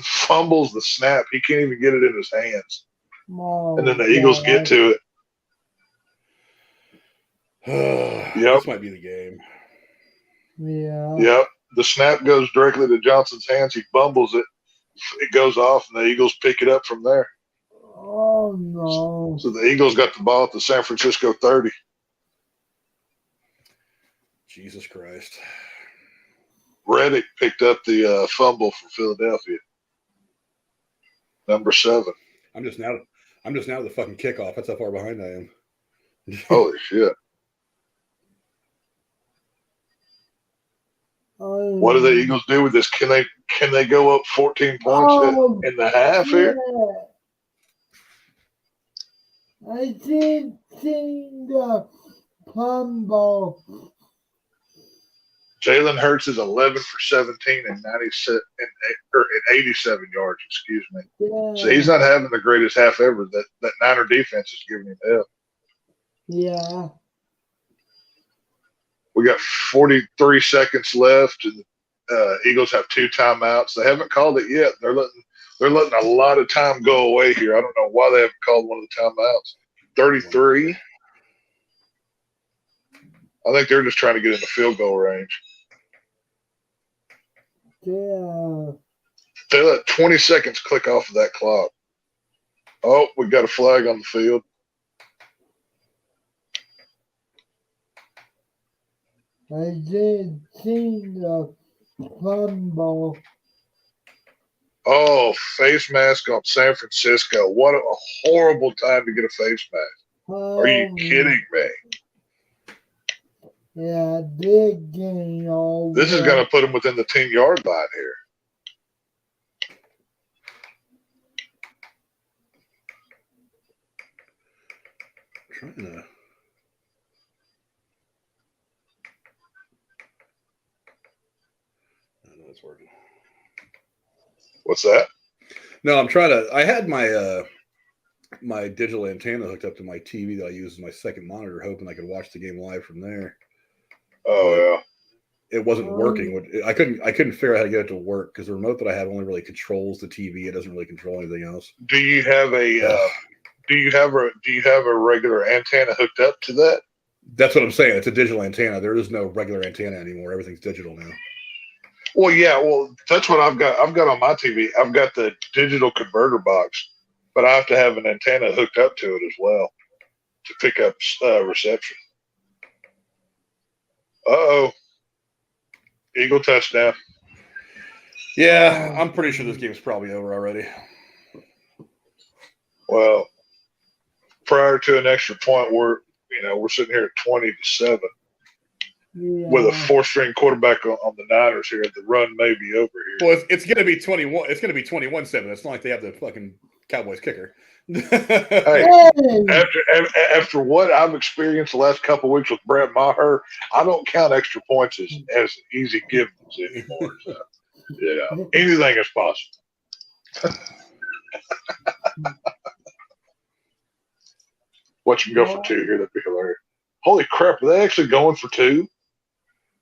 [SPEAKER 5] fumbles the snap. He can't even get it in his hands. And then the Eagles get to it.
[SPEAKER 1] Yep. This might be the game.
[SPEAKER 2] Yeah.
[SPEAKER 5] Yep. The snap goes directly to Johnson's hands. He bumbles it. It goes off, and the Eagles pick it up from there.
[SPEAKER 2] Oh, no.
[SPEAKER 5] So the Eagles got the ball at the San Francisco 30.
[SPEAKER 1] Jesus Christ.
[SPEAKER 5] Reddick picked up the fumble for Philadelphia. Number 7.
[SPEAKER 1] I'm just now the fucking kickoff. That's how far behind I am.
[SPEAKER 5] Holy shit. What do the Eagles do with this? Can they go up 14 points in the half here?
[SPEAKER 2] I did see the fumble.
[SPEAKER 5] Jalen Hurts is 11 for 17 and 87 yards. Excuse me.
[SPEAKER 2] Yeah.
[SPEAKER 5] So he's not having the greatest half ever. That Niner defense is giving him hell.
[SPEAKER 2] Yeah.
[SPEAKER 5] We got 43 seconds left, and Eagles have 2 timeouts. They haven't called it yet. They're letting a lot of time go away here. I don't know why they haven't called one of the timeouts. 33. I think they're just trying to get in the field goal range.
[SPEAKER 2] Yeah.
[SPEAKER 5] They let 20 seconds click off of that clock. Oh, we got a flag on the field.
[SPEAKER 2] I did see the fumble.
[SPEAKER 5] Oh, face mask on San Francisco. What a horrible time to get a face mask. Are you kidding me?
[SPEAKER 2] Yeah, big game.
[SPEAKER 5] This is going to put them within the 10-yard line here.
[SPEAKER 1] Trying to. I know it's working.
[SPEAKER 5] What's that?
[SPEAKER 1] No, I'm trying to. I had my my digital antenna hooked up to my TV that I use as my second monitor, hoping I could watch the game live from there.
[SPEAKER 5] Oh yeah.
[SPEAKER 1] It wasn't working. I couldn't figure out how to get it to work because the remote that I have only really controls the TV. It doesn't really control anything else.
[SPEAKER 5] Do you have a regular antenna hooked up to that?
[SPEAKER 1] That's what I'm saying. It's a digital antenna. There is no regular antenna anymore. Everything's digital now.
[SPEAKER 5] Well, yeah. Well, that's what I've got. I've got on my TV. I've got the digital converter box, but I have to have an antenna hooked up to it as well to pick up reception. Uh-oh. Eagle touchdown.
[SPEAKER 1] Yeah, I'm pretty sure this game's probably over already.
[SPEAKER 5] Well, prior to an extra point, we're sitting here at 20-7 with a 4-string quarterback on the Niners here. The run may be over here.
[SPEAKER 1] Well, it's going to be 21. It's going to be 21-7. It's not like they have the fucking Cowboys kicker.
[SPEAKER 5] Hey, after what I've experienced the last couple of weeks with Brett Maher, I don't count extra points as easy givens anymore. So, yeah, anything is possible. Watch them go for 2 here. That'd be hilarious. Holy crap, are they actually going for 2?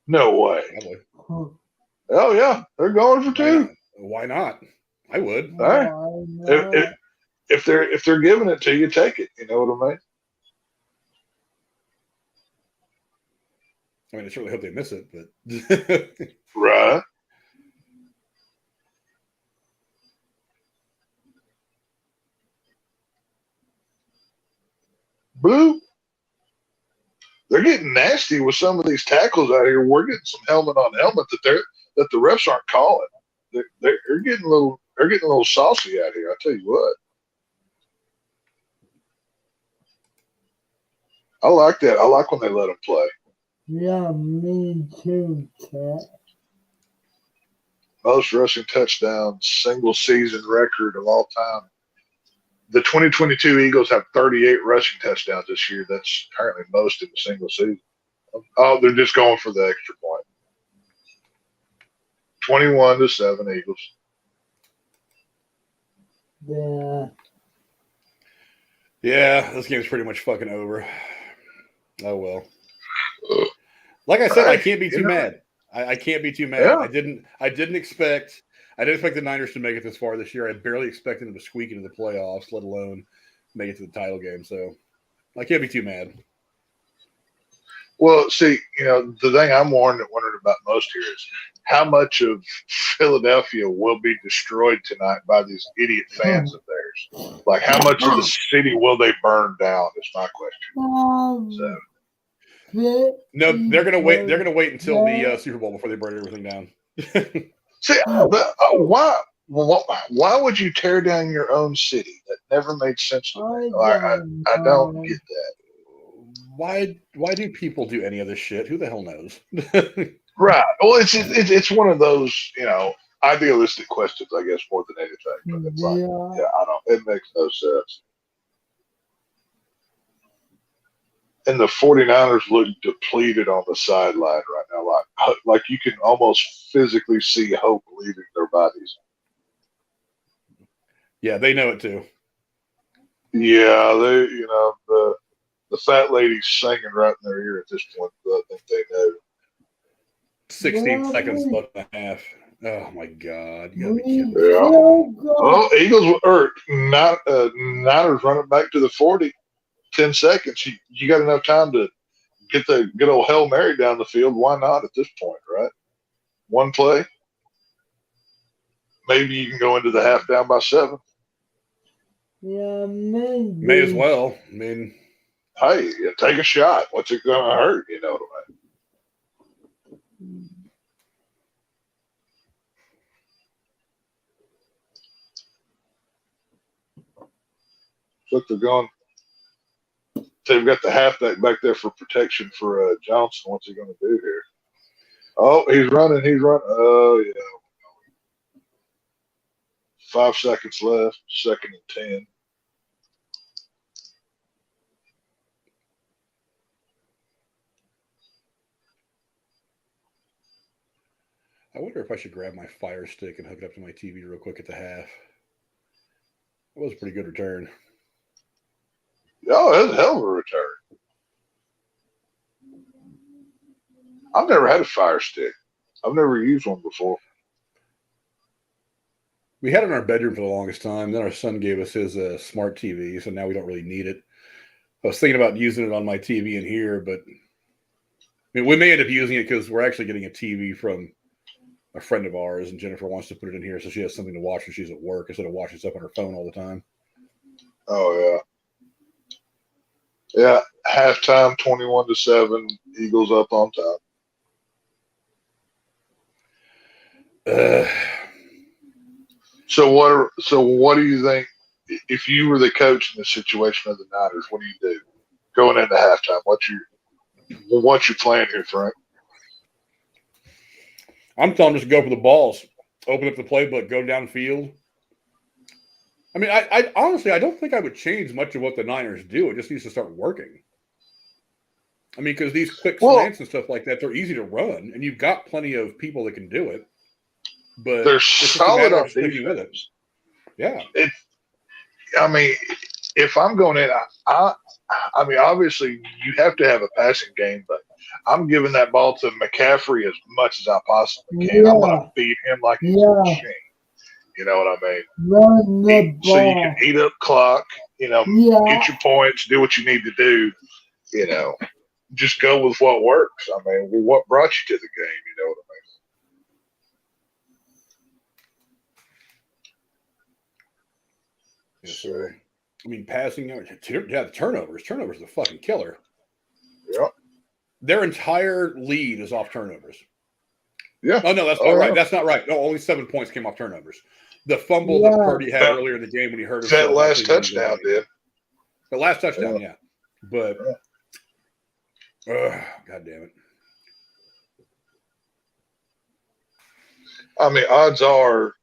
[SPEAKER 5] No way. Oh, yeah, they're going for 2.
[SPEAKER 1] Why not? I would.
[SPEAKER 5] All right. If they're giving it to you, take it. You know what I mean?
[SPEAKER 1] I mean, I certainly hope they miss it, but
[SPEAKER 5] right. Blue. They're getting nasty with some of these tackles out here. We're getting some helmet on helmet that the refs aren't calling. they're getting a little saucy out here. I tell you what. I like that. I like when they let them play.
[SPEAKER 2] Yeah, me too, Cat.
[SPEAKER 5] Most rushing touchdowns, single season record of all time. The 2022 Eagles have 38 rushing touchdowns this year. That's apparently most in a single season. Oh, they're just going for the extra point. 21-7 Eagles.
[SPEAKER 2] Yeah.
[SPEAKER 1] Yeah, this game's pretty much fucking over. Oh well. Like I said, I can't be too mad. I can't be too mad.
[SPEAKER 5] Yeah.
[SPEAKER 1] I didn't expect the Niners to make it this far this year. I barely expected them to squeak into the playoffs, let alone make it to the title game. So I can't be too mad.
[SPEAKER 5] Well, see, the thing I'm wondering about most here is how much of Philadelphia will be destroyed tonight by these idiot fans of theirs. Like, how much of the city will they burn down? Is my question. So.
[SPEAKER 1] No, they're gonna wait. They're gonna wait until the Super Bowl before they burn everything down.
[SPEAKER 5] See, why would you tear down your own city? That never made sense to me. I don't get that.
[SPEAKER 1] Why do people do any of this shit? Who the hell knows?
[SPEAKER 5] Right. Well, it's one of those idealistic questions, I guess, more than anything. But it's like, I don't. It makes no sense. And the 49ers look depleted on the sideline right now. Like you can almost physically see hope leaving their bodies.
[SPEAKER 1] Yeah, they know it too.
[SPEAKER 5] Yeah, the fat lady's singing right in their ear at this point. I think they know.
[SPEAKER 1] 16 seconds left and a half. Oh my God! You gotta be kidding me.
[SPEAKER 5] Yeah. Oh, Eagles Niners running back to the 40. 10 seconds. You got enough time to get the good old Hail Mary down the field. Why not at this point, right? One play. Maybe you can go into the half down by 7.
[SPEAKER 2] Yeah, maybe.
[SPEAKER 1] May as well. I mean,
[SPEAKER 5] hey, take a shot. What's it going to hurt? You know what I mean? Look, they're going. They've got the halfback back there for protection for Johnson. What's he going to do here? Oh, he's running. Oh, yeah. 5 seconds left. 2nd and 10.
[SPEAKER 1] I wonder if I should grab my Fire Stick and hook it up to my TV real quick at the half. That was a pretty good return.
[SPEAKER 5] Oh, that's a hell of a return. I've never had a Fire Stick. I've never used one before.
[SPEAKER 1] We had it in our bedroom for the longest time. Then our son gave us his smart TV, so now we don't really need it. I was thinking about using it on my TV in here, but we may end up using it because we're actually getting a TV from a friend of ours, and Jennifer wants to put it in here so she has something to watch when she's at work instead of watching stuff on her phone all the time.
[SPEAKER 5] Oh, yeah. Yeah, halftime 21-7, Eagles up on top. So what do you think if you were the coach in the situation of the Niners? What do you do going into halftime? What's your plan here, Frank?
[SPEAKER 1] I'm telling them just go for the balls, open up the playbook, go downfield. I mean, I honestly, I don't think I would change much of what the Niners do. It just needs to start working. I mean, because these quick slants and stuff like that, they're easy to run, and you've got plenty of people that can do it. But
[SPEAKER 5] they're solid on
[SPEAKER 1] defense. With it. Yeah.
[SPEAKER 5] I mean, if I'm going in, I mean, obviously you have to have a passing game, but I'm giving that ball to McCaffrey as much as I possibly can. I'm going to feed him like he's a machine. You know what I mean? So you can eat up clock, get your points, do what you need to do, just go with what works. I mean, what brought you to the game, you know what I mean?
[SPEAKER 1] Yes, sir. I mean, passing, the turnovers. Turnovers is a fucking killer.
[SPEAKER 5] Yep.
[SPEAKER 1] Their entire lead is off turnovers.
[SPEAKER 5] Yeah.
[SPEAKER 1] Oh no, that's not right. That's not right. No, only 7 points came off turnovers. The fumble that Purdy had earlier in the game when he hurt himself.
[SPEAKER 5] That last touchdown did.
[SPEAKER 1] The last touchdown, yeah. But God damn it.
[SPEAKER 5] I mean, odds are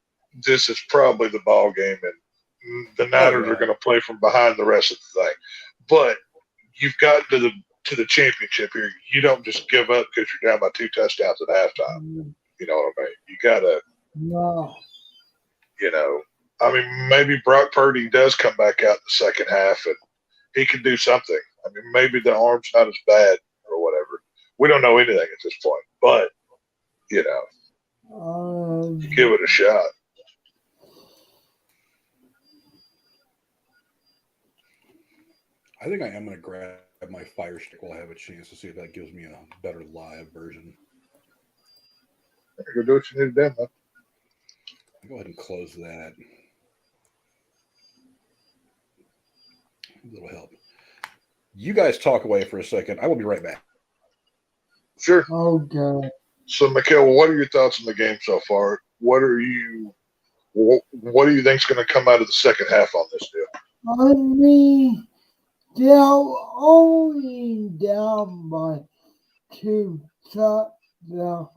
[SPEAKER 5] this is probably the ball game, and the Niners are going to play from behind the rest of the thing. But you've got to the championship here. You don't just give up because you're down by 2 touchdowns at halftime. You know what I mean? You got to, you know, I mean, maybe Brock Purdy does come back out in the second half and he can do something. I mean, maybe the arm's not as bad or whatever. We don't know anything at this point, but, you know, give it a shot.
[SPEAKER 1] I think I am going to grab my Fire Stick while I have a chance to see if that gives me a better live version.
[SPEAKER 5] Go do what you need to do, man.
[SPEAKER 1] I'll go ahead and close that. A little help. You guys talk away for a second. I will be right back.
[SPEAKER 5] Sure.
[SPEAKER 2] Okay.
[SPEAKER 5] So, Mikhail, what are your thoughts on the game so far? What do you think is going to come out of the second half on this deal?
[SPEAKER 2] I mean, they're only down by 2 touchdowns.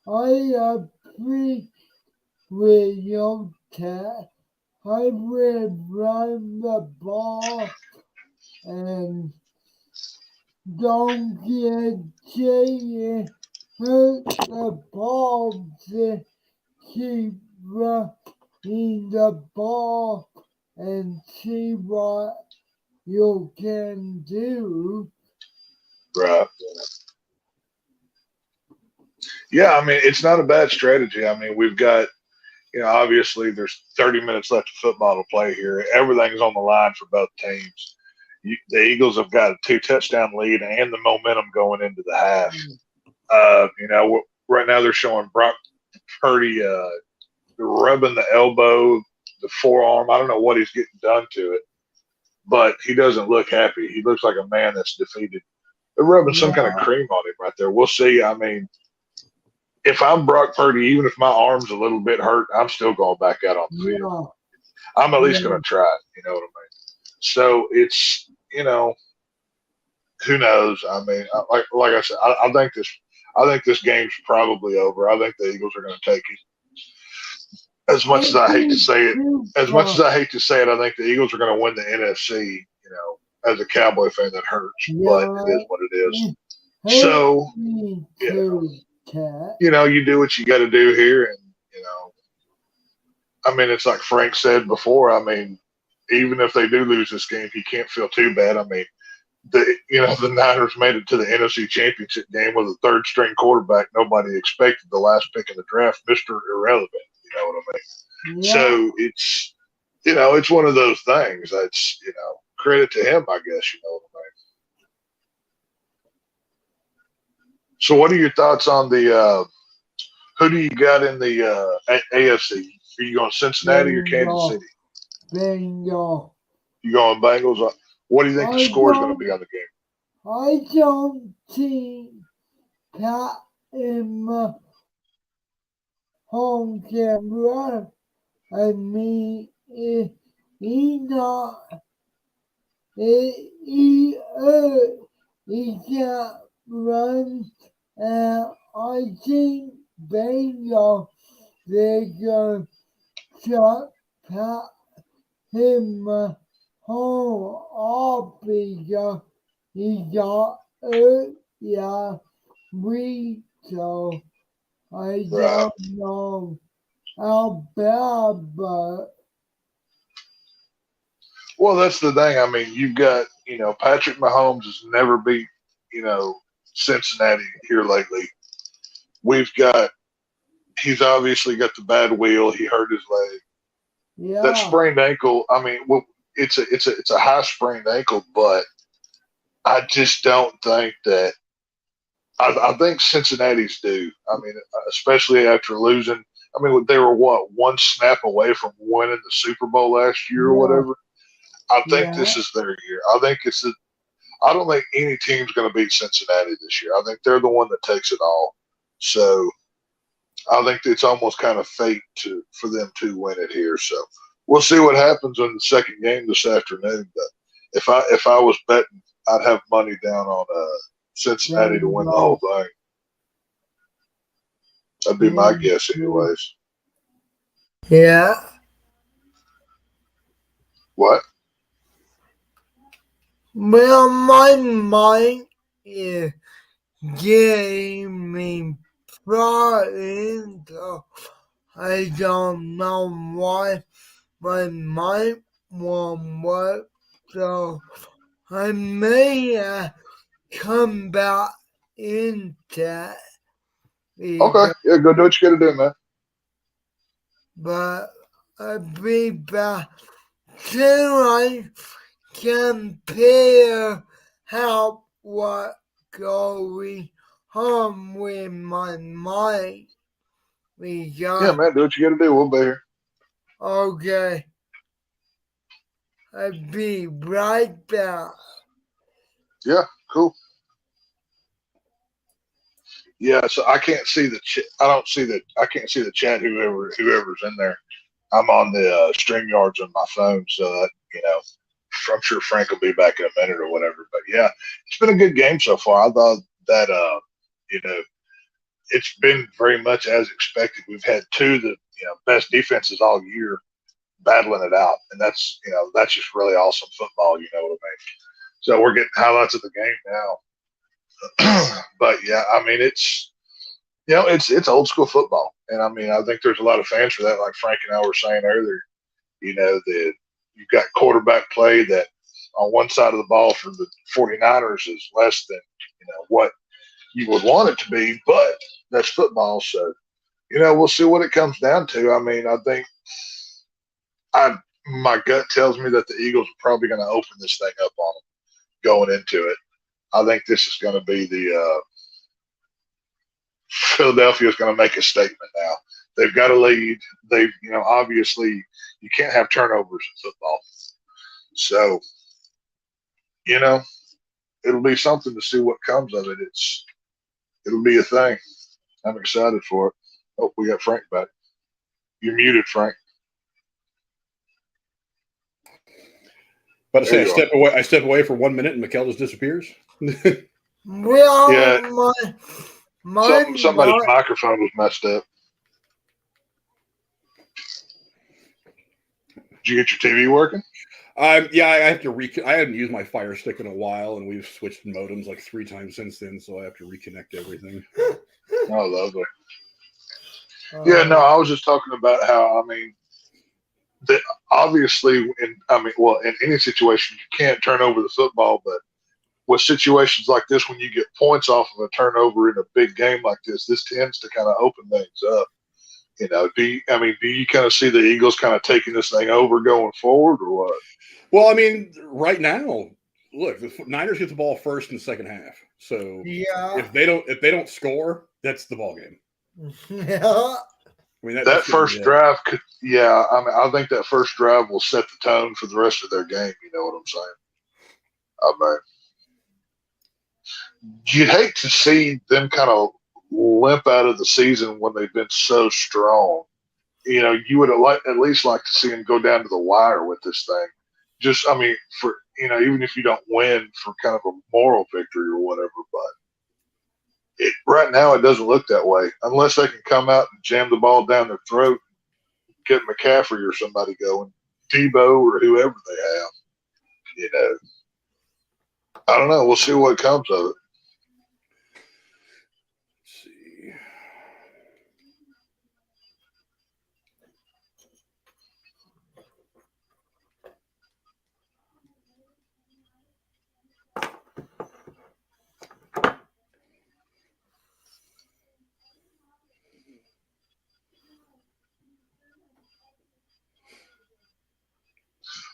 [SPEAKER 2] I agree with your cat. I would run the ball and don't get Jay hurt the ball to keep running the ball and see what you can do.
[SPEAKER 5] Right. Yeah, I mean, it's not a bad strategy. I mean, we've got, you know, obviously there's 30 minutes left of football to play here. Everything's on the line for both teams. The Eagles have got a 2-touchdown lead and the momentum going into the half. You know, right now they're showing Brock Purdy rubbing the elbow, the forearm. I don't know what he's getting done to it, but he doesn't look happy. He looks like a man that's defeated. They're rubbing some kind of cream on him right there. We'll see. I mean, if I'm Brock Purdy, even if my arm's a little bit hurt, I'm still going back out on the field. I'm at least going to try it. You know what I mean? So it's, you know, who knows? I mean, like I said, I think this game's probably over. I think the Eagles are going to take it. As much as I hate to say it, I think the Eagles are going to win the NFC. You know, as a Cowboy fan, that hurts, but it is what it is. So, you know, you do what you got to do here, and you know, I mean, it's like Frank said before. I mean, even if they do lose this game, he can't feel too bad. I mean, the Niners made it to the NFC Championship game with a third-string quarterback nobody expected, the last pick in the draft, Mr. Irrelevant. You know what I mean? Yeah. So it's, you know, it's one of those things. That's, you know, credit to him, I guess. You know what I mean? So, what are your thoughts on the? Who do you got in the AFC? Are you going Cincinnati or Kansas City?
[SPEAKER 2] Bengals.
[SPEAKER 5] You going Bengals? What do you think the score is going to be on the game?
[SPEAKER 2] I don't think Pat and home can run. I mean, he can't run, and I think Bengals, they're going to shut Pat him home off because he got hurt week, so I don't know how bad, but.
[SPEAKER 5] Well, that's the thing. I mean, you've got, you know, Patrick Mahomes has never beat, you know, Cincinnati here lately. He's obviously got the bad wheel. He hurt his leg.
[SPEAKER 2] Yeah.
[SPEAKER 5] That sprained ankle, I mean, well, it's a high sprained ankle, but I just don't think that. I think Cincinnati's due. I mean, especially after losing. I mean, they were one snap away from winning the Super Bowl last year or whatever. I think this is their year. I don't think any team's going to beat Cincinnati this year. I think they're the one that takes it all. So, I think it's almost kind of fate for them to win it here. So we'll see what happens in the second game this afternoon. But if I was betting, I'd have money down on Cincinnati to win the whole thing. That'd be my guess, anyways.
[SPEAKER 2] Yeah.
[SPEAKER 5] What?
[SPEAKER 2] Well, my mind is getting me frightened, so I don't know why my mind won't work, so I may come back in that.
[SPEAKER 5] Okay, yeah, go do what you got to do, man.
[SPEAKER 2] But I'll be back till I compare how what going on with my mind.
[SPEAKER 5] Yeah, man, do what you got to do. We'll be here.
[SPEAKER 2] Okay. I'll be right back.
[SPEAKER 5] Yeah, cool. Yeah, so I can't see the I can't see the chat. Whoever's in there. I'm on the StreamYards on my phone, so that I'm sure Frank will be back in a minute or whatever. But yeah, it's been a good game so far. I thought that it's been very much as expected. We've had two of the best defenses all year battling it out, and that's just really awesome football. You know what I mean? So we're getting highlights of the game now. But yeah, I mean it's old school football, and I mean I think there's a lot of fans for that. Like Frank and I were saying earlier, that you've got quarterback play that on one side of the ball for the 49ers is less than what you would want it to be, but that's football. So we'll see what it comes down to. I mean, I think my gut tells me that the Eagles are probably going to open this thing up on them going into it. I think this is going to be the Philadelphia is going to make a statement now. They've got a lead. They've, obviously you can't have turnovers in football. So, it'll be something to see what comes of it. It'll be a thing. I'm excited for it. Oh, we got Frank back. You're muted, Frank.
[SPEAKER 1] But to say I step away for 1 minute and Mikkel just disappears.
[SPEAKER 2] Well,
[SPEAKER 5] yeah, somebody's microphone was messed up. Did you get your TV working?
[SPEAKER 1] Yeah, I have to I haven't used my Fire Stick in a while, and we've switched modems like 3 times since then, so I have to reconnect everything.
[SPEAKER 5] Oh, lovely. Yeah, no, I was just talking about how, I mean, that obviously, in any situation, you can't turn over the football, but with situations like this, when you get points off of a turnover in a big game like this tends to kind of open things up. Do you kind of see the Eagles kind of taking this thing over going forward, or what?
[SPEAKER 1] Well, I mean, right now, look, the Niners get the ball first in the second half. So
[SPEAKER 2] yeah,
[SPEAKER 1] if they don't score, that's the ball game.
[SPEAKER 2] Yeah.
[SPEAKER 1] I mean,
[SPEAKER 5] that first drive could, I think that first drive will set the tone for the rest of their game. You know what I'm saying? I mean, you'd hate to see them kind of limp out of the season when they've been so strong. You would at least like to see them go down to the wire with this thing. Just, I mean, for even if you don't win, for kind of a moral victory or whatever. But right now, it doesn't look that way unless they can come out and jam the ball down their throat, get McCaffrey or somebody going, Debo or whoever they have. I don't know. We'll see what comes of it.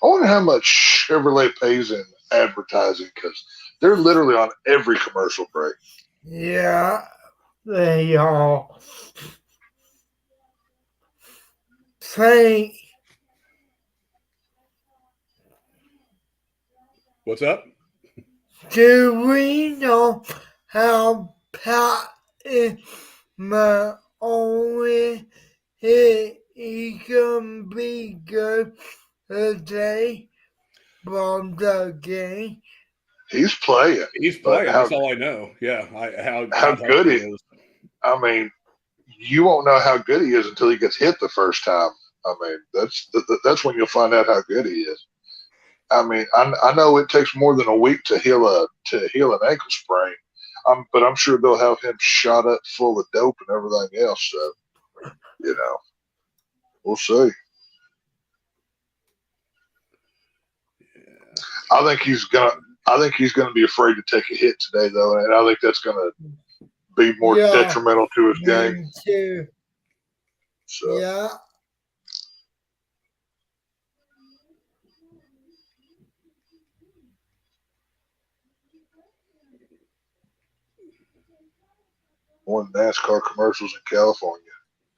[SPEAKER 5] I wonder how much Chevrolet pays in advertising, because they're literally on every commercial break.
[SPEAKER 2] Yeah, they are. Frank.
[SPEAKER 1] What's up?
[SPEAKER 2] Do we know how Pat is my only he can be good today from the game.
[SPEAKER 5] He's playing.
[SPEAKER 1] He's
[SPEAKER 5] But
[SPEAKER 1] playing. That's all I know. Yeah,
[SPEAKER 5] how good
[SPEAKER 1] he
[SPEAKER 5] he
[SPEAKER 1] is.
[SPEAKER 5] I mean, you won't know how good he is until he gets hit the first time. I mean, that's when you'll find out how good he is. I mean, I know it takes more than a week to heal an ankle sprain, but I'm sure they'll have him shot up full of dope and everything else. So, we'll see.
[SPEAKER 1] Yeah.
[SPEAKER 5] I think he's gonna be afraid to take a hit today, though, and I think that's gonna be more detrimental to his game.
[SPEAKER 2] Me too.
[SPEAKER 5] So.
[SPEAKER 2] Yeah.
[SPEAKER 5] More NASCAR commercials in California.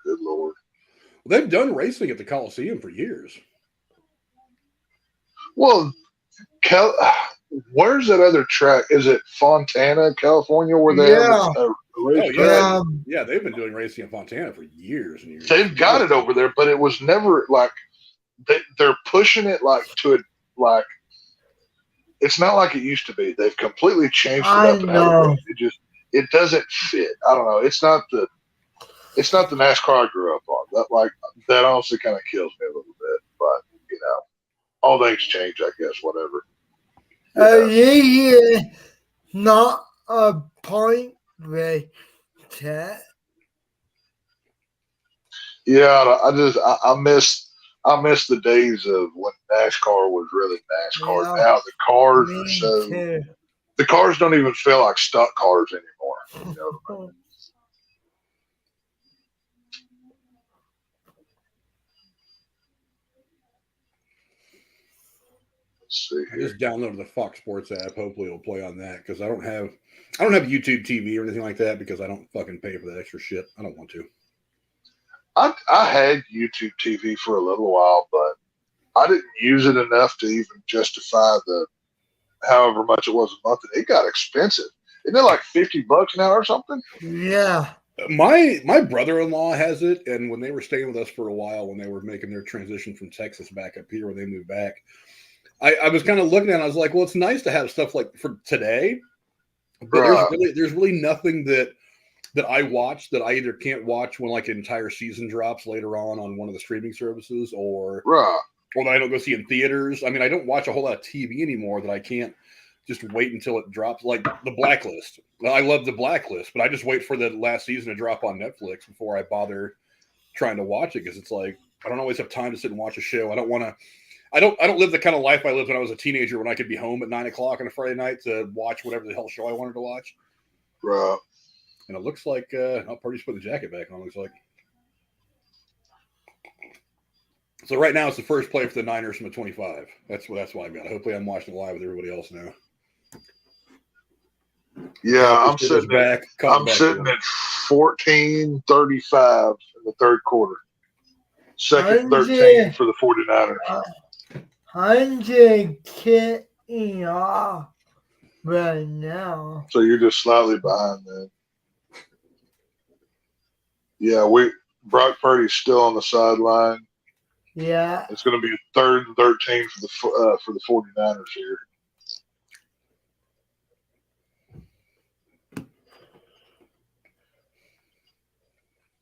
[SPEAKER 5] Good Lord.
[SPEAKER 1] They've done racing at the Coliseum for years.
[SPEAKER 5] Well, where's that other track? Is it Fontana, California, where they have a racetrack?
[SPEAKER 1] Yeah, they've been doing racing in Fontana for years and years.
[SPEAKER 5] They've got it over there, but it was never like they're pushing it it's not like it used to be. They've completely changed it up and everything. It doesn't fit. I don't know. It's not the NASCAR I grew up on. That honestly kind of kills me a little bit. But all things change, I guess. Whatever.
[SPEAKER 2] Yeah, not a point race.
[SPEAKER 5] Yeah, I miss the days of when NASCAR was really NASCAR.
[SPEAKER 2] Yeah,
[SPEAKER 5] now the cars are so
[SPEAKER 2] too.
[SPEAKER 5] The cars don't even feel like stock cars anymore. You know what I mean? Let's see
[SPEAKER 1] I
[SPEAKER 5] here.
[SPEAKER 1] just downloaded the Fox Sports app. Hopefully it'll play on that because I don't have YouTube TV or anything like that because I don't fucking pay for that extra shit. I don't want to.
[SPEAKER 5] I had YouTube TV for a little while, but I didn't use it enough to even justify the however much it was a month. It got expensive. Isn't it like $50 now or something?
[SPEAKER 2] Yeah.
[SPEAKER 1] My brother-in-law has it, and when they were staying with us for a while, when they were making their transition from Texas back up here when they moved back, I was kind of looking at it, and I was like, well, it's nice to have stuff like for today, but there's really nothing that I watch that I either can't watch when like an entire season drops later on one of the streaming services or that I don't go see in theaters. I mean, I don't watch a whole lot of TV anymore that I can't just wait until it drops. Like The Blacklist. I love The Blacklist, but I just wait for the last season to drop on Netflix before I bother trying to watch it because it's like I don't always have time to sit and watch a show. I don't want to. I don't live the kind of life I lived when I was a teenager when I could be home at 9 o'clock on a Friday night to watch whatever the hell show I wanted to watch.
[SPEAKER 5] Right.
[SPEAKER 1] And it looks like Party's put the jacket back on. Looks like. So right now it's the first play for the Niners from the 25. That's why I've got. Hopefully I'm watching it live with everybody else now.
[SPEAKER 5] Yeah, I'm sitting at 14-35 in the third quarter. Second 13 for the 49ers.
[SPEAKER 2] I'm just kidding off right now.
[SPEAKER 5] So you're just slightly behind then. Yeah, Brock Purdy's still on the sideline.
[SPEAKER 2] Yeah.
[SPEAKER 5] It's going to be 3rd and 13 for the 49ers here.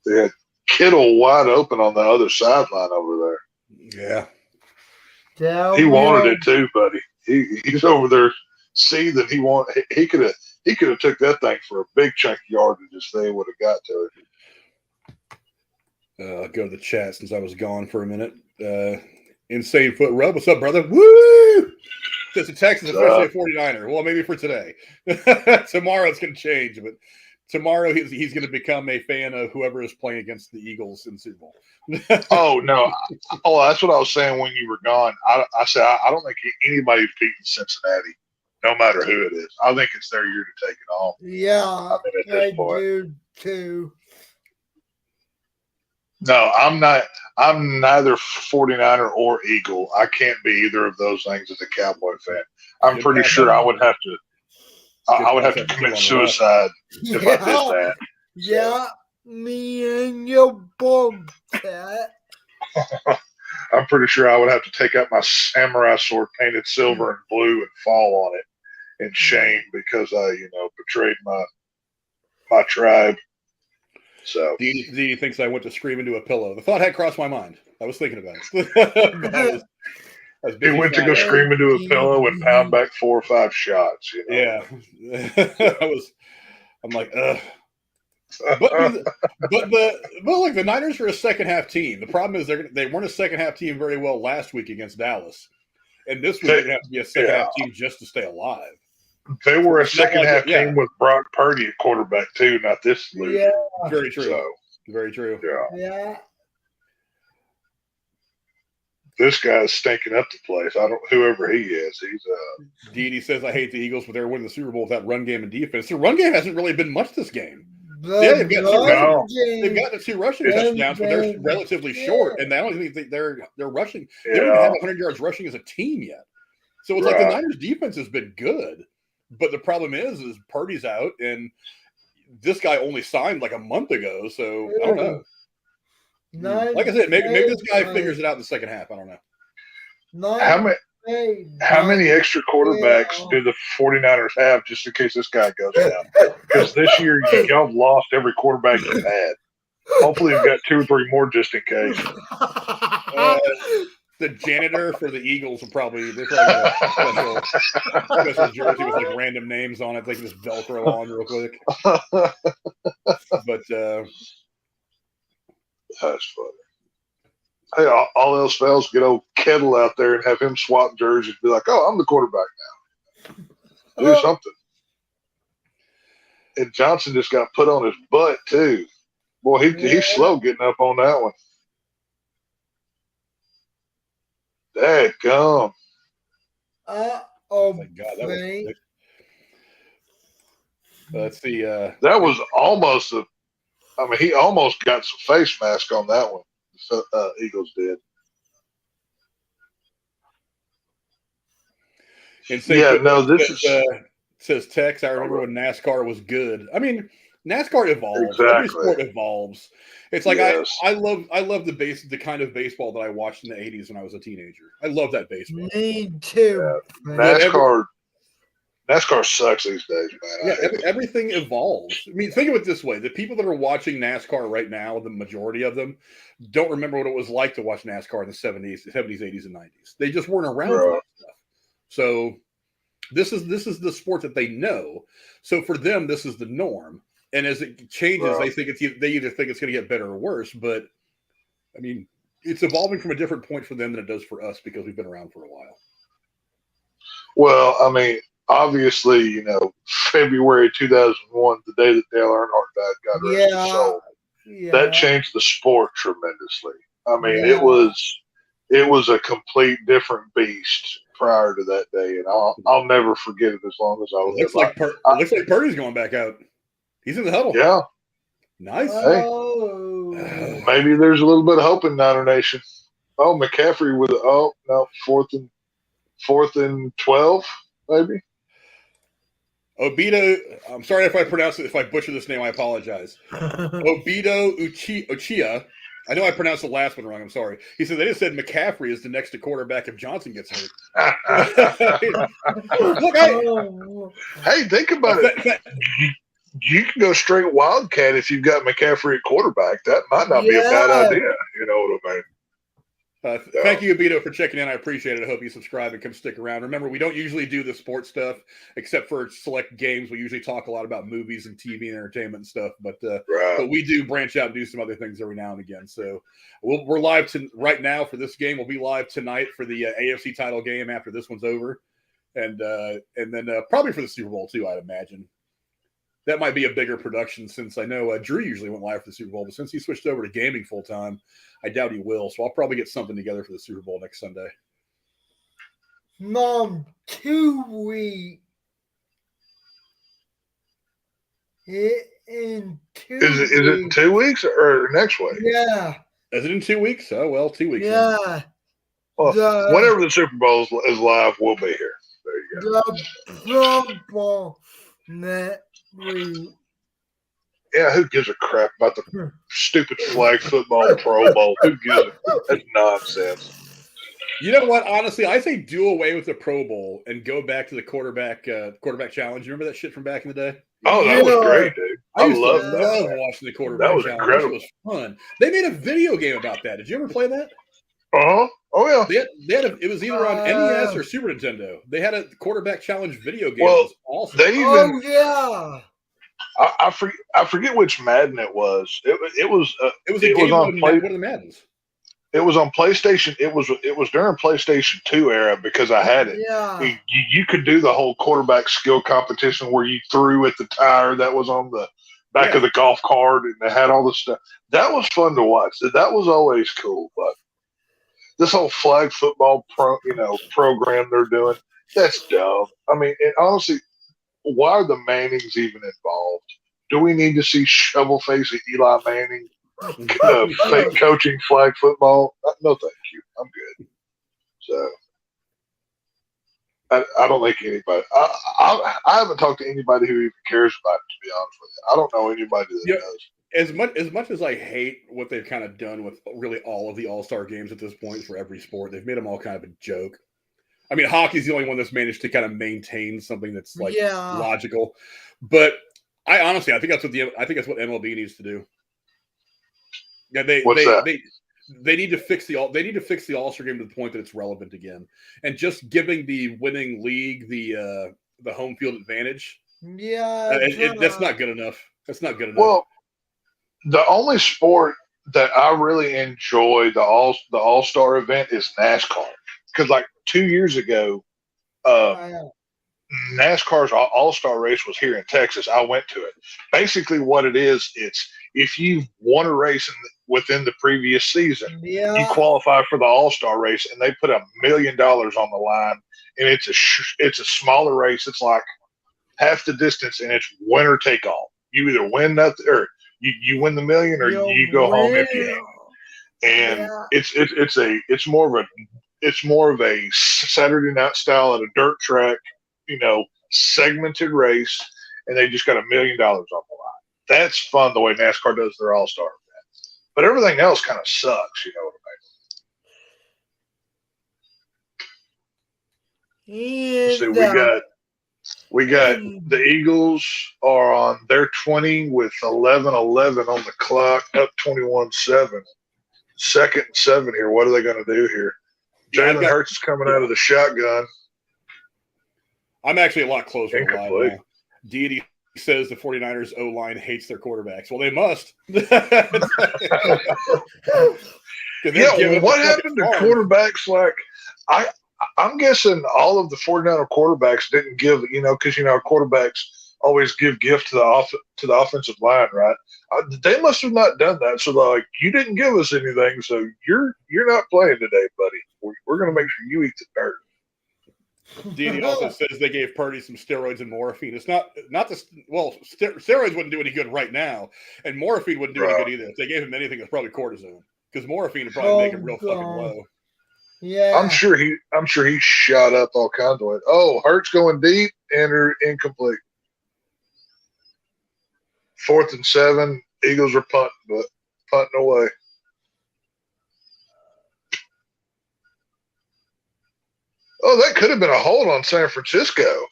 [SPEAKER 5] They had Kittle wide open on the other sideline over
[SPEAKER 1] there.
[SPEAKER 5] Yeah. He wanted it too, buddy. He's over there seething. He could have took that thing for a big chunk of yardage if they would have got to it.
[SPEAKER 1] I'll go to the chat since I was gone for a minute. Insane Foot Rub. What's up, brother? Woo! Says the Texans officially a 49er. Well, maybe for today. Tomorrow it's going to change, but tomorrow he's going to become a fan of whoever is playing against the Eagles in the Super Bowl.
[SPEAKER 5] Oh, no. Oh, that's what I was saying when you were gone. I said I don't think anybody's beating Cincinnati, no matter who it is. I think it's their year to take it on.
[SPEAKER 2] Yeah,
[SPEAKER 5] I
[SPEAKER 2] do too.
[SPEAKER 5] No, I'm not. I'm neither 49er or Eagle. I can't be either of those things as a Cowboy fan. I'm pretty sure I would have to. I would have to commit suicide if I did that.
[SPEAKER 2] Yeah, me and your bobcat.
[SPEAKER 5] I'm pretty sure I would have to take out my samurai sword painted silver and blue and fall on it in shame because I, betrayed my tribe. So
[SPEAKER 1] Dee thinks I went to scream into a pillow. The thought had crossed my mind. I was thinking about it.
[SPEAKER 5] he went to go scream into a pillow and pound back 4 or 5 shots.
[SPEAKER 1] Yeah, I'm like, ugh. But like the Niners are a second half team. The problem is they weren't a second half team very well last week against Dallas, and this week they're gonna have to be a second half team just to stay alive.
[SPEAKER 5] They were a second half team with Brock Purdy at quarterback too, not this league.
[SPEAKER 2] Yeah.
[SPEAKER 1] Very true.
[SPEAKER 5] So,
[SPEAKER 1] very true.
[SPEAKER 2] Yeah.
[SPEAKER 5] This guy's stinking up the place. Whoever he is, he's
[SPEAKER 1] Dee says I hate the Eagles, but they're winning the Super Bowl with that run game and defense. The run game hasn't really been much this game. They've gotten the 2 rushing touchdowns, but they're relatively short, and I don't think they're rushing. They don't even have 100 yards rushing as a team yet. So it's like the Niners defense has been good, but the problem is Purdy's out, and this guy only signed like a month ago, so I don't know. Like I said, maybe this guy figures it out in the second half. I don't know.
[SPEAKER 5] How many extra quarterbacks do the 49ers have just in case this guy goes down? Because this year y'all lost every quarterback you had. Hopefully you've got 2 or 3 more just in case.
[SPEAKER 1] The janitor for the Eagles will probably have a special jersey with like random names on it. They can just Velcro on real quick. But
[SPEAKER 5] that's funny. Hey, all else fails, get old Kettle out there and have him swap jerseys and be like, "Oh, I'm the quarterback now." Do something. And Johnson just got put on his butt too. Boy, he's slow getting up on that one. Dadgum.
[SPEAKER 2] Oh
[SPEAKER 1] my God, that was let's see.
[SPEAKER 5] That was almost he almost got some face mask on that one. Eagles did.
[SPEAKER 1] And says Tex. I remember when NASCAR was good. I mean, NASCAR evolves.
[SPEAKER 5] Exactly.
[SPEAKER 1] Every sport evolves. It's like
[SPEAKER 5] yes.
[SPEAKER 1] I love the kind of baseball that I watched in the 80s when I was a teenager. I love that baseball.
[SPEAKER 2] Me too.
[SPEAKER 5] Yeah. NASCAR sucks these days, man.
[SPEAKER 1] Yeah, everything evolves. I mean, think of it this way. The people that are watching NASCAR right now, the majority of them, don't remember what it was like to watch NASCAR in the 70s, 80s, and 90s. They just weren't around for that stuff. So this is the sport that they know. So for them, this is the norm. And as it changes, they either think it's going to get better or worse. But, I mean, it's evolving from a different point for them than it does for us because we've been around for a while.
[SPEAKER 5] Well, I mean, obviously, February 2001, the day that Dale Earnhardt died, got rid of his soul.
[SPEAKER 2] Yeah.
[SPEAKER 5] That changed the sport tremendously. I mean, it was a complete different beast prior to that day, and I'll never forget it as long as I was.
[SPEAKER 1] Looks like Purdy's going back out. He's in the huddle.
[SPEAKER 5] Yeah.
[SPEAKER 1] Nice.
[SPEAKER 5] Hey, maybe there's a little bit of hope in Niner Nation. Oh, McCaffrey with fourth and 12, maybe.
[SPEAKER 1] Obito, I'm sorry if I butcher this name, I apologize. Obito Uchia. I know I pronounced the last one wrong. I'm sorry. He said they just said McCaffrey is the next to quarterback if Johnson gets hurt. Look,
[SPEAKER 5] hey, think about it. You can go straight Wildcat if you've got McCaffrey at quarterback. That might not be a bad idea. You know what I mean?
[SPEAKER 1] Thank you, Abito, for checking in. I appreciate it. I hope you subscribe and come stick around. Remember, we don't usually do the sports stuff except for select games. We usually talk a lot about movies and TV and entertainment and stuff, but we do branch out and do some other things every now and again. So we're live right now for this game. We'll be live tonight for the AFC title game after this one's over, and then probably for the Super Bowl too, I'd imagine. That might be a bigger production since I know Drew usually went live for the Super Bowl, but since he switched over to gaming full time, I doubt he will. So I'll probably get something together for the Super Bowl next Sunday.
[SPEAKER 2] Mom, 2 weeks. In 2 weeks.
[SPEAKER 5] Is it in 2 weeks or next week?
[SPEAKER 2] Yeah.
[SPEAKER 1] Is it in 2 weeks? Oh, well, 2 weeks.
[SPEAKER 2] Yeah.
[SPEAKER 5] Well, whenever the Super Bowl is live, we'll be here. There you go.
[SPEAKER 2] The football that we
[SPEAKER 5] Yeah, who gives a crap about the stupid flag football Pro Bowl? Who gives a That's nonsense.
[SPEAKER 1] You know what? Honestly, I say do away with the Pro Bowl and go back to the quarterback challenge. You remember that shit from back in the day?
[SPEAKER 5] Oh, that was great, dude.
[SPEAKER 1] I used to
[SPEAKER 5] love
[SPEAKER 1] love
[SPEAKER 5] that.
[SPEAKER 1] watching the quarterback
[SPEAKER 5] That was
[SPEAKER 1] challenge.
[SPEAKER 5] incredible.
[SPEAKER 1] It was fun. They made a video game about that. Did you ever play that?
[SPEAKER 5] Uh-huh. Oh, yeah.
[SPEAKER 1] It was either on NES or Super Nintendo. They had a quarterback challenge video game.
[SPEAKER 5] Well,
[SPEAKER 1] it was awesome.
[SPEAKER 5] They even,
[SPEAKER 2] Oh yeah.
[SPEAKER 5] I forget which Madden it was. It was
[SPEAKER 1] a game on one of the Maddens.
[SPEAKER 5] It was on PlayStation. It was during PlayStation 2 era because I had it.
[SPEAKER 2] Yeah.
[SPEAKER 5] You could do the whole quarterback skill competition where you threw at the tire that was on the back of the golf cart and they had all the stuff. That was fun to watch. That was always cool. But this whole flag football program they're doing, that's dumb. I mean, and honestly, why are the Mannings even involved? Do we need to see shovel face of Eli Manning fake coaching flag football? No, thank you. I'm good. So I don't think anybody. I haven't talked to anybody who even cares about it. To be honest with you, I don't know anybody that does.
[SPEAKER 1] As much as I hate what they've kind of done with really all of the All-Star games at this point for every sport, they've made them all kind of a joke. I mean, hockey's the only one that's managed to kind of maintain something that's like logical. But I honestly, I think that's what MLB needs to do. Yeah, they need to fix the All-Star game to the point that it's relevant again, and just giving the winning league the home field advantage.
[SPEAKER 2] Yeah,
[SPEAKER 5] That's not good enough. Well, the only sport that I really enjoy the All-Star event is NASCAR, because like 2 years ago, NASCAR's All-Star race was here in Texas. I went to it. Basically, what it is, it's if you've won a race within the previous season, you qualify for the All-Star race, and they put $1 million on the line. And it's a smaller race. It's like half the distance, and it's winner take all. You either win nothing, or you win the million, or you go home empty-handed. And it's more of a Saturday night style at a dirt track, segmented race, and they just got $1 million on the line. That's fun the way NASCAR does their All-Star event. But everything else kind of sucks, you know what I mean? Let's see, we got the Eagles are on their 20 with 11-11 on the clock, up 21-7. Second and 7 here. What are they going to do here? Jalen Hurts is coming out of the shotgun.
[SPEAKER 1] I'm actually a lot closer to live now. Deity says the 49ers O-line hates their quarterbacks. Well, they must.
[SPEAKER 5] What happened to quarterbacks? Like, I'm guessing all of the 49er quarterbacks didn't give, because, quarterbacks always give gift to the offensive line, right? They must have not done that. So, like, you didn't give us anything, so you're not playing today, buddy. We're going to make sure you eat the dirt.
[SPEAKER 1] Deity also says they gave Purdy some steroids and morphine. It's not steroids wouldn't do any good right now, and morphine wouldn't do any good either. If they gave him anything, it's probably cortisone, because morphine would probably make him real fucking low.
[SPEAKER 2] Yeah,
[SPEAKER 5] I'm sure he shot up all kinds of ways. Oh, Hurts going deep and are incomplete. 4th and 7. Eagles are punting away. Oh, that could have been a hold on San Francisco.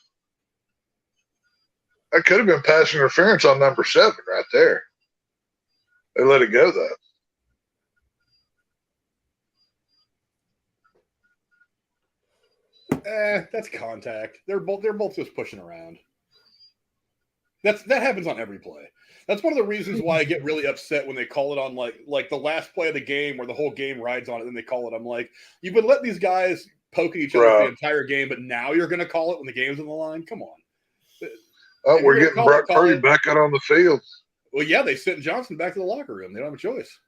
[SPEAKER 5] That could have been pass interference on number 7 right there. They let it go, though.
[SPEAKER 1] That's contact. They're both just pushing around. That happens on every play. That's one of the reasons why I get really upset when they call it on like the last play of the game where the whole game rides on it, and they call it. I'm like, you've been letting these guys poking each other the entire game, but now you're going to call it when the game's on the line? Come on.
[SPEAKER 5] Oh, we're getting Brock Purdy back out on the field.
[SPEAKER 1] Well, yeah, they sent Johnson back to the locker room. They don't have a choice.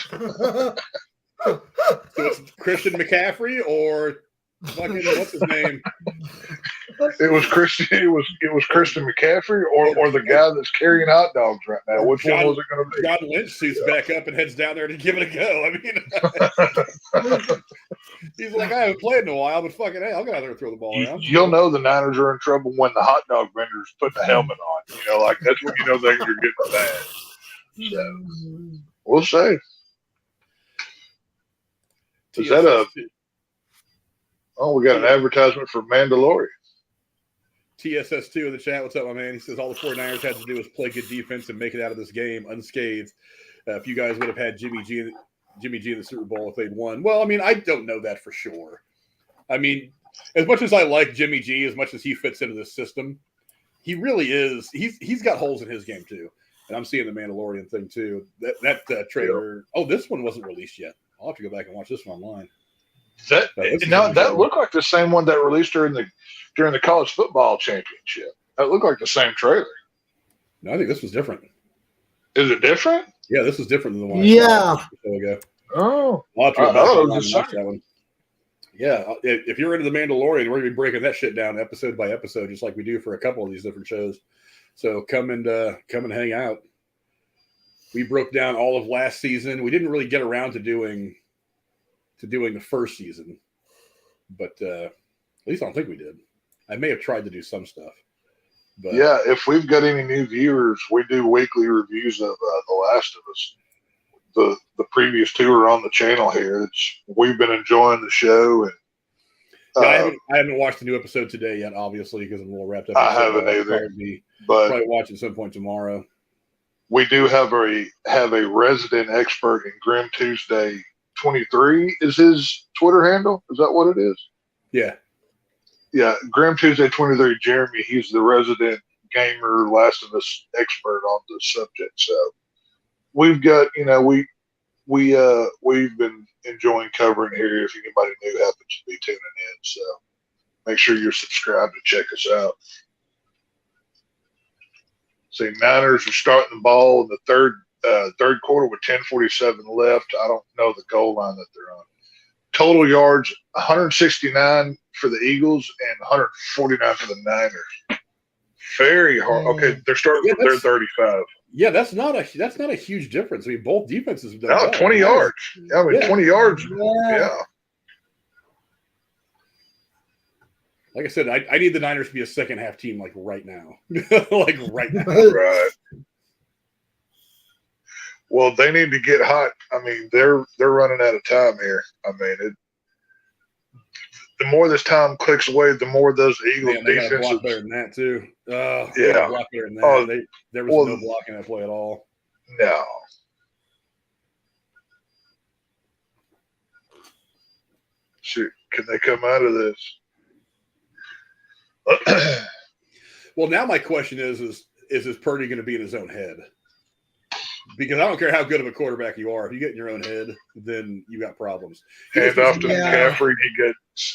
[SPEAKER 1] So it's Christian McCaffrey or fucking what's his name?
[SPEAKER 5] It was Christian McCaffrey or the guy that's carrying hot dogs right now. Which one was it going to be?
[SPEAKER 1] John Lynch suits back up and heads down there to give it a go. I mean, He's like, I haven't played in a while, but fucking hey, I'll go out there and throw the ball around.
[SPEAKER 5] You'll know the Niners are in trouble when the hot dog vendor's putting a helmet on. You know, like that's when you know things are getting bad. So we'll see. Is that a? Oh, we got an advertisement for Mandalorian.
[SPEAKER 1] TSS2 in the chat. What's up, my man? He says all the 49ers had to do was play good defense and make it out of this game unscathed. If you guys would have had Jimmy G in the Super Bowl if they'd won. Well, I mean, I don't know that for sure. I mean, as much as I like Jimmy G, as much as he fits into this system, he really is. He's got holes in his game too. And I'm seeing the Mandalorian thing too. That trailer. Oh, this one wasn't released yet. I'll have to go back and watch this one online.
[SPEAKER 5] That looked like the same one that released during the college football championship. That looked like the same trailer.
[SPEAKER 1] No, I think this was different.
[SPEAKER 5] Is it different?
[SPEAKER 1] Yeah, this is different than the one.
[SPEAKER 2] Yeah.
[SPEAKER 1] Ago.
[SPEAKER 5] Oh,
[SPEAKER 1] I'll have to go back
[SPEAKER 5] it
[SPEAKER 1] and
[SPEAKER 5] was
[SPEAKER 1] watch that one. Yeah, if you're into the Mandalorian, we're gonna be breaking that shit down episode by episode, just like we do for a couple of these different shows. So come and hang out. We broke down all of last season. We didn't really get around to doing the first season, but at least I don't think we did. I may have tried to do some stuff. But
[SPEAKER 5] yeah, if we've got any new viewers, we do weekly reviews of The Last of Us. The previous two are on the channel here. We've been enjoying the show, and
[SPEAKER 1] I haven't watched the new episode today yet, obviously, because I'm a little wrapped up.
[SPEAKER 5] I haven't either.
[SPEAKER 1] Probably watch it at some point tomorrow.
[SPEAKER 5] We do have a resident expert in Grim Tuesday 23 is his Twitter handle. Is that what it is?
[SPEAKER 1] Yeah.
[SPEAKER 5] Yeah, Grim Tuesday 23, Jeremy, he's the resident gamer, Last of Us expert on the subject. So we've got, we've been enjoying covering here if anybody new happens to be tuning in. So make sure you're subscribed to check us out. See, Niners are starting the ball in the third quarter with 10:47 left. I don't know the goal line that they're on. Total yards, 169 for the Eagles and 149 for the Niners. Very hard. Okay, they're starting from their 35.
[SPEAKER 1] Yeah, that's not a huge difference. I mean, both defenses have done well.
[SPEAKER 5] 20 yards. I mean, 20 yards. Yeah.
[SPEAKER 1] Like I said, I need the Niners to be a second half team like right now. Like right now.
[SPEAKER 5] Right. Well, they need to get hot. I mean, they're running out of time here. I mean, the more this time clicks away, the more those Eagles defenses
[SPEAKER 1] block better than that too.
[SPEAKER 5] Yeah,
[SPEAKER 1] block better than that. There was no blocking that play at all.
[SPEAKER 5] No. Shoot, can they come out of this?
[SPEAKER 1] Well, now my question is Purdy going to be in his own head? Because I don't care how good of a quarterback you are. If you get in your own head, then you got problems.
[SPEAKER 5] Hand off to McCaffrey.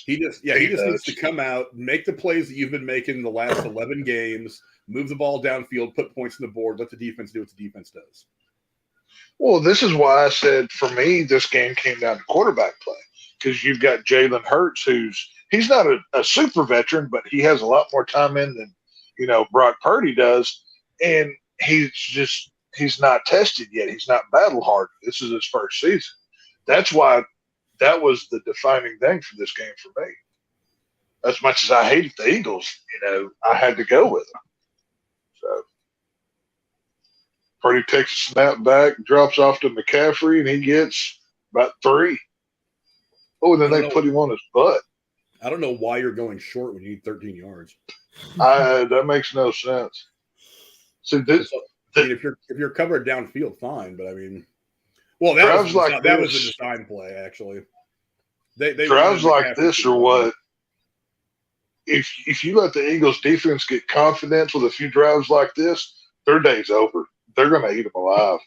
[SPEAKER 1] He just needs to come out, make the plays that you've been making the last 11 games, move the ball downfield, put points on the board, let the defense do what the defense does.
[SPEAKER 5] Well, this is why I said for me this game came down to quarterback play, because you've got Jalen Hurts, he's not a super veteran, but he has a lot more time in than Brock Purdy does, and he's not tested yet. He's not battle hardened. This is his first season. That's why that was the defining thing for this game for me. As much as I hated the Eagles, I had to go with them. So Purdy takes a snap back, drops off to McCaffrey, and he gets about 3. Oh, and then they put him on his butt.
[SPEAKER 1] I don't know why you're going short when you need 13 yards.
[SPEAKER 5] That makes no sense. So
[SPEAKER 1] if you're covered downfield, fine. But I mean, well, that was a design play actually.
[SPEAKER 5] Drives like this are what. If you let the Eagles defense get confidence with a few drives like this, their day's over. They're going to eat them alive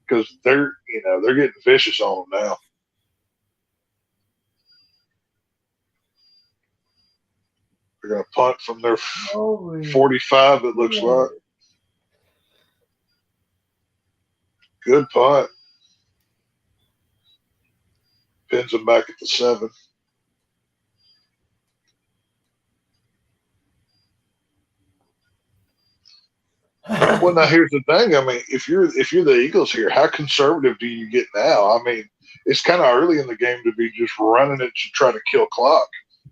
[SPEAKER 5] because they're getting vicious on them now. They're going to punt from their 45. It looks like. Good punt. Pins them back at the 7. Well, now here's the thing. I mean, if you're the Eagles here, how conservative do you get now? I mean, it's kind of early in the game to be just running it to try to kill clock.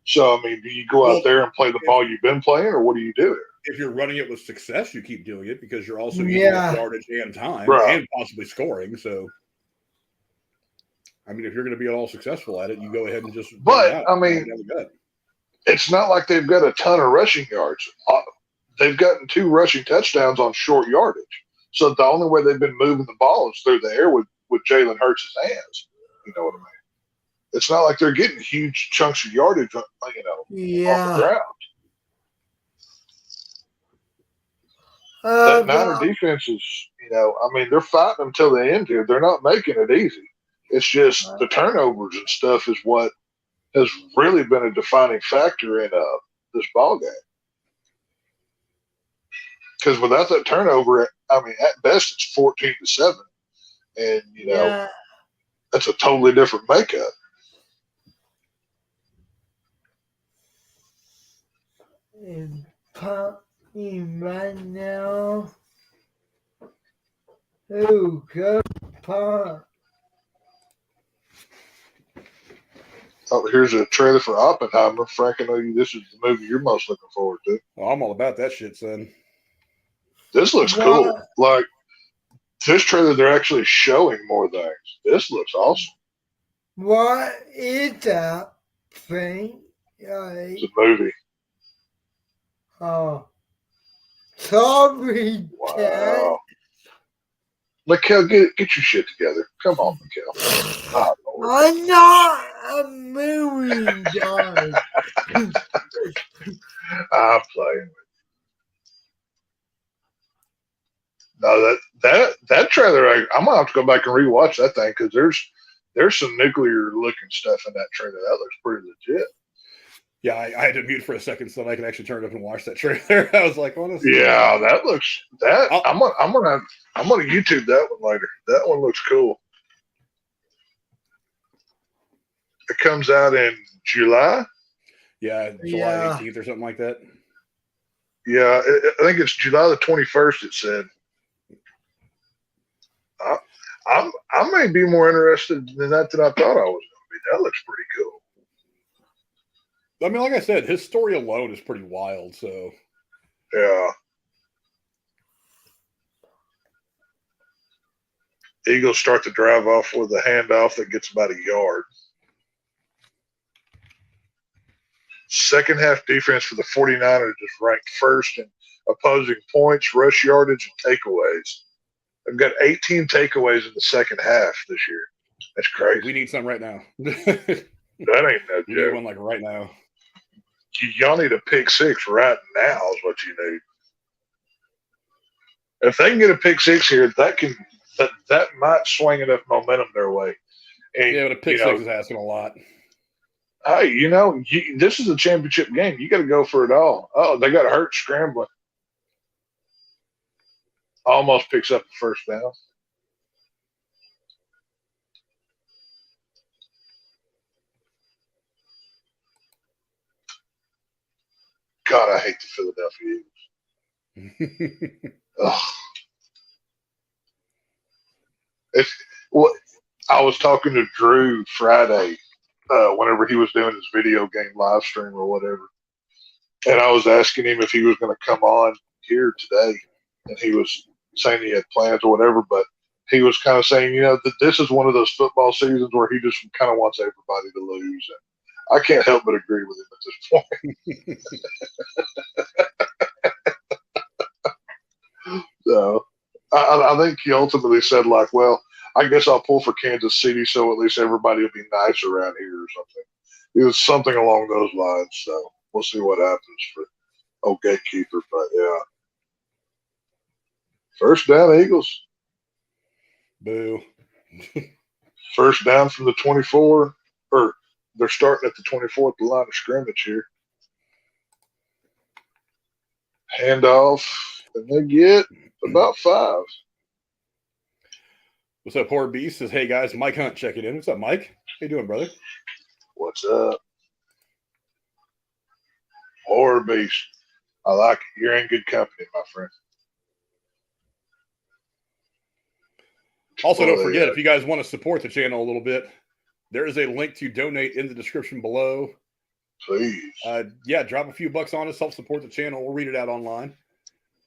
[SPEAKER 5] So, I mean, do you go out there and play the ball you've been playing, or what do you do?
[SPEAKER 1] If you're running it with success, you keep doing it because you're also eating up yardage and time and possibly scoring. So, I mean, if you're going to be at all successful at it, you go ahead and just.
[SPEAKER 5] But I mean, it's not like they've got a ton of rushing yards. They've gotten 2 rushing touchdowns on short yardage. So the only way they've been moving the ball is through the air with Jalen Hurts' hands. You know what I mean? It's not like they're getting huge chunks of yardage, on the ground. That Niner defense is, I mean, they're fighting until the end here. They're not making it easy. It's just the turnovers and stuff is what has really been a defining factor in this ball game. Because without that turnover, I mean, at best it's 14-7, and that's a totally different makeup.
[SPEAKER 2] And popping right now. Oh, good pop.
[SPEAKER 5] Oh, here's a trailer for Oppenheimer. Frank, I know this is the movie you're most looking forward to.
[SPEAKER 1] Well, I'm all about that shit, son.
[SPEAKER 5] This looks cool. Like, this trailer, they're actually showing more things. This looks awesome.
[SPEAKER 2] What is that thing?
[SPEAKER 5] It's a movie.
[SPEAKER 2] Oh. Sorry, Dad.
[SPEAKER 5] Mikkel, get your shit together. Come on, Mikkel. Oh,
[SPEAKER 2] I'm not a movie guy.
[SPEAKER 5] I'm playing with you. No, that trailer, I'm gonna have to go back and rewatch that thing because there's some nuclear looking stuff in that trailer. That looks pretty legit.
[SPEAKER 1] Yeah, I had to mute for a second so that I could actually turn it up and watch that trailer. I was like, honestly.
[SPEAKER 5] Yeah, that looks I'm gonna YouTube that one later. That one looks cool. It comes out in July.
[SPEAKER 1] Yeah, July 18th or something like that.
[SPEAKER 5] Yeah, I think it's July the 21st. It said. I may be more interested in that than I thought I was going to be. That looks pretty cool.
[SPEAKER 1] I mean, like I said, his story alone is pretty wild. So,
[SPEAKER 5] yeah. Eagles start the drive off with a handoff that gets about a yard. Second half defense for the 49ers is ranked first in opposing points, rush yardage, and takeaways. They've got 18 takeaways in the second half this year. That's crazy.
[SPEAKER 1] We need some right now.
[SPEAKER 5] That ain't no joke.
[SPEAKER 1] We need one like right now.
[SPEAKER 5] Y'all need a pick six right now is what you need. If they can get a pick six here, that might swing enough momentum their way. And,
[SPEAKER 1] yeah, but a pick six is asking a lot.
[SPEAKER 5] Hey, this is a championship game. You got to go for it all. Oh, they got hurt scrambling. Almost picks up the first down. God, I hate the Philadelphia Eagles. I was talking to Drew Friday whenever he was doing his video game live stream or whatever, and I was asking him if he was going to come on here today, and he was saying he had plans or whatever, but he was kind of saying, that this is one of those football seasons where he just kind of wants everybody to lose, and I can't help but agree with him at this point. So I think he ultimately said, like, well, I guess I'll pull for Kansas City so at least everybody will be nice around here or something. It was something along those lines. So we'll see what happens for old Gatekeeper. But, yeah. First down, Eagles.
[SPEAKER 1] Boo.
[SPEAKER 5] First down from the 24. Or they're starting at the 24th line of scrimmage here. Handoff. And they get about 5.
[SPEAKER 1] What's up, Poor Beast? Says, hey, guys, Mike Hunt checking in. What's up, Mike? How you doing, brother?
[SPEAKER 5] What's up? Poor Beast. I like it. You're in good company, my friend.
[SPEAKER 1] Also, don't forget, if you guys want to support the channel a little bit, there is a link to donate in the description below.
[SPEAKER 5] Please.
[SPEAKER 1] Yeah, drop a few bucks on us, help support the channel. We'll read it out online.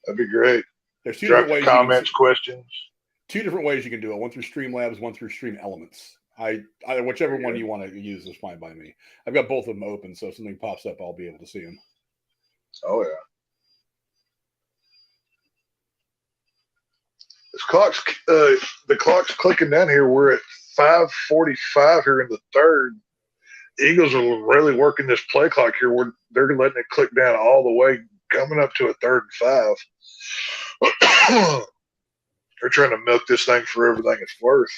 [SPEAKER 5] That'd be great.
[SPEAKER 1] There's two
[SPEAKER 5] Drop
[SPEAKER 1] different ways.
[SPEAKER 5] Comments, questions.
[SPEAKER 1] Two different ways you can do it. One through Streamlabs, one through Stream Elements. Whichever one you want to use is fine by me. I've got both of them open, so if something pops up, I'll be able to see them.
[SPEAKER 5] Oh yeah. The clock's clicking down here. We're at 5:45 here in the third. The Eagles are really working this play clock here. They're letting it click down all the way, coming up to a 3rd and 5. They're trying to milk this thing for everything it's worth.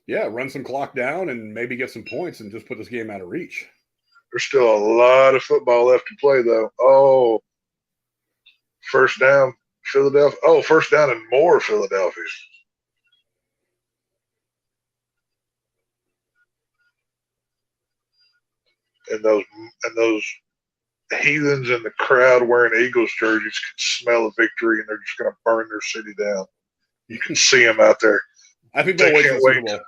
[SPEAKER 1] Yeah, run some clock down and maybe get some points and just put this game out of reach.
[SPEAKER 5] There's still a lot of football left to play, though. Oh, first down, Philadelphia. Oh, first down and more, Philadelphia. And those heathens in the crowd wearing Eagles jerseys can smell a victory, and they're just going to burn their city down. You can see them out there.
[SPEAKER 1] I think they'll wait for the Super Bowl.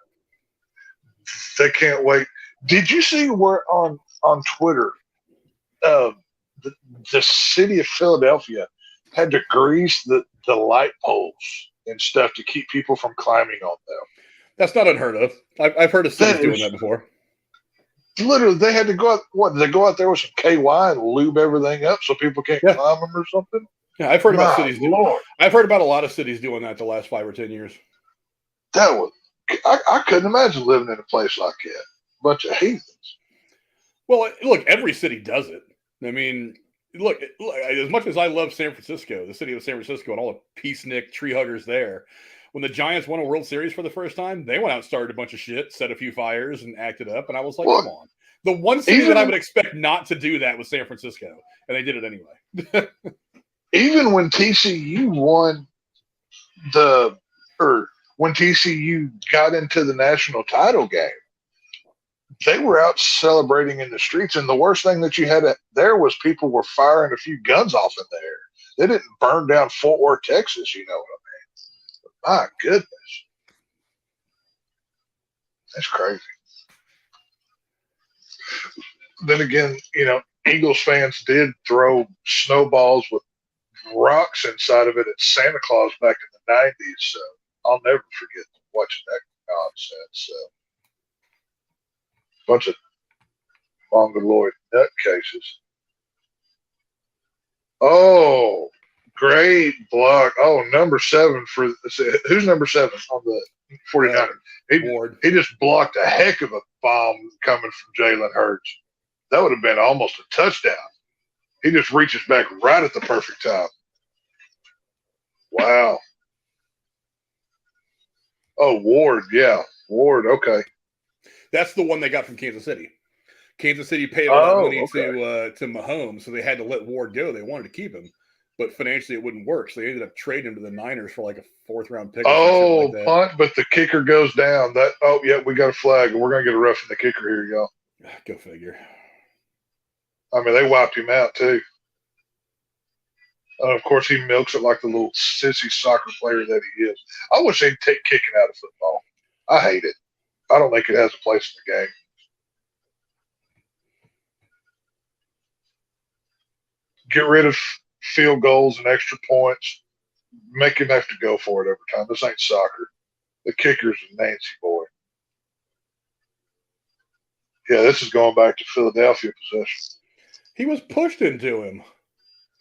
[SPEAKER 5] They can't wait. Did you see where on Twitter, the city of Philadelphia had to grease the light poles and stuff to keep people from climbing on them?
[SPEAKER 1] That's not unheard of. I've heard of cities doing that before.
[SPEAKER 5] Literally, they had to go out. What, did they go out there with some KY and lube everything up so people can't climb them or something?
[SPEAKER 1] Yeah, I've heard about cities doing. I've heard about a lot of cities doing that the last 5 or 10 years.
[SPEAKER 5] That was. I couldn't imagine living in a place like that. Bunch of heathens.
[SPEAKER 1] Well, look, every city does it. I mean, look, as much as I love San Francisco, the city of San Francisco, and all the peacenik tree huggers there, when the Giants won a World Series for the first time, they went out and started a bunch of shit, set a few fires, and acted up. And I was like, come on. The one city that I would expect not to do that was San Francisco, and they did it anyway.
[SPEAKER 5] Even when TCU won when TCU got into the national title game, they were out celebrating in the streets, and the worst thing that you had there was people were firing a few guns off in the air. They didn't burn down Fort Worth, Texas, you know what I mean? My goodness. That's crazy. Then again, Eagles fans did throw snowballs with rocks inside of it at Santa Claus back in the 90s, so I'll never forget watching that nonsense. So. Bunch of mongoloid nutcases. Oh, great block. Oh, number 7 for who's number 7 on the 49ers? He just blocked a heck of a bomb coming from Jalen Hurts. That would have been almost a touchdown. He just reaches back right at the perfect time. Wow. Oh, Ward, yeah. Ward, okay.
[SPEAKER 1] That's the one they got from Kansas City. Kansas City paid all that money to Mahomes, so they had to let Ward go. They wanted to keep him, but financially it wouldn't work, so they ended up trading him to the Niners for like a 4th-round pick.
[SPEAKER 5] Oh,
[SPEAKER 1] like that.
[SPEAKER 5] Punt, but the kicker goes down. We got a flag, and we're going to get a roughing the kicker here, y'all.
[SPEAKER 1] Go figure.
[SPEAKER 5] I mean, they wiped him out, too. Of course, he milks it like the little sissy soccer player that he is. I wish they'd take kicking out of football. I hate it. I don't think it has a place in the game. Get rid of field goals and extra points. Make him have to go for it every time. This ain't soccer. The kicker's a Nancy boy. Yeah, this is going back to Philadelphia possession.
[SPEAKER 1] He was pushed into him.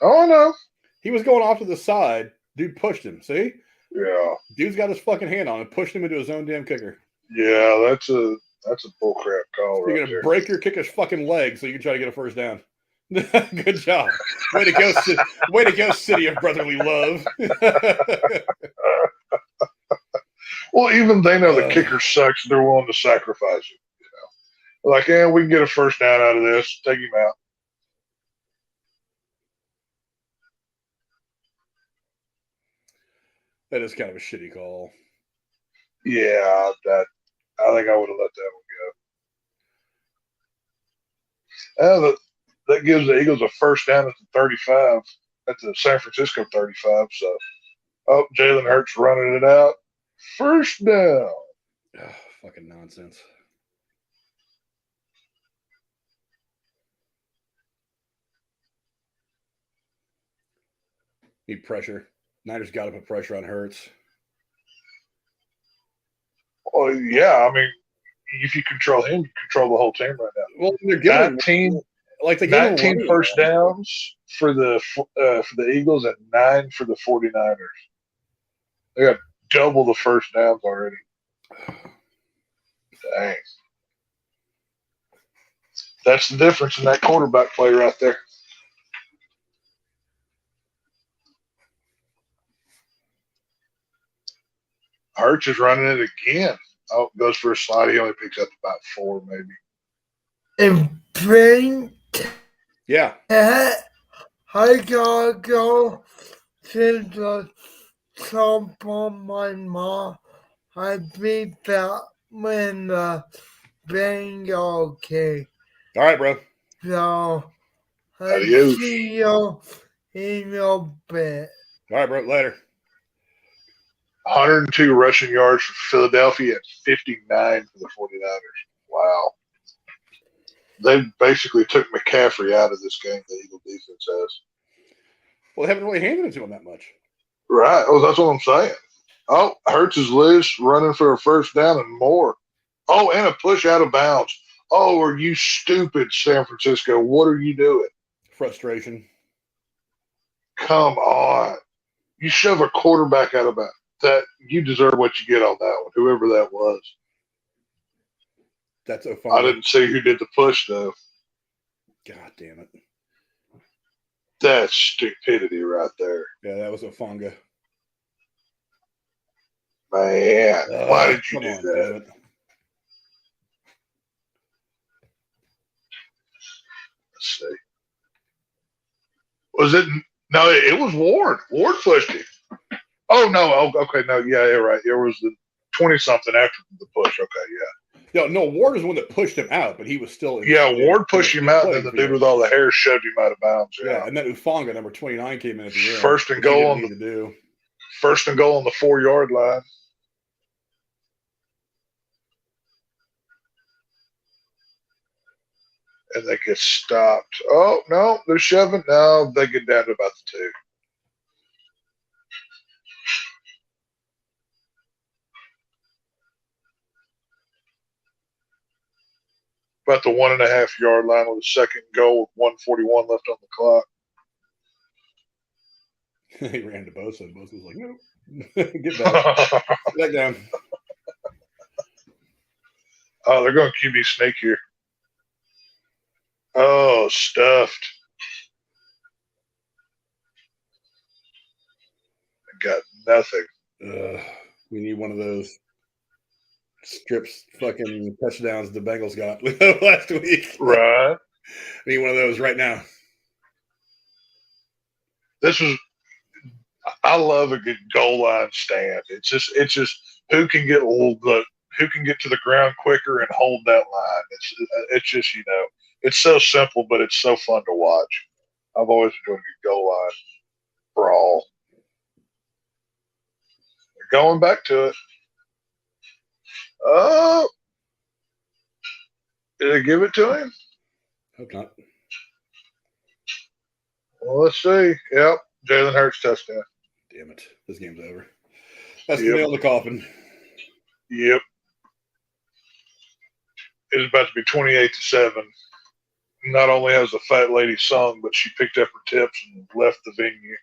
[SPEAKER 5] Oh, I know.
[SPEAKER 1] He was going off to the side. Dude pushed him. See?
[SPEAKER 5] Yeah.
[SPEAKER 1] Dude's got his fucking hand on him, pushed him into his own damn kicker.
[SPEAKER 5] Yeah, that's a bullcrap call.
[SPEAKER 1] You're gonna break your kicker's fucking leg so you can try to get a first down. Good job. Way to go, city of brotherly love.
[SPEAKER 5] Well, even they know the kicker sucks. They're willing to sacrifice it. Like, we can get a first down out of this. Take him out.
[SPEAKER 1] That is kind of a shitty call.
[SPEAKER 5] Yeah, I think I would have let that one go. That gives the Eagles a first down at the 35, at the San Francisco 35. So, Jalen Hurts running it out. First down.
[SPEAKER 1] Ugh, fucking nonsense. Need pressure. Niners got to put pressure on Hurts.
[SPEAKER 5] Well, yeah, I mean, if you control him, you control the whole team right now.
[SPEAKER 1] Well, they're giving
[SPEAKER 5] 19,
[SPEAKER 1] like they
[SPEAKER 5] 19 first downs for the Eagles and 9 for the 49ers. They got double the first downs already. Dang. That's the difference in that quarterback play right there. Hurts is running it again. Oh, goes for a slide. He only picks up about 4, maybe.
[SPEAKER 2] And bring
[SPEAKER 1] Yeah.
[SPEAKER 2] I gotta go to the top of my mom. I beat that when the bingo came.
[SPEAKER 1] All right, bro.
[SPEAKER 2] So I
[SPEAKER 5] Adios.
[SPEAKER 2] see you in a bit.
[SPEAKER 1] All right, bro. Later.
[SPEAKER 5] 102 rushing yards for Philadelphia and 59 for the 49ers. Wow. They basically took McCaffrey out of this game, the Eagle defense has.
[SPEAKER 1] Well, they haven't really handed it to him that much.
[SPEAKER 5] Right. Oh, that's what I'm saying. Oh, Hurts is loose, running for a first down and more. Oh, and a push out of bounds. Oh, are you stupid, San Francisco? What are you doing?
[SPEAKER 1] Frustration.
[SPEAKER 5] Come on. You shove a quarterback out of bounds. That you deserve what you get on that one, whoever that was.
[SPEAKER 1] That's so fun.
[SPEAKER 5] I didn't see who did the push, though.
[SPEAKER 1] God damn it.
[SPEAKER 5] That's stupidity right there.
[SPEAKER 1] Yeah, that was a funga.
[SPEAKER 5] Man, why did you do that?
[SPEAKER 1] Damn it.
[SPEAKER 5] Let's see. Was it? No, it was Ward. Ward pushed him. Oh, no. Oh, okay. No, yeah, you're right. It was the 20-something after the push. Okay, yeah.
[SPEAKER 1] No, Ward is the one that pushed him out, but he was still.
[SPEAKER 5] Yeah, Ward pushed him out, and then the dude with all the hair shoved him out of bounds.
[SPEAKER 1] Yeah, and then Ufanga, number 29, came in at the end.
[SPEAKER 5] First and goal on the 4-yard line. And they get stopped. Oh, no, they're shoving. No, they get down to about the 2. About the 1.5-yard line with a second goal with 1:41 left on the clock.
[SPEAKER 1] He ran to Bosa, and Bosa was like, nope. Get back. Get back down.
[SPEAKER 5] Oh, they're going QB sneak here. Oh, stuffed. Got nothing.
[SPEAKER 1] We need one of those strips fucking touchdowns the Bengals got last week.
[SPEAKER 5] Right.
[SPEAKER 1] We need one of those right now.
[SPEAKER 5] I love a good goal line stand. It's just who can get to the ground quicker and hold that line. It's just, it's so simple, but it's so fun to watch. I've always enjoyed a good goal line brawl. They're going back to it. Oh, did they give it to him?
[SPEAKER 1] Hope not.
[SPEAKER 5] Well, let's see. Yep, Jalen Hurts touchdown.
[SPEAKER 1] Damn it. This game's over. That's the nail in the coffin.
[SPEAKER 5] Yep. It's about to be 28-7. Not only has the fat lady sung, but she picked up her tips and left the venue.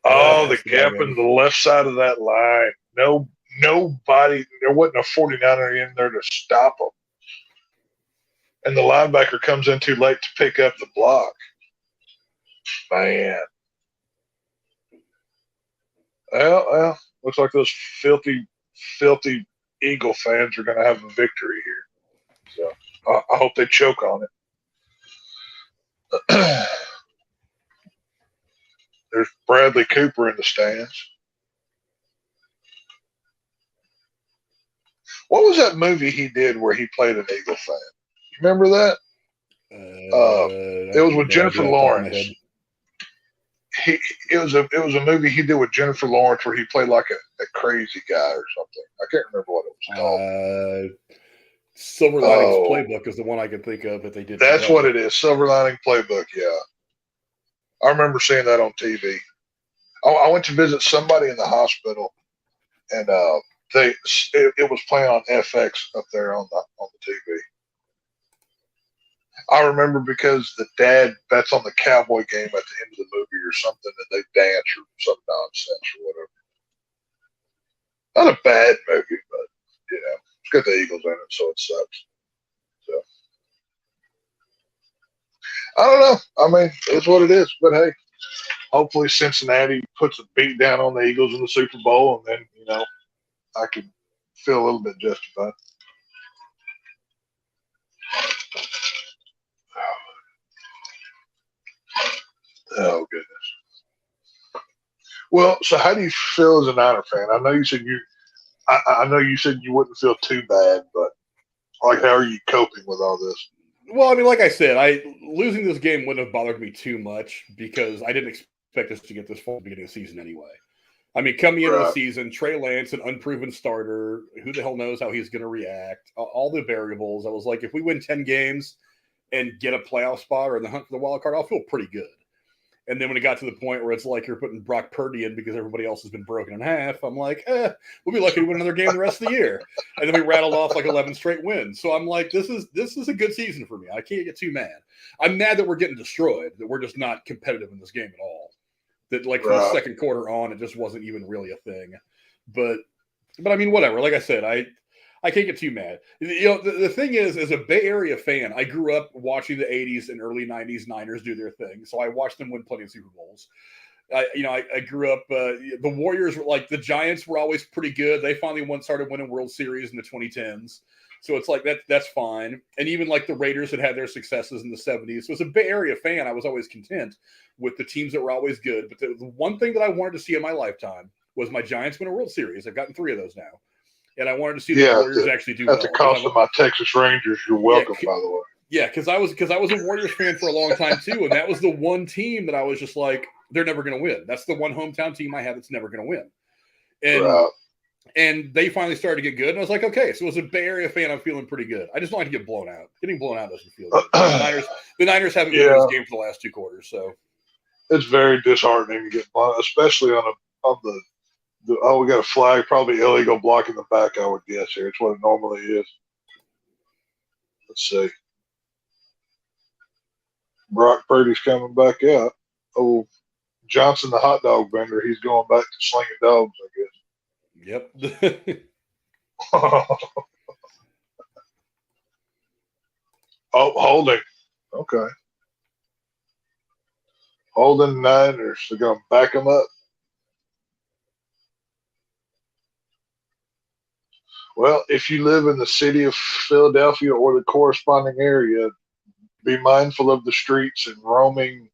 [SPEAKER 5] Oh, the gap in the left side of that line. Nobody. There wasn't a 49er in there to stop them. And the linebacker comes in too late to pick up the block. Man. Well, looks like those filthy Eagle fans are going to have a victory here. So I hope they choke on it. There's Bradley Cooper in the stands. What was that movie he did where he played an Eagle fan? You remember that? It was with Jennifer Lawrence. it was a movie he did with Jennifer Lawrence where he played like a crazy guy or something. I can't remember what it was called.
[SPEAKER 1] Silver Linings Playbook is the one I can think of that they did.
[SPEAKER 5] That's what it is. Silver Lining Playbook. Yeah, I remember seeing that on TV. I went to visit somebody in the hospital, and it was playing on FX up there on the TV. I remember because the dad bets on the Cowboy game at the end of the movie or something, and they dance or some nonsense or whatever. Not a bad movie, but it's got the Eagles in it, so it sucks. So I don't know. I mean, it's what it is. But hey, hopefully Cincinnati puts a beat down on the Eagles in the Super Bowl, and then I can feel a little bit justified. Oh goodness. Well, so how do you feel as a Niner fan? I know you said I know you said you wouldn't feel too bad, but like, how are you coping with all this?
[SPEAKER 1] Well, I mean, like I said, losing this game wouldn't have bothered me too much because I didn't expect us to get this far at the beginning of the season anyway. I mean, coming into the season, Trey Lance, an unproven starter, who the hell knows how he's going to react? All the variables. I was like, if we win 10 games and get a playoff spot or in the hunt for the wild card, I'll feel pretty good. And then when it got to the point where it's like you're putting Brock Purdy in because everybody else has been broken in half, I'm like, we'll be lucky to win another game the rest of the year. And then we rattled off like 11 straight wins. So I'm like, this is a good season for me. I can't get too mad. I'm mad that we're getting destroyed, that we're just not competitive in this game at all. That like from the second quarter on, it just wasn't even really a thing. But I mean, whatever. Like I said, I can't get too mad. The thing is, as a Bay Area fan, I grew up watching the 80s and early 90s Niners do their thing. So I watched them win plenty of Super Bowls. I grew up, the Warriors were like, the Giants were always pretty good. They finally started winning World Series in the 2010s. So it's like, that's fine. And even like the Raiders had their successes in the 70s. So as a Bay Area fan, I was always content with the teams that were always good. But the one thing that I wanted to see in my lifetime was my Giants win a World Series. I've gotten 3 of those now. And I wanted to see the Warriors actually do well.
[SPEAKER 5] At the cost of my Texas Rangers, you're welcome, by the way.
[SPEAKER 1] Yeah, because I was a Warriors fan for a long time too, and that was the one team that I was just like, they're never going to win. That's the one hometown team I have that's never going to win. And they finally started to get good, and I was like, okay, so as a Bay Area fan, I'm feeling pretty good. I just don't like to get blown out. Getting blown out doesn't feel good. The Niners haven't been in this game for the last 2 quarters, so
[SPEAKER 5] it's very disheartening to get blown, especially on the we got a flag, probably illegal block in the back, I would guess here. It's what it normally is. Let's see. Brock Purdy's coming back out. Oh, Johnson, the hot dog vendor, he's going back to slinging dogs, I guess.
[SPEAKER 1] Yep.
[SPEAKER 5] Holding. Okay. Holding Niners. They're going to back them up. Well, if you live in the city of Philadelphia or the corresponding area, be mindful of the streets and roaming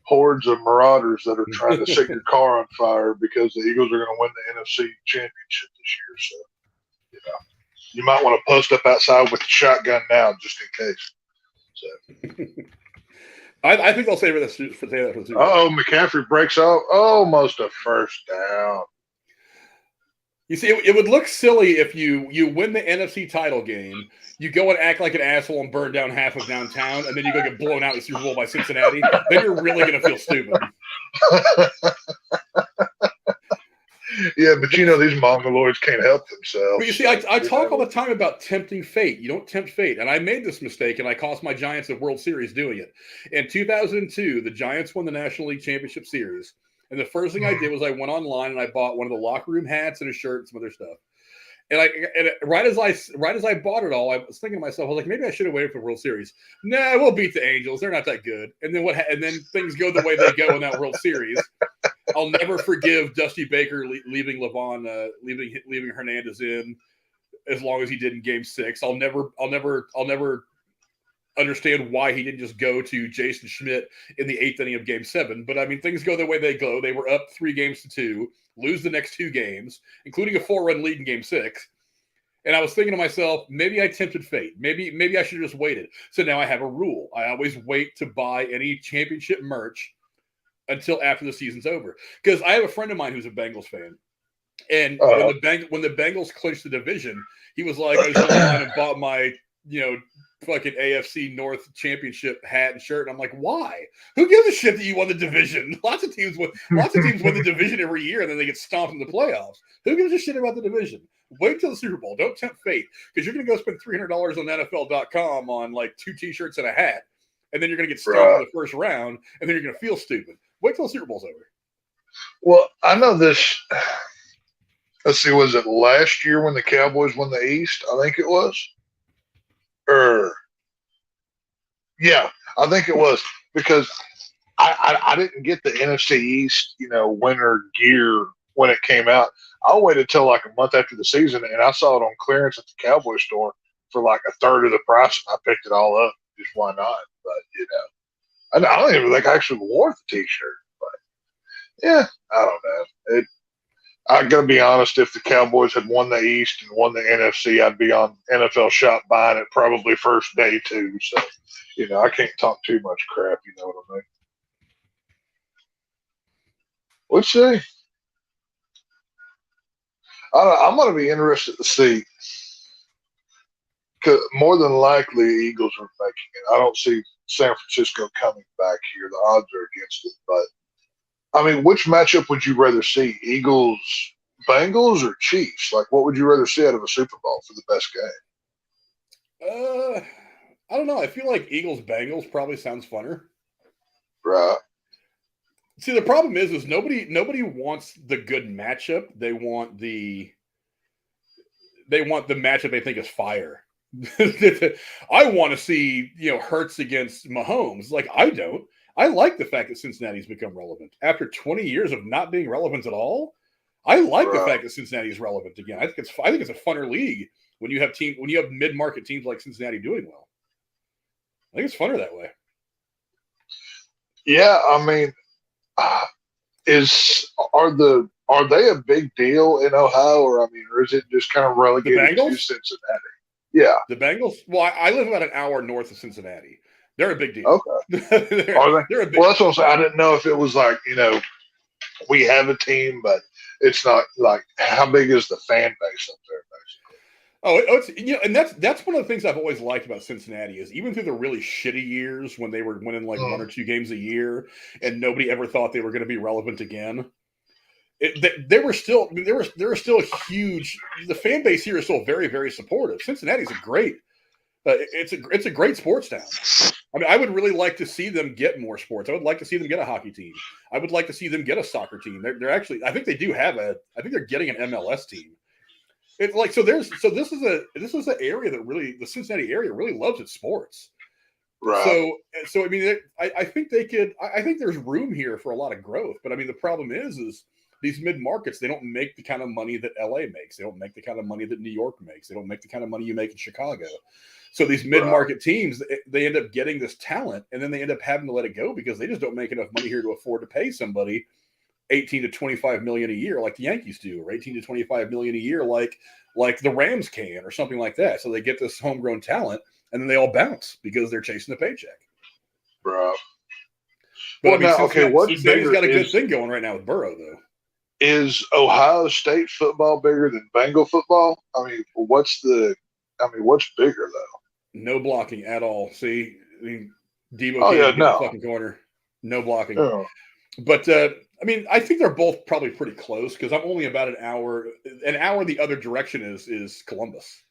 [SPEAKER 5] hordes of marauders that are trying to set your car on fire because the Eagles are going to win the NFC Championship this year. So, you might want to post up outside with the shotgun now just in case. So.
[SPEAKER 1] I think they'll save that for the Super Bowl.
[SPEAKER 5] McCaffrey breaks off almost a first down.
[SPEAKER 1] You see, it would look silly if you win the NFC title game, you go and act like an asshole and burn down half of downtown, and then you go get blown out in the Super Bowl by Cincinnati. Then you're really going to feel stupid.
[SPEAKER 5] Yeah, but these Mongoloids can't help themselves.
[SPEAKER 1] But you see, I talk all the time about tempting fate. You don't tempt fate. And I made this mistake, and I cost my Giants a World Series doing it. In 2002, the Giants won the National League Championship Series. And the first thing I did was I went online and I bought one of the locker room hats and a shirt and some other stuff. And right as I bought it all, I was thinking to myself, I was like, maybe I should have waited for the World Series. Nah, we'll beat the Angels. They're not that good. And then and then things go the way they go in that World Series. I'll never forgive Dusty Baker leaving Levon, leaving Hernandez in as long as he did in Game 6. I'll never understand why he didn't just go to Jason Schmidt in the 8th inning of Game 7. But, I mean, things go the way they go. They were up 3-2, lose the next 2 games, including a 4-run lead in Game 6. And I was thinking to myself, maybe I tempted fate. Maybe I should have just waited. So now I have a rule. I always wait to buy any championship merch until after the season's over. Because I have a friend of mine who's a Bengals fan. And when the Bengals clinched the division, he was like, I just went online and bought my, fucking AFC North championship hat and shirt. And I'm like, why? Who gives a shit that you won the division? Lots of teams win the division every year and then they get stomped in the playoffs. Who gives a shit about the division? Wait till the Super Bowl. Don't tempt fate, because you're going to go spend $300 on NFL.com on like 2 t-shirts and a hat, and then you're going to get stomped in the first round, and then you're going to feel stupid. Wait till the Super Bowl's over.
[SPEAKER 5] Well, I know this. Let's see, was it last year when the Cowboys won the East? I think it was. Yeah, I think it was, because I didn't get the NFC East, winter gear when it came out. I waited till like a month after the season, and I saw it on clearance at the Cowboy store for like a third of the price. And I picked it all up. Just why not? But I don't even think I actually wore the T-shirt. But yeah, I don't know. I gotta be honest. If the Cowboys had won the East and won the NFC, I'd be on NFL Shop buying it probably first day too. So, I can't talk too much crap. You know what I mean? Let's see. I'm going to be interested to see, because more than likely Eagles are making it. I don't see San Francisco coming back here. The odds are against it. But, I mean, which matchup would you rather see? Eagles, Bengals, or Chiefs? Like, what would you rather see out of a Super Bowl for the best game?
[SPEAKER 1] I don't know. I feel like Eagles-Bengals probably sounds funner.
[SPEAKER 5] Right.
[SPEAKER 1] See, the problem is nobody wants the good matchup. They want the matchup they think is fire. I want to see, Hurts against Mahomes. Like, I don't. I like the fact that Cincinnati's become relevant. After 20 years of not being relevant at all, I like the fact that Cincinnati is relevant again. I think it's a funner league when you have mid-market teams like Cincinnati doing well. I think it's funner that way.
[SPEAKER 5] Yeah, I mean, are they a big deal in Ohio, or is it just kind of relegated to Cincinnati? Yeah,
[SPEAKER 1] the Bengals. Well, I live about an hour north of Cincinnati. They're a big deal.
[SPEAKER 5] Okay, are they? Well, that's what I'm saying. I didn't know if it was like we have a team, but it's not like, how big is the fan base up there, basically?
[SPEAKER 1] Oh, and that's one of the things I've always liked about Cincinnati is even through the really shitty years when they were winning like 1 or 2 games a year and nobody ever thought they were going to be relevant again. They were still a huge. The fan base here is still very, very supportive. Cincinnati's a great. It's a great sports town. I mean, I would really like to see them get more sports. I would like to see them get a hockey team. I would like to see them get a soccer team. They're actually. I think they do have I think they're getting an MLS team. It's like this is an area that really, the Cincinnati area really loves its sports.
[SPEAKER 5] Right.
[SPEAKER 1] So I mean, I think they could. I think there's room here for a lot of growth. But I mean, the problem is these mid markets, they don't make the kind of money that LA makes. They don't make the kind of money that New York makes. They don't make the kind of money you make in Chicago. So these mid market teams, they end up getting this talent, and then they end up having to let it go because they just don't make enough money here to afford to pay somebody 18 to 25 million a year like the Yankees do, or 18 to 25 million a year like the Rams can, or something like that. So they get this homegrown talent and then they all bounce because they're chasing the paycheck.
[SPEAKER 5] Bro.
[SPEAKER 1] But Cincinnati's got a good thing going right now with Burrow, though.
[SPEAKER 5] Is Ohio State football bigger than Bengal football? I mean, what's bigger though?
[SPEAKER 1] No blocking at all. See, Debo can't get the fucking corner. No blocking.
[SPEAKER 5] Oh.
[SPEAKER 1] But I mean, I think they're both probably pretty close because I'm only about an hour. An hour the other direction is Columbus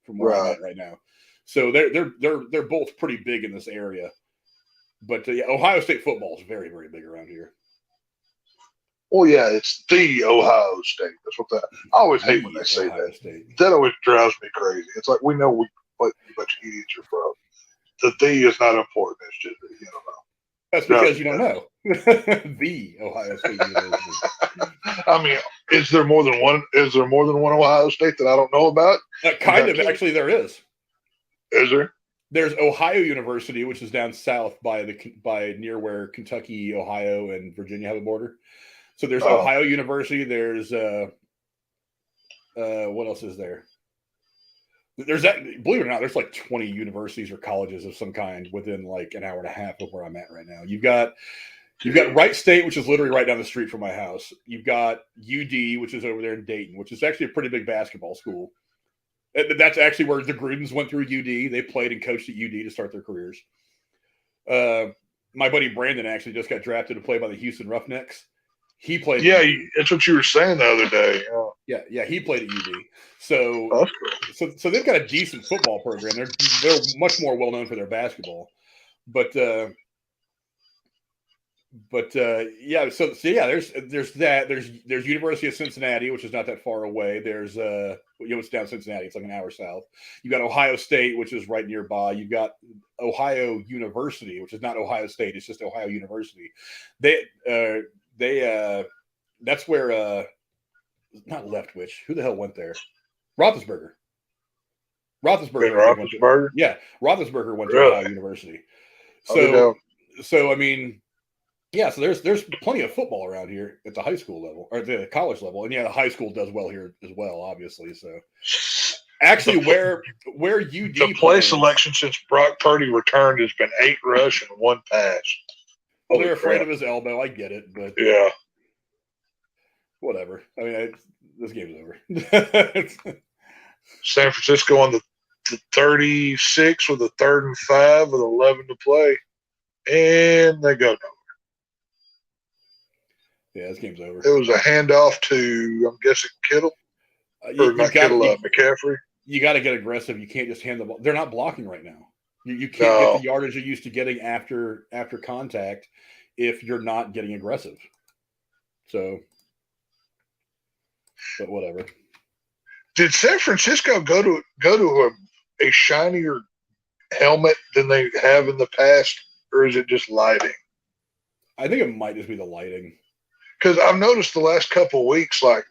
[SPEAKER 1] from where I'm at right now. So they're both pretty big in this area. But Ohio State football is very, very big around here.
[SPEAKER 5] Well, yeah, it's the Ohio State. That's what that. I always hate when they say
[SPEAKER 1] Ohio
[SPEAKER 5] that.
[SPEAKER 1] State.
[SPEAKER 5] That always drives me crazy. It's like, we know what a bunch of idiots are from. The is not important. It's just
[SPEAKER 1] That's because you don't know. The Ohio State University.
[SPEAKER 5] I mean, is there more than one? Is there more than one Ohio State that I don't know about?
[SPEAKER 1] Kind of. Actually, there is.
[SPEAKER 5] Is there?
[SPEAKER 1] There's Ohio University, which is down south by near where Kentucky, Ohio, and Virginia have a border. So there's Ohio University. There's what else is there? There's that. Believe it or not, there's like 20 universities or colleges of some kind within like an hour and a half of where I'm at right now. You've got You've got Wright State, which is literally right down the street from my house. You've got UD, which is over there in Dayton, which is actually a pretty big basketball school. That's actually where the Grudens went through UD. They played and coached at UD to start their careers. My buddy Brandon actually just got drafted to play by the Houston Roughnecks. He played.
[SPEAKER 5] Yeah, that's what you were saying the other day.
[SPEAKER 1] Yeah, he played at UD. So,
[SPEAKER 5] That's cool.
[SPEAKER 1] so they've got a decent football program. They're much more well known for their basketball, but yeah. So yeah, there's that. There's University of Cincinnati, which is not that far away. There's it's down Cincinnati. It's like an hour south. You got Ohio State, which is right nearby. You've got Ohio University, which is not Ohio State. It's just Ohio University. That's where not Leftwich. Who the hell went there? Roethlisberger.
[SPEAKER 5] Roethlisberger?
[SPEAKER 1] Yeah, Roethlisberger went to
[SPEAKER 5] Really?
[SPEAKER 1] Ohio University.
[SPEAKER 5] Oh,
[SPEAKER 1] So I mean, yeah. So there's plenty of football around here at the high school level or the college level, and yeah, the high school does well here as well, obviously. So actually, where UD
[SPEAKER 5] the play selection since Brock Purdy returned has been 8 rush and 1 pass.
[SPEAKER 1] Well, they're afraid of his elbow. I get it, but
[SPEAKER 5] Yeah.
[SPEAKER 1] whatever. I mean, this game's over.
[SPEAKER 5] San Francisco on the 36 with a 3rd and 5 with 11 to play, and they go nowhere.
[SPEAKER 1] Yeah, this game's over.
[SPEAKER 5] It was a handoff to, I'm guessing, Kittle or not Kittle, McCaffrey.
[SPEAKER 1] You got to get aggressive. You can't just hand the ball. They're not blocking right now. You can't get the yardage you're used to getting after contact if you're not getting aggressive. So, but whatever.
[SPEAKER 5] Did San Francisco go to a shinier helmet than they have in the past, or is it just lighting?
[SPEAKER 1] I think it might just be the lighting.
[SPEAKER 5] Because I've noticed the last couple of weeks, like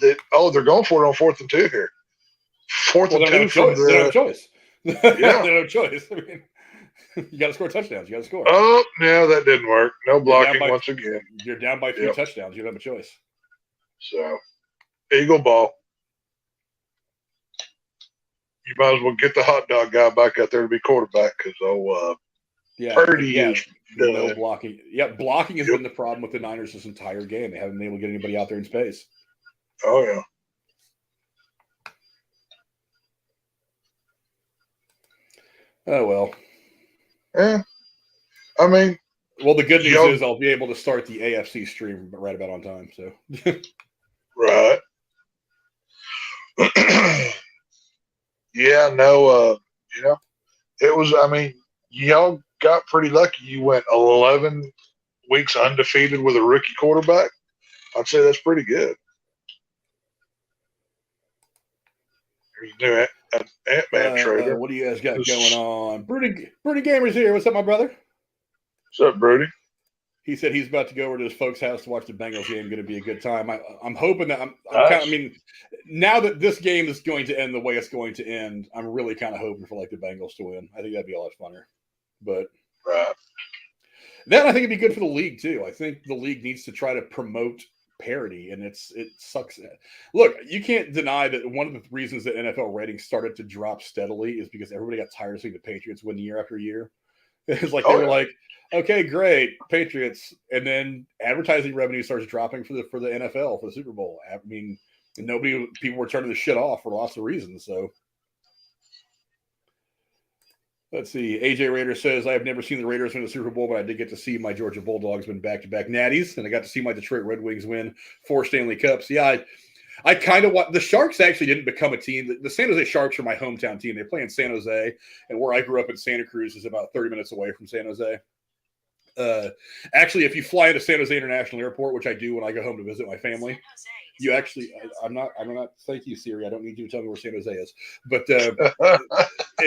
[SPEAKER 5] that. Oh, they're going for it on 4th and 2 here. 4th and 2 from
[SPEAKER 1] They don't have a choice.
[SPEAKER 5] Yeah.
[SPEAKER 1] They don't have a choice. I mean, you got to score touchdowns. You got to score.
[SPEAKER 5] Oh, no, that didn't work. No blocking once again.
[SPEAKER 1] You're down by 3 touchdowns. You don't have a choice.
[SPEAKER 5] So, Eagle ball. You might as well get the hot dog guy back out there to be quarterback because Purdy is
[SPEAKER 1] no blocking. Yeah, blocking has been the problem with the Niners this entire game. They haven't been able to get anybody out there in space.
[SPEAKER 5] Oh yeah.
[SPEAKER 1] Oh well.
[SPEAKER 5] Yeah. I mean,
[SPEAKER 1] well, the good news is I'll be able to start the AFC stream right about on time. So.
[SPEAKER 5] Right. Yeah. No. It was. I mean, y'all got pretty lucky. You went 11 weeks undefeated with a rookie quarterback. I'd say that's pretty good. There's a new Ant-Man trailer.
[SPEAKER 1] What do you guys got going on? Broody Gamer's here. What's up, my brother?
[SPEAKER 5] What's up, Brody?
[SPEAKER 1] He said he's about to go over to his folks' house to watch the Bengals game. Going to be a good time. I'm hoping that I mean, now that this game is going to end the way it's going to end, I'm really kind of hoping for like the Bengals to win. I think that'd be a lot funner. But then I think it'd be good for the league too. I think the league needs to try to promote parity, and it sucks. Look, you can't deny that one of the reasons that NFL ratings started to drop steadily is because everybody got tired of seeing the Patriots win year after year. It's like they were like, okay, great, Patriots, and then advertising revenue starts dropping for the NFL for the Super Bowl. I mean, people were turning the shit off for lots of reasons. So let's see. AJ Raider says, I have never seen the Raiders win the Super Bowl, but I did get to see my Georgia Bulldogs win back-to-back natties, and I got to see my Detroit Red Wings win 4 Stanley Cups. Yeah, I kind of want – the Sharks actually didn't become a team. The San Jose Sharks are my hometown team. They play in San Jose, and where I grew up in Santa Cruz is about 30 minutes away from San Jose. Actually, if you fly into San Jose International Airport, which I do when I go home to visit my family, you actually – I'm not – thank you, Siri. I don't need you to tell me where San Jose is. But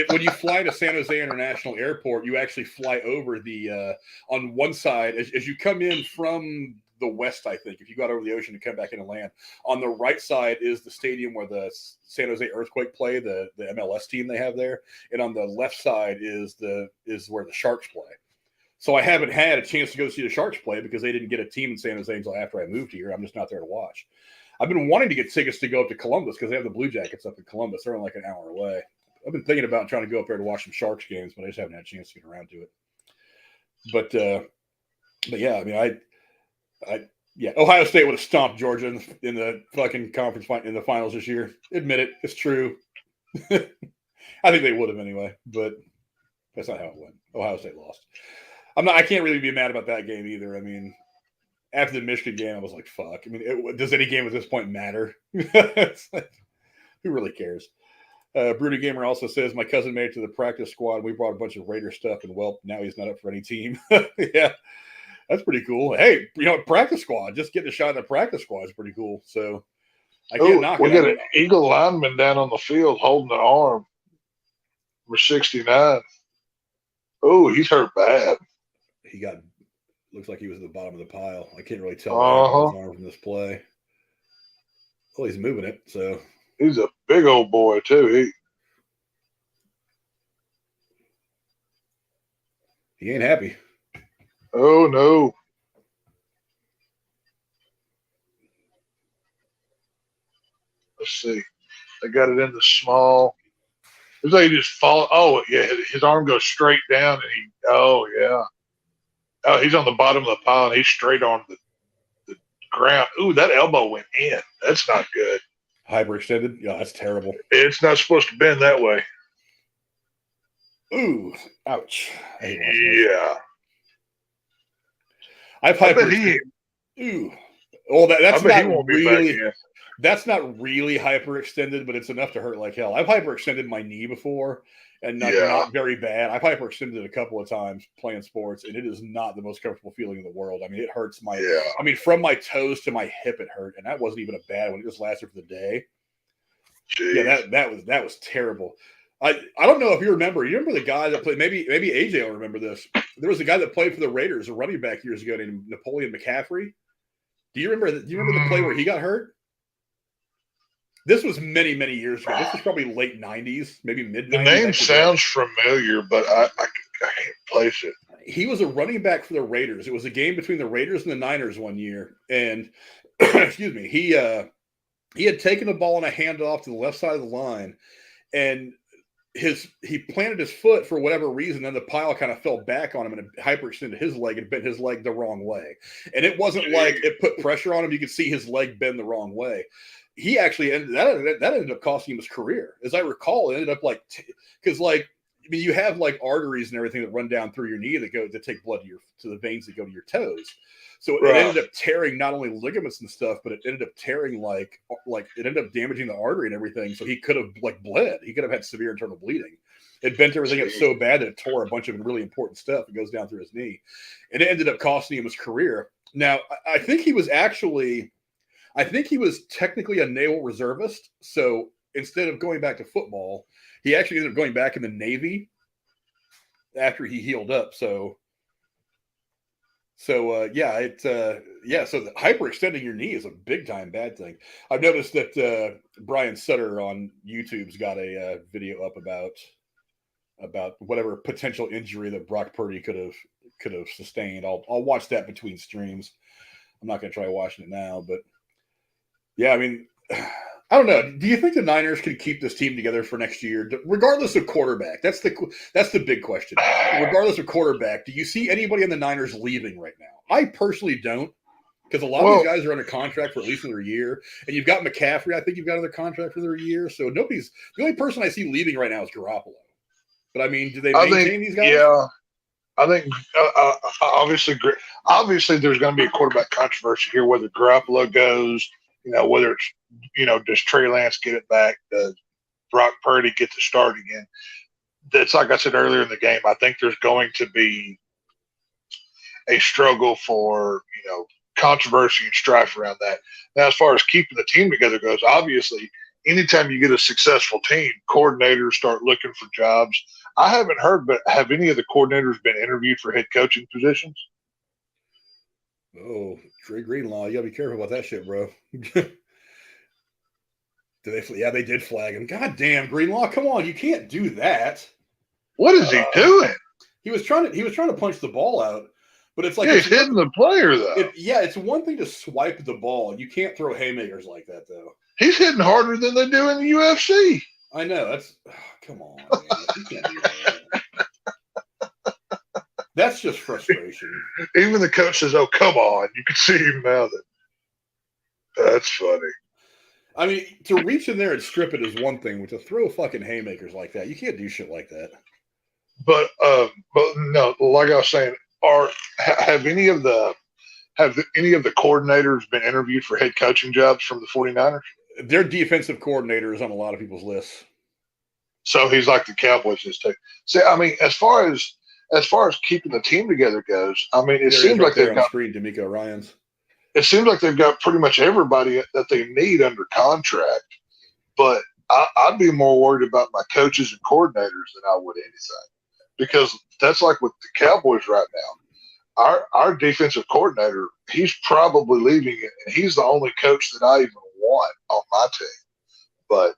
[SPEAKER 1] when you fly to San Jose International Airport, you actually fly over the on one side, as you come in from the west, I think, if you got over the ocean to come back in and land, on the right side is the stadium where the San Jose Earthquake play, the MLS team they have there. And on the left side is where the Sharks play. So I haven't had a chance to go see the Sharks play because they didn't get a team in San Jose until after I moved here. I'm just not there to watch. I've been wanting to get tickets to go up to Columbus because they have the Blue Jackets up in Columbus. They're only like an hour away. I've been thinking about trying to go up there to watch some Sharks games, but I just haven't had a chance to get around to it. But But yeah, I mean, yeah, Ohio State would have stomped Georgia in the fucking conference in the finals this year. Admit it, it's true. I think they would have anyway, but that's not how it went. Ohio State lost. I can't really be mad about that game either. I mean, after the Michigan game, I was like, fuck. I mean, does any game at this point matter? It's like, who really cares? Broody Gamer also says, my cousin made it to the practice squad. We brought a bunch of Raider stuff, and well, now he's not up for any team. Yeah, that's pretty cool. Hey, practice squad, just getting a shot at the practice squad is pretty cool. So I can't knock it.
[SPEAKER 5] We got an Eagle lineman down on the field holding the arm. Number 69. Oh, he's hurt bad.
[SPEAKER 1] Looks like he was at the bottom of the pile. I can't really tell his arm from this play. Well, he's moving it, so.
[SPEAKER 5] He's a big old boy, too.
[SPEAKER 1] He ain't happy.
[SPEAKER 5] Oh, no. Let's see. They got it in the small. It's like he just fall. Oh, yeah. His arm goes straight down, and yeah. Oh, he's on the bottom of the pile, and he's straight on the ground. Ooh, that elbow went in. That's not good.
[SPEAKER 1] Hyperextended? Yeah, that's terrible.
[SPEAKER 5] It's not supposed to bend that way.
[SPEAKER 1] Ooh, ouch.
[SPEAKER 5] Yeah.
[SPEAKER 1] I've hyperextended. Ooh. Well, that's not really. That's not really hyperextended, but it's enough to hurt like hell. I've hyperextended my knee before, and not very bad. I've hyperextended it a couple of times playing sports, and it is not the most comfortable feeling in the world. I mean, it hurts I mean, from my toes to my hip, it hurt, and that wasn't even a bad one. It just lasted for the day. Jeez. Yeah, that was terrible. I don't know if you remember. You remember the guy that played? Maybe AJ will remember this. There was a guy that played for the Raiders, a running back years ago named Napoleon McCaffrey. Do you remember the play where he got hurt? This was many, many years ago. This was probably late 90s, maybe mid-90s.
[SPEAKER 5] The name sounds familiar, but I can't place it.
[SPEAKER 1] He was a running back for the Raiders. It was a game between the Raiders and the Niners one year. And, excuse me, he had taken the ball on a handoff to the left side of the line. And he planted his foot for whatever reason, and the pile kind of fell back on him and it hyperextended his leg and bent his leg the wrong way. And it wasn't like it put pressure on him. You could see his leg bend the wrong way. He actually ended up costing him his career. As I recall, it ended up because you have like arteries and everything that run down through your knee that take blood to the veins that go to your toes. So it ended up tearing not only ligaments and stuff, but it ended up tearing it ended up damaging the artery and everything. So he could have bled. He could have had severe internal bleeding. It bent everything up so bad that it tore a bunch of really important stuff. It goes down through his knee, and it ended up costing him his career. Now, I think he was technically a naval reservist. So instead of going back to football, he actually ended up going back in the Navy after he healed up. So the hyperextending your knee is a big time bad thing. I've noticed that Brian Sutter on YouTube's got a video up about whatever potential injury that Brock Purdy could have sustained. I'll watch that between streams. I'm not going to try watching it now, but yeah, I mean, I don't know. Do you think the Niners can keep this team together for next year, regardless of quarterback? That's the big question. Regardless of quarterback, do you see anybody on the Niners leaving right now? I personally don't, because a lot of these guys are under contract for at least another year, and you've got McCaffrey. I think you've got another contract for another year. So the only person I see leaving right now is Garoppolo. But I mean, do they maintain these guys? Yeah,
[SPEAKER 5] I think obviously there's going to be a quarterback controversy here, whether Garoppolo goes. Whether it's, does Trey Lance get it back? Does Brock Purdy get to start again? That's like I said earlier in the game. I think there's going to be a struggle for, controversy and strife around that. Now, as far as keeping the team together goes, obviously, anytime you get a successful team, coordinators start looking for jobs. I haven't heard, but have any of the coordinators been interviewed for head coaching positions?
[SPEAKER 1] Oh, Trey Greenlaw, you gotta be careful about that shit, bro. They did flag him. God damn, Greenlaw, come on, you can't do that.
[SPEAKER 5] What is he doing?
[SPEAKER 1] He was trying to punch the ball out, but it's like
[SPEAKER 5] he's hitting the player though.
[SPEAKER 1] It's one thing to swipe the ball. You can't throw haymakers like that though.
[SPEAKER 5] He's hitting harder than they do in the UFC.
[SPEAKER 1] I know. Come on, man. You can't do that. That's just frustration.
[SPEAKER 5] Even the coach says, "Oh, come on!" You can see him now. That's funny.
[SPEAKER 1] I mean, to reach in there and strip it is one thing, but to throw fucking haymakers like that, you can't do shit like that.
[SPEAKER 5] But no, like I was saying, have any of the coordinators been interviewed for head coaching jobs from the 49ers?
[SPEAKER 1] Their defensive coordinator is on a lot of people's lists.
[SPEAKER 5] So he's like the Cowboys is too. See, I mean, as far as keeping the team together goes, I mean, it seems like they've got
[SPEAKER 1] screen, D'Amico Ryans.
[SPEAKER 5] It seems like they've got pretty much everybody that they need under contract. But I'd be more worried about my coaches and coordinators than I would anything, because that's like with the Cowboys right now. Our defensive coordinator, he's probably leaving it, and he's the only coach that I even want on my team. But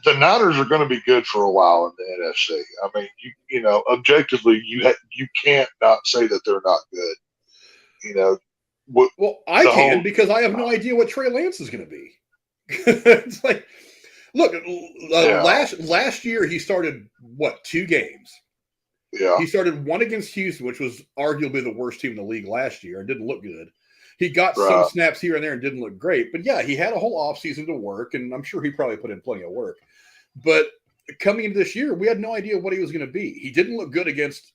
[SPEAKER 5] the Niners are going to be good for a while in the NFC. I mean, objectively, you can't not say that they're not good.
[SPEAKER 1] Well, I can because I have no idea what Trey Lance is going to be. It's like, look, last year he started 2 games.
[SPEAKER 5] Yeah,
[SPEAKER 1] he started one against Houston, which was arguably the worst team in the league last year, and didn't look good. He got some snaps here and there and didn't look great. But yeah, he had a whole offseason to work, and I'm sure he probably put in plenty of work. But coming into this year, we had no idea what he was going to be. He didn't look good against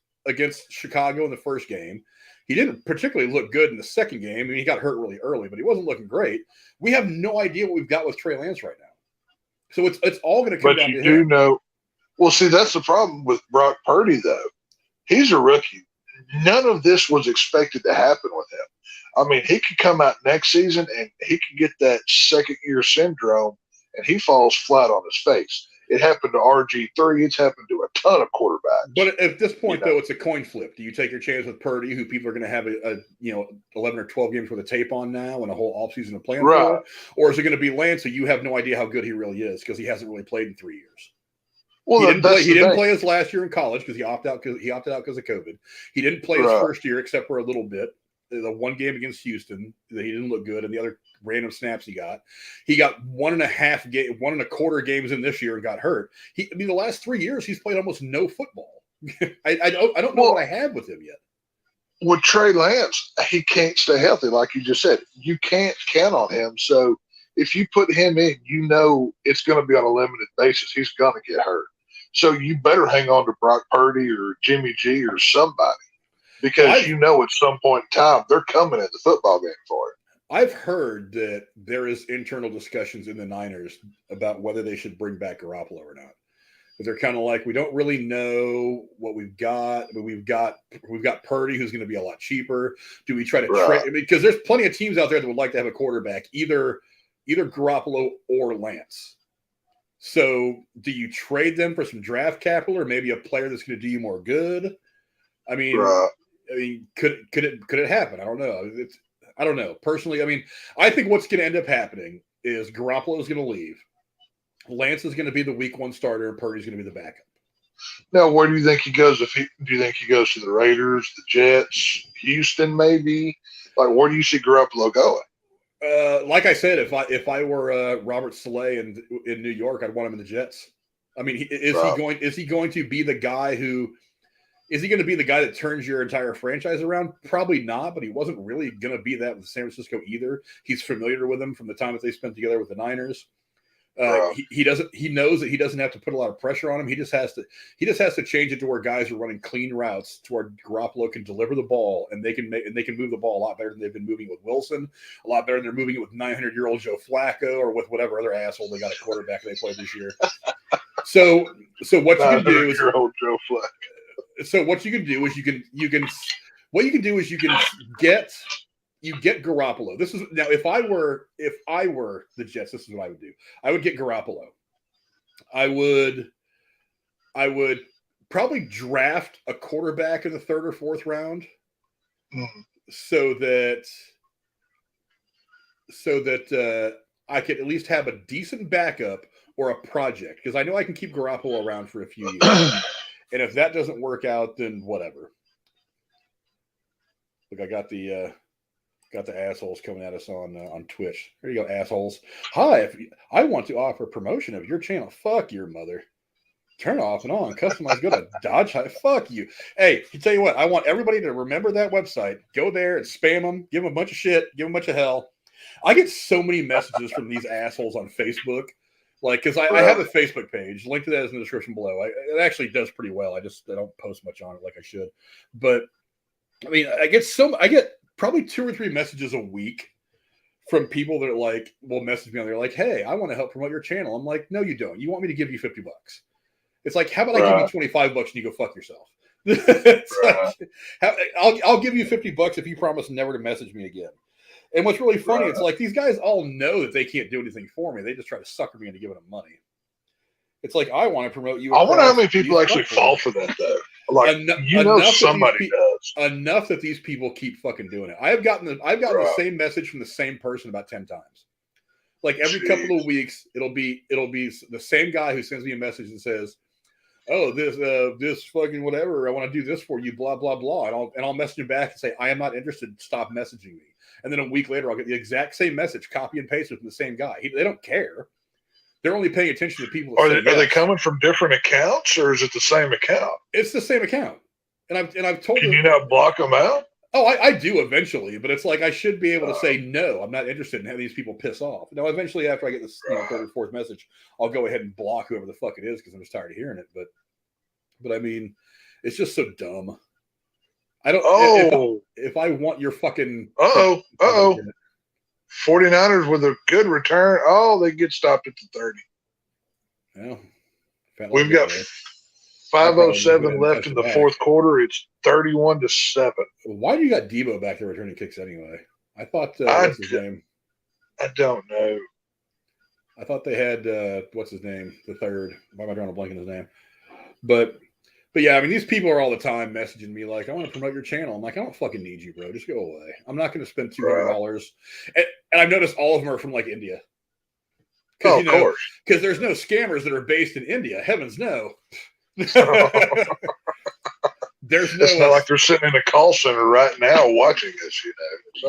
[SPEAKER 1] Chicago in the first game. He didn't particularly look good in the second game. I mean, he got hurt really early, but he wasn't looking great. We have no idea what we've got with Trey Lance right now. So it's all going to come down to him. But you do know.
[SPEAKER 5] Well, see, that's the problem with Brock Purdy, though. He's a rookie. None of this was expected to happen with him. I mean, he could come out next season and he could get that second-year syndrome, and he falls flat on his face. It happened to RG3. It's happened to a ton of quarterbacks.
[SPEAKER 1] But at this point, though, it's a coin flip. Do you take your chance with Purdy, who people are going to have 11 or 12 games worth of tape on now and a whole offseason to plan for? Or is it going to be Lance, who you have no idea how good he really is because he hasn't really played in 3 years? Well, he didn't play his last year in college because he opted out because of COVID. He didn't play his first year except for a little bit. The one game against Houston that he didn't look good, and the other random snaps he got 1.25 games in this year and got hurt. The last 3 years he's played almost no football. I don't know what I have with him yet.
[SPEAKER 5] With Trey Lance, he can't stay healthy, like you just said. You can't count on him. So if you put him in, it's going to be on a limited basis. He's going to get hurt. So you better hang on to Brock Purdy or Jimmy G or somebody. Because at some point in time, they're coming in the football game for it.
[SPEAKER 1] I've heard that there is internal discussions in the Niners about whether they should bring back Garoppolo or not. But they're kind of like, we don't really know what we've got. But we've got Purdy, who's going to be a lot cheaper. Do we try to trade? Because there's plenty of teams out there that would like to have a quarterback, either Garoppolo or Lance. So do you trade them for some draft capital or maybe a player that's going to do you more good? I mean, could it happen? I don't know. I don't know. Personally, I mean, I think what's going to end up happening is Garoppolo is going to leave. Lance is going to be the week 1 starter, and Purdy's going to be the backup.
[SPEAKER 5] Now, where do you think he goes? Do you think he goes to the Raiders, the Jets, Houston, maybe? Like, where do you see Garoppolo going?
[SPEAKER 1] Like I said, if I were Robert Saleh in New York, I'd want him in the Jets. I mean, is he going to be the guy who? Is he going to be the guy that turns your entire franchise around? Probably not, but he wasn't really going to be that with San Francisco either. He's familiar with them from the time that they spent together with the Niners. He knows that he doesn't have to put a lot of pressure on him. He just has to change it to where guys are running clean routes to where Garoppolo can deliver the ball and they can move the ball a lot better than they've been moving with Wilson, a lot better than they're moving it with 900-year-old Joe Flacco or with whatever other asshole they got a quarterback they played this year. So what you can do is
[SPEAKER 5] Joe Flacco.
[SPEAKER 1] So what you can do is you can get Garoppolo. This is now if I were the Jets, this is what I would do. I would get Garoppolo. I would probably draft a quarterback in the 3rd or 4th round, so that I could at least have a decent backup or a project, because I know I can keep Garoppolo around for a few years. And if that doesn't work out, then whatever. Look, I got the assholes coming at us on Twitch. There you go, assholes. Hi, I want to offer promotion of your channel. Fuck your mother. Turn off and on. Customize. Go to Dodge. Fuck you. Hey, I tell you what. I want everybody to remember that website. Go there and spam them. Give them a bunch of shit. Give them a bunch of hell. I get so many messages from these assholes on Facebook. Like, because I have a Facebook page. Link to that is in the description below. It actually does pretty well. I don't post much on it like I should. But I mean, I get probably 2 or 3 messages a week from people that are like, will message me and they're like, hey, I want to help promote your channel. I'm like, no, you don't. You want me to give you $50. It's like, how about I give you $25 and you go fuck yourself? I'll give you $50 if you promise never to message me again. And what's really funny, it's like these guys all know that they can't do anything for me. They just try to sucker me into giving them money. It's like, I want to promote you.
[SPEAKER 5] I wonder how many people actually fall for that, though. Like, somebody does.
[SPEAKER 1] Enough that these people keep fucking doing it. I've gotten the same message from the same person about 10 times. Like every couple of weeks, it'll be the same guy who sends me a message and says, "Oh, this fucking whatever. I want to do this for you. Blah blah blah." And I'll message him back and say, "I am not interested. Stop messaging me." And then a week later, I'll get the exact same message, copy and paste it from the same guy. They don't care. They're only paying attention to people.
[SPEAKER 5] Are they coming from different accounts, or is it the same account?
[SPEAKER 1] It's the same account. And I've told them.
[SPEAKER 5] Can you not block them out?
[SPEAKER 1] Oh, I do eventually, but it's like I should be able to say no. I'm not interested in having these people piss off. Now, eventually, after I get this third or fourth message, I'll go ahead and block whoever the fuck it is because I'm just tired of hearing it. But I mean, it's just so dumb. I don't. If I want your fucking
[SPEAKER 5] 49ers with a good return. Oh, they get stopped at the 30.
[SPEAKER 1] Well,
[SPEAKER 5] we've got 5:07 left in the fourth quarter. It's 31-7.
[SPEAKER 1] Why do you got Debo back there returning kicks anyway? I thought what's his name?
[SPEAKER 5] I don't know.
[SPEAKER 1] I thought they had what's his name? The third. Why am I drawing a blank on his name? But yeah, I mean, these people are all the time messaging me like, "I want to promote your channel." I'm like, "I don't fucking need you, bro. Just go away. I'm not going to spend $200." And I've noticed all of them are from like India.
[SPEAKER 5] Oh, of course.
[SPEAKER 1] Because there's no scammers that are based in India. Heavens no.
[SPEAKER 5] It's not like they're sitting in a call center right now watching this,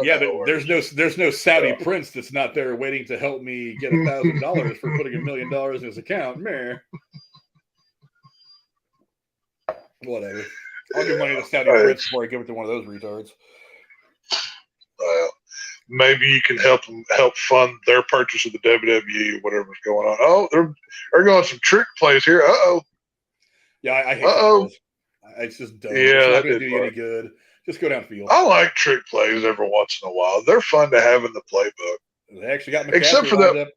[SPEAKER 1] Yeah, there's no Saudi prince that's not there waiting to help me get $1,000 for putting $1 million in his account. Meh. Whatever. I'll give money to Saudi prince before I give it to one of those retards.
[SPEAKER 5] Well, maybe you can help fund their purchase of the WWE or whatever's going on. Oh, they're going some trick plays here.
[SPEAKER 1] Yeah, I hate those. It's just dumb.
[SPEAKER 5] Yeah,
[SPEAKER 1] it's not going to do you any good. Just go downfield.
[SPEAKER 5] I like trick plays every once in a while. They're fun to have in the playbook.
[SPEAKER 1] They actually got McCaffrey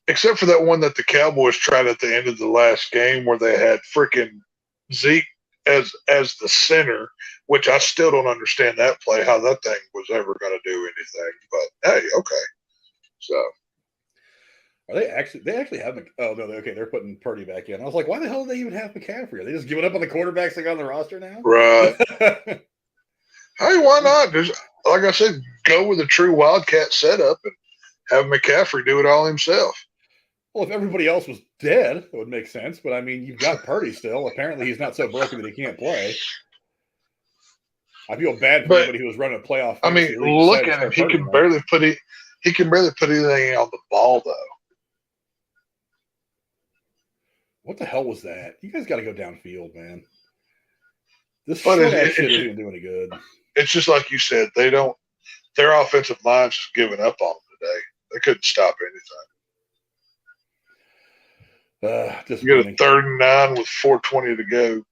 [SPEAKER 5] except for that one that the Cowboys tried at the end of the last game where they had freaking Zeke as the center, which I still don't understand that play, how that thing was ever going to do anything. But hey, okay. So
[SPEAKER 1] are they actually have oh no, okay, they're putting Purdy back in. I was like, why the hell do they even have McCaffrey? Are they just giving up on the quarterbacks they got on the roster now?
[SPEAKER 5] Right. Hey, why not? Just, like I said, go with a true Wildcat setup and have McCaffrey do it all himself.
[SPEAKER 1] Well, if everybody else was dead, it would make sense. But I mean, you've got Purdy still. Apparently, he's not so broken that he can't play. I feel bad for anybody who was running a playoff.
[SPEAKER 5] I mean, look at him. He can barely put anything on the ball, though.
[SPEAKER 1] What the hell was that? You guys got to go downfield, man. This shit isn't doing any good.
[SPEAKER 5] It's just like you said. Their offensive line's just giving up on them today. They couldn't stop anything. You got a 3rd and 9 with 4:20 to go.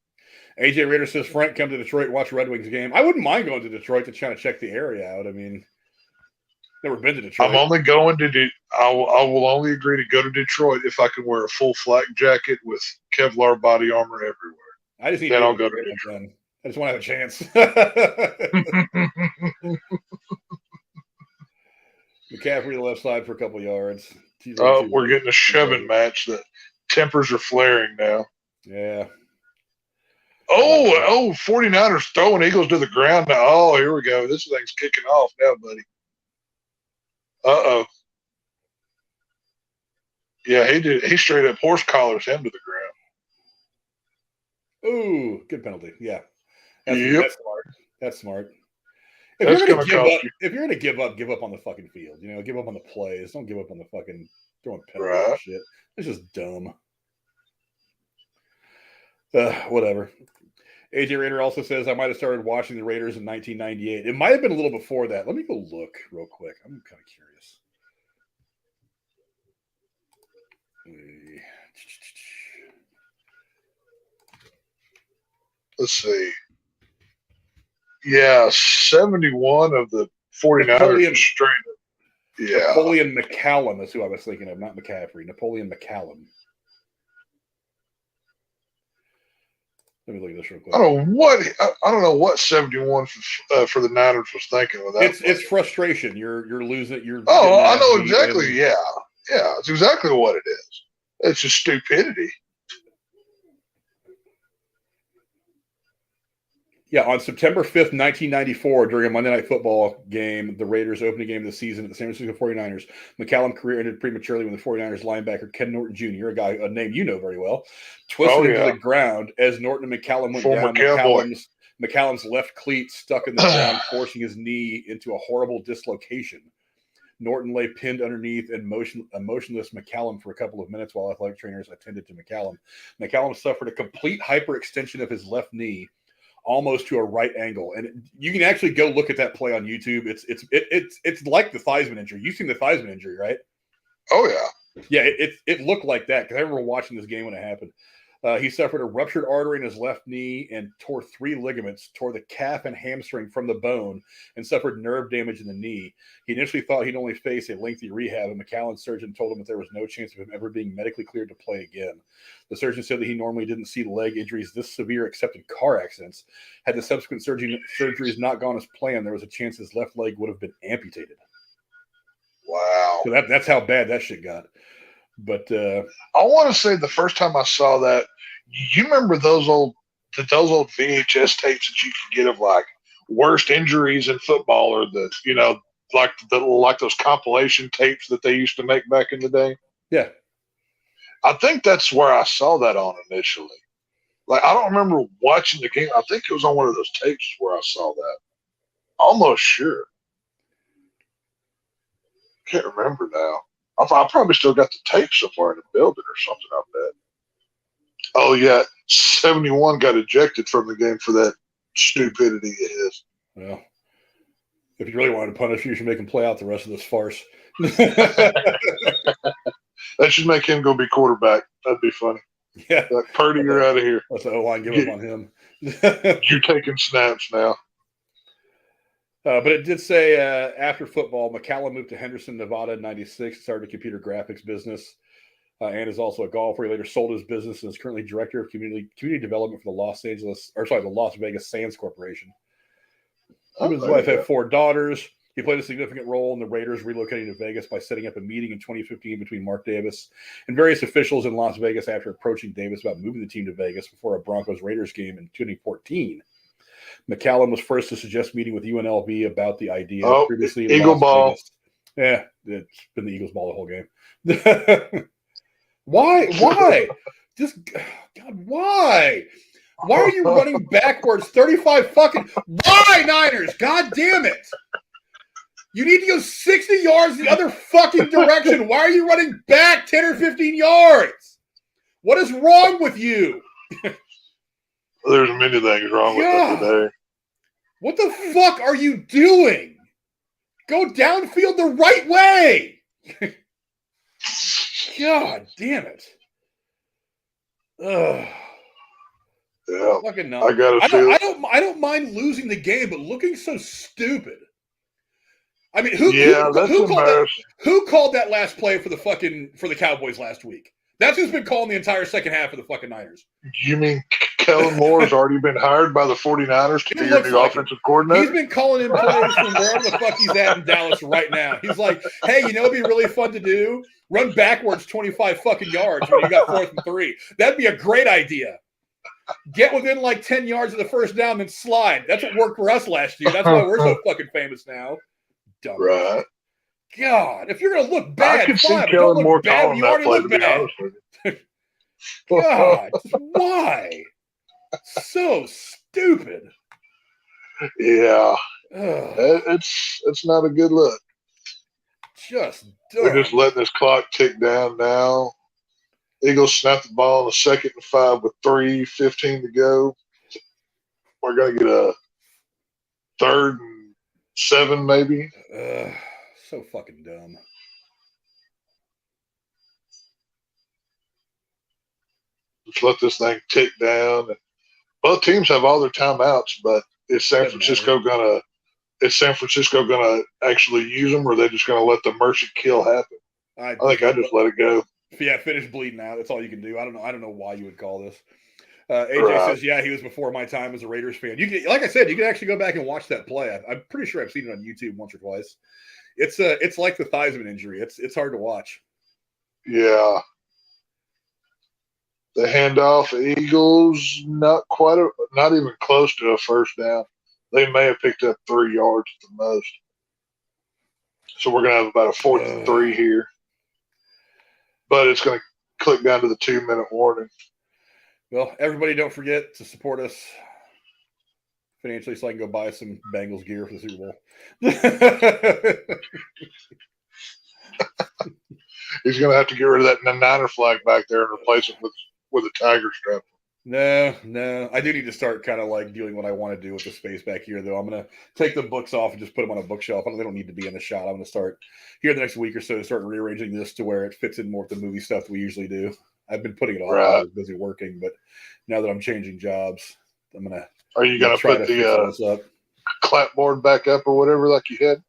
[SPEAKER 1] AJ Rader says, Frank, come to Detroit, watch Red Wings game. I wouldn't mind going to Detroit to try to check the area out. I mean, never been to Detroit.
[SPEAKER 5] I'm only going to I will only agree to go to Detroit if I can wear a full flak jacket with Kevlar body armor everywhere.
[SPEAKER 1] I just need
[SPEAKER 5] then I'll go to Detroit.
[SPEAKER 1] Then. I just want to have a chance. McCaffrey to the left side for a couple yards.
[SPEAKER 5] We're getting a shoving match. The tempers are flaring now.
[SPEAKER 1] Yeah.
[SPEAKER 5] 49ers throwing Eagles to the ground now. Oh, here we go. This thing's kicking off now, buddy. Yeah, he did. He straight up horse collars him to the ground.
[SPEAKER 1] Ooh, good penalty. Yeah. That's smart. That's smart. If you're going to give up on the fucking field. You know, give up on the plays. Don't give up on the fucking throwing penalties and shit. It's just dumb. Whatever. AJ Raider also says I might have started watching the Raiders in 1998. It might have been a little before that. Let me go look real quick. I'm kind of curious.
[SPEAKER 5] Let's see. Yeah, 71 of the 49ers was straight. Yeah.
[SPEAKER 1] Napoleon McCallum is who I was thinking of, not McCaffrey. Napoleon McCallum. Let me look at this real quick.
[SPEAKER 5] I don't know what 71 for the Niners was thinking with that.
[SPEAKER 1] It's frustration. You're losing.
[SPEAKER 5] I know exactly. Yeah, it's exactly what it is. It's just stupidity.
[SPEAKER 1] Yeah, on September 5th, 1994, during a Monday Night Football game, the Raiders' opening game of the season at the San Francisco 49ers, McCallum's career ended prematurely when the 49ers linebacker Ken Norton Jr., a name you know very well, twisted into the ground as Norton and McCallum went down. McCallum's left cleat stuck in the ground, forcing his knee into a horrible dislocation. Norton lay pinned underneath and motionless McCallum for a couple of minutes while athletic trainers attended to McCallum. McCallum suffered a complete hyperextension of his left knee, almost to a right angle, and you can actually go look at that play on YouTube. It's like the Theismann injury. You've seen the Theismann injury, right?
[SPEAKER 5] Oh yeah,
[SPEAKER 1] yeah. It looked like that because I remember watching this game when it happened. He suffered a ruptured artery in his left knee and tore 3 ligaments, tore the calf and hamstring from the bone, and suffered nerve damage in the knee. He initially thought he'd only face a lengthy rehab, and McCallum's surgeon told him that there was no chance of him ever being medically cleared to play again. The surgeon said that he normally didn't see leg injuries this severe except in car accidents. Had the subsequent surgeries not gone as planned, there was a chance his left leg would have been amputated.
[SPEAKER 5] Wow.
[SPEAKER 1] So that's how bad that shit got. But
[SPEAKER 5] I want to say the first time I saw that, you remember those old VHS tapes that you could get of like worst injuries in football, or like those compilation tapes that they used to make back in the day?
[SPEAKER 1] Yeah.
[SPEAKER 5] I think that's where I saw that on initially. Like, I don't remember watching the game. I think it was on one of those tapes where I saw that. Almost sure. Can't remember now. I probably still got the tape somewhere in the building or something, I bet. Oh, yeah. 71 got ejected from the game for that stupidity of his.
[SPEAKER 1] Well, if you really wanted to punish you should make him play out the rest of this farce.
[SPEAKER 5] That should make him go be quarterback. That'd be funny.
[SPEAKER 1] Yeah.
[SPEAKER 5] Like, Purdy, you're out of here.
[SPEAKER 1] That's the O-line. Give up on him.
[SPEAKER 5] You're taking snaps now.
[SPEAKER 1] But it did say after football, McCallum moved to Henderson, Nevada in 96, started a computer graphics business, and is also a golfer. He later sold his business and is currently director of community development for the Las Vegas Sands Corporation. Him and his wife have 4 daughters. He played a significant role in the Raiders relocating to Vegas by setting up a meeting in 2015 between Mark Davis and various officials in Las Vegas after approaching Davis about moving the team to Vegas before a Broncos-Raiders game in 2014. McCallum was first to suggest meeting with UNLV about the idea. Previously,
[SPEAKER 5] Eagle ball.
[SPEAKER 1] Vegas. Yeah, it's been the Eagles ball the whole game. Why? Just God, why? Why are you running backwards 35 fucking? Why, Niners? God damn it! You need to go 60 yards the other fucking direction. Why are you running back 10 or 15 yards? What is wrong with you?
[SPEAKER 5] There's many things wrong with it today.
[SPEAKER 1] What the fuck are you doing? Go downfield the right way. God damn it. Ugh.
[SPEAKER 5] Yeah.
[SPEAKER 1] Fucking
[SPEAKER 5] I gotta feel.
[SPEAKER 1] I don't mind losing the game, but looking so stupid. I mean, who called that last play for the Cowboys last week? That's who's been calling the entire second half of the fucking Niners.
[SPEAKER 5] You mean Kellen Moore has already been hired by the 49ers to be your new offensive coordinator?
[SPEAKER 1] He's been calling in plays from wherever the fuck he's at in Dallas right now. He's like, hey, it'd be really fun to do? Run backwards 25 fucking yards when you got 4th and 3. That'd be a great idea. Get within like 10 yards of the first down and slide. That's what worked for us last year. That's why we're so fucking famous now. Dumb.
[SPEAKER 5] Right.
[SPEAKER 1] God, if you're going to look bad,
[SPEAKER 5] I can see Kellen Moore calling that play, to be honest with you.
[SPEAKER 1] God, why? So stupid.
[SPEAKER 5] Yeah. It's not a good look.
[SPEAKER 1] Just dumb.
[SPEAKER 5] We're just letting this clock tick down now. Eagles snap the ball in the 2nd and 5 with 3:15 to go. We're going to get a 3rd and 7 maybe.
[SPEAKER 1] So fucking dumb.
[SPEAKER 5] Just let this thing tick down. Both teams have all their timeouts, but is San Francisco gonna actually use them, or are they just gonna let the mercy kill happen? I think I just let it go.
[SPEAKER 1] Yeah, finish bleeding out. That's all you can do. I don't know why you would call this. AJ says, yeah, he was before my time as a Raiders fan. You can, like I said, you can actually go back and watch that play. I'm pretty sure I've seen it on YouTube once or twice. It's like the Theismann injury. It's hard to watch.
[SPEAKER 5] Yeah. The handoff, Eagles, not even close to a first down. They may have picked up 3 yards at the most. So we're going to have about a 4th and 3 here. But it's going to click down to the 2-minute warning.
[SPEAKER 1] Well, everybody don't forget to support us financially so I can go buy some Bengals gear for the Super Bowl.
[SPEAKER 5] He's going to have to get rid of that Niner flag back there and replace it with a tiger strap.
[SPEAKER 1] No. I do need to start kind of like doing what I want to do with the space back here, though. I'm going to take the books off and just put them on a bookshelf. They don't need to be in the shot. I'm going to start here the next week or so to start rearranging this to where it fits in more with the movie stuff that we usually do. I've been putting it off. I was busy working, but now that I'm changing jobs, I'm going to.
[SPEAKER 5] Are you going to put the clapboard back up or whatever like you had?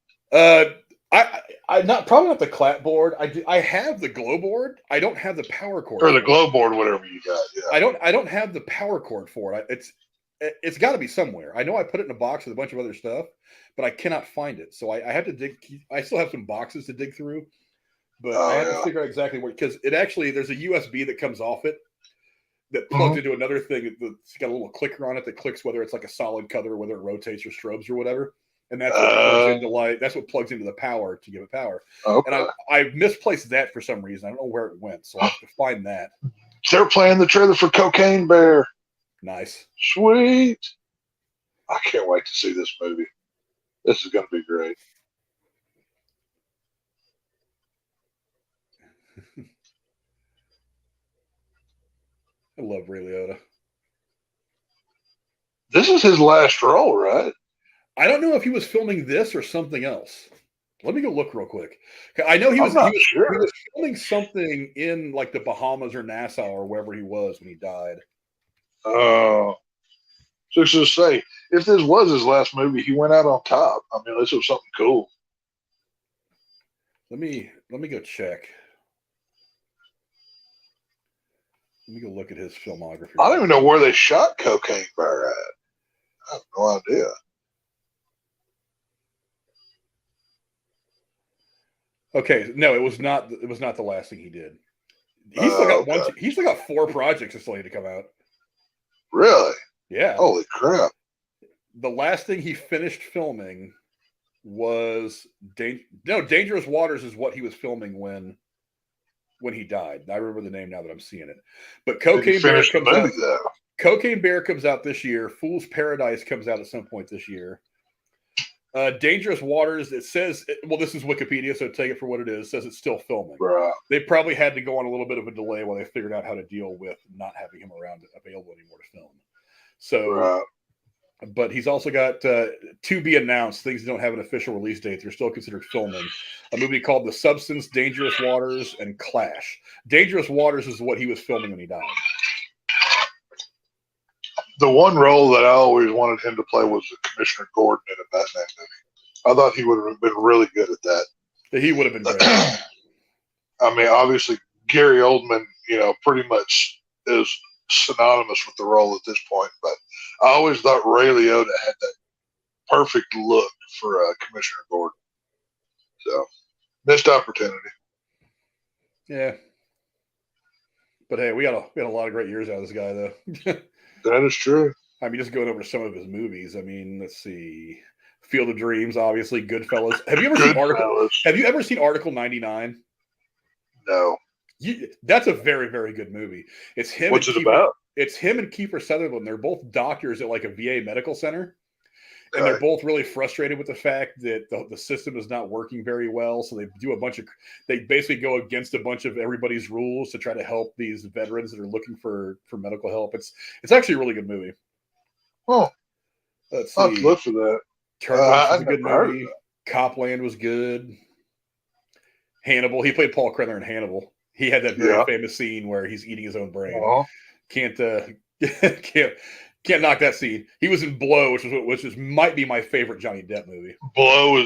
[SPEAKER 1] I probably not the clapboard. I have the glow board. I don't have the power cord.
[SPEAKER 5] Or the glow board, whatever you got. Yeah.
[SPEAKER 1] I don't have the power cord for it. It's got to be somewhere. I know I put it in a box with a bunch of other stuff, but I cannot find it. So I have to dig. I still have some boxes to dig through, but I have to figure out exactly where, because it actually, there's a USB that comes off it that plugs into another thing that's got a little clicker on it that clicks whether it's like a solid color, whether it rotates or strobes or whatever. And that's what plugs into light. That's what plugs into the power to give it power. Okay. And I misplaced that for some reason. I don't know where it went, so I have to find that.
[SPEAKER 5] They're playing the trailer for Cocaine Bear.
[SPEAKER 1] Nice.
[SPEAKER 5] Sweet. I can't wait to see this movie. This is going to be great.
[SPEAKER 1] I love Ray Liotta.
[SPEAKER 5] This is his last role, right?
[SPEAKER 1] I don't know if he was filming this or something else. Let me go look real quick. I know he was filming something in like the Bahamas or Nassau or wherever he was when he died.
[SPEAKER 5] Oh. So to say, if this was his last movie, he went out on top. I mean, this was something cool.
[SPEAKER 1] Let me go check. Let me go look at his filmography.
[SPEAKER 5] I don't even know where they shot Cocaine Bear at. I have no idea.
[SPEAKER 1] Okay, no, it was not the last thing he did. He's still got He's still got 4 projects that still need to come out.
[SPEAKER 5] Really?
[SPEAKER 1] Yeah.
[SPEAKER 5] Holy crap!
[SPEAKER 1] The last thing he finished filming was Dangerous Waters is what he was filming when he died. I remember the name now that I'm seeing it. But Cocaine Bear comes out. Cocaine Bear comes out this year. Fool's Paradise comes out at some point this year. Dangerous Waters, it says, well, this is Wikipedia, so take it for what it is. It says it's still filming.
[SPEAKER 5] Right.
[SPEAKER 1] They probably had to go on a little bit of a delay while they figured out how to deal with not having him around available anymore to film. So, but he's also got to be announced things that don't have an official release date. They're still considered filming. A movie called The Substance, Dangerous Waters, and Clash. Dangerous Waters is what he was filming when he died.
[SPEAKER 5] The one role that I always wanted him to play was the Commissioner Gordon in a Batman movie. I thought he would have been really good at that.
[SPEAKER 1] He would have been great.
[SPEAKER 5] I mean, obviously, Gary Oldman, pretty much is synonymous with the role at this point. But I always thought Ray Liotta had that perfect look for Commissioner Gordon. So, missed opportunity.
[SPEAKER 1] Yeah. But hey, we had a lot of great years out of this guy, though.
[SPEAKER 5] That is true.
[SPEAKER 1] I mean, just going over some of his movies. I mean, let's see. Field of Dreams, obviously. Goodfellas. Have you ever seen Article 99?
[SPEAKER 5] No.
[SPEAKER 1] That's a very, very good movie. It's him.
[SPEAKER 5] What's it about?
[SPEAKER 1] It's him and Kiefer Sutherland. They're both doctors at like a VA medical center. And they're both really frustrated with the fact that the system is not working very well. So they basically go against a bunch of everybody's rules to try to help these veterans that are looking for medical help. It's actually a really good movie.
[SPEAKER 5] Oh,
[SPEAKER 1] let's
[SPEAKER 5] I'll
[SPEAKER 1] see.
[SPEAKER 5] look for that.
[SPEAKER 1] Terminix was a good
[SPEAKER 5] never heard of
[SPEAKER 1] movie. Copland was good. Hannibal. He played Paul Krenner in Hannibal. He had that very famous scene where he's eating his own brain. Can't knock that scene. He was in Blow, which might be my favorite Johnny Depp movie.
[SPEAKER 5] Blow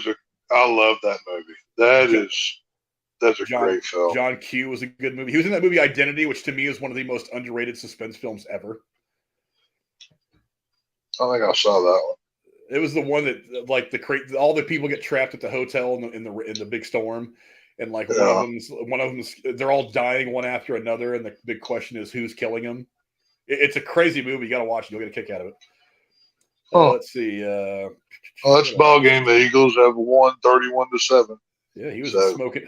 [SPEAKER 5] I love that movie. That's a great film.
[SPEAKER 1] John Q was a good movie. He was in that movie Identity, which to me is one of the most underrated suspense films ever.
[SPEAKER 5] I think I saw that one.
[SPEAKER 1] It was the one that like all the people get trapped at the hotel in the big storm, and like one of them's they're all dying one after another, and the big question is who's killing them. It's a crazy movie. You got to watch it. You'll get a kick out of it. Let's see.
[SPEAKER 5] That's ball game. The Eagles have won 31-7.
[SPEAKER 1] Yeah, he was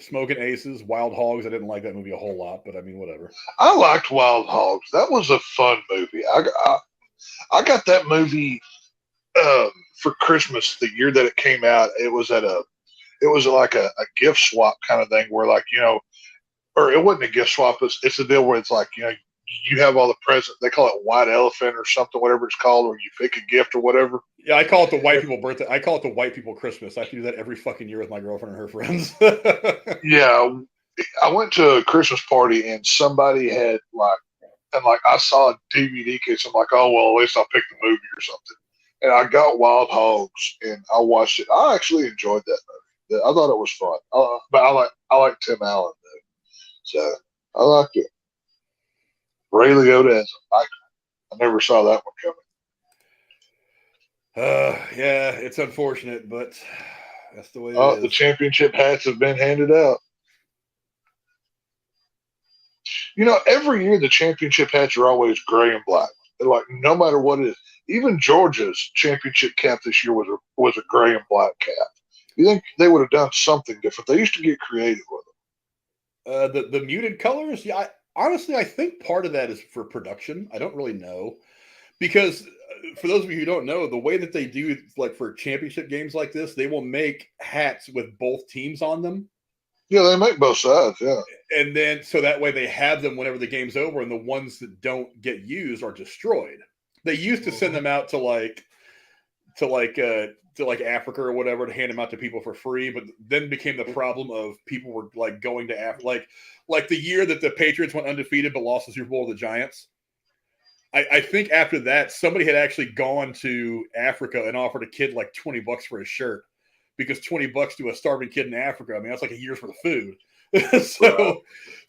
[SPEAKER 1] smoking aces, Wild Hogs. I didn't like that movie a whole lot, but I mean, whatever.
[SPEAKER 5] I liked Wild Hogs. That was a fun movie. I got that movie for Christmas the year that it came out. It was like a gift swap kind of thing where like, or it wasn't a gift swap. It's a deal where it's like, you have all the presents. They call it White Elephant or something, whatever it's called, or you pick a gift or whatever.
[SPEAKER 1] Yeah, I call it the white people birthday. I call it the white people Christmas. I have to do that every fucking year with my girlfriend and her friends.
[SPEAKER 5] Yeah, I went to a Christmas party and somebody had I saw a DVD case. I'm like, oh well, at least I'll pick the movie or something. And I got Wild Hogs and I watched it. I actually enjoyed that movie. I thought it was fun. But I like Tim Allen though, so I liked it. Ray Liotta as a biker. I never saw that one coming.
[SPEAKER 1] Yeah, it's unfortunate, but that's the way it is.
[SPEAKER 5] The championship hats have been handed out. Every year the championship hats are always gray and black. They're like, no matter what it is. Even Georgia's championship cap this year was a gray and black cap. You think they would have done something different? They used to get creative with them.
[SPEAKER 1] The muted colors, yeah. Honestly, I think part of that is for production. I don't really know. Because for those of you who don't know, the way that they do, like for championship games like this, they will make hats with both teams on them.
[SPEAKER 5] Yeah, they make both sides, yeah.
[SPEAKER 1] And then, so that way they have them whenever the game's over, and the ones that don't get used are destroyed. They used to send them out to Africa or whatever to hand them out to people for free, but then became the problem of people were like going to Africa, like the year that the Patriots went undefeated but lost the Super Bowl to the Giants. I think after that, somebody had actually gone to Africa and offered a kid like $20 for his shirt, because $20 to a starving kid in Africa, I mean, that's like a year's worth of food.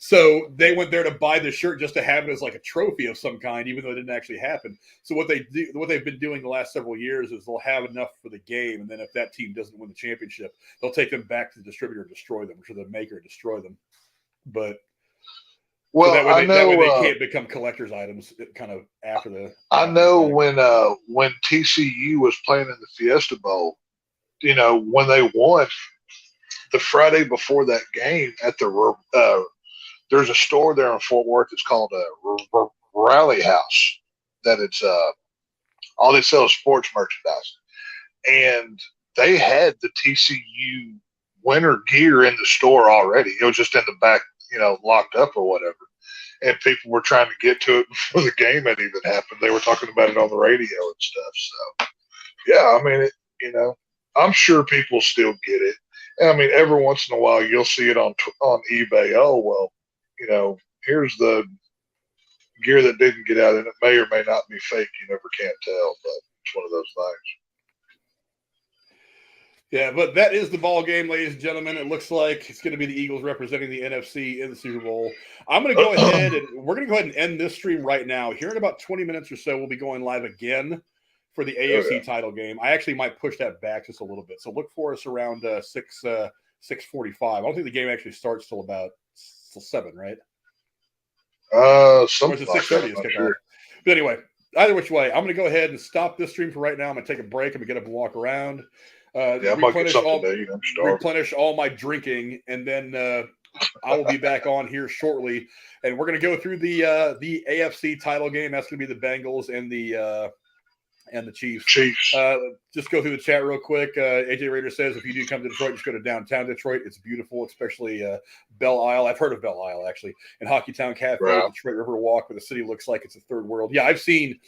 [SPEAKER 1] So they went there to buy the shirt just to have it as like a trophy of some kind, even though it didn't actually happen. So what they've been doing the last several years is they'll have enough for the game, and then if that team doesn't win the championship, they'll take them back to the distributor and destroy them, or to the maker and destroy them. But so that way they can't become collector's items kind of after the.
[SPEAKER 5] I know when TCU was playing in the Fiesta Bowl, when they won, the Friday before that game at there's a store there in Fort Worth. It's called a Rally House. That it's all they sell is sports merchandise, and they had the TCU winter gear in the store already. It was just in the back, locked up or whatever. And people were trying to get to it before the game had even happened. They were talking about it on the radio and stuff. So, yeah, I mean, I'm sure people still get it. And I mean, every once in a while, you'll see it on eBay. Oh, well, here's the gear that didn't get out, and it may or may not be fake. You never can tell, but it's one of those things.
[SPEAKER 1] Yeah, but that is the ball game, ladies and gentlemen. It looks like it's going to be the Eagles representing the NFC in the Super Bowl. I'm going to go ahead and end this stream right now. Here in about 20 minutes or so, we'll be going live again for the AFC title game. I actually might push that back just a little bit. So look for us around 6:45. I don't think the game actually starts till 7, right?
[SPEAKER 5] Something like
[SPEAKER 1] 6:30
[SPEAKER 5] sure.
[SPEAKER 1] But anyway, either which way, I'm going to go ahead and stop this stream for right now. I'm going to take a break. I'm going to get up and walk around. Replenish all my drinking, and then I will be back on here shortly, and we're going to go through the AFC title game. That's going to be the Bengals and the and the Chiefs.
[SPEAKER 5] Chiefs.
[SPEAKER 1] Just go through the chat real quick. AJ Raider says, if you do come to Detroit, just go to downtown Detroit. It's beautiful, especially Belle Isle. I've heard of Belle Isle, actually. And Hockeytown Cafe,
[SPEAKER 5] Right.
[SPEAKER 1] Detroit River Walk, where the city looks like it's a third world. Yeah, I've seen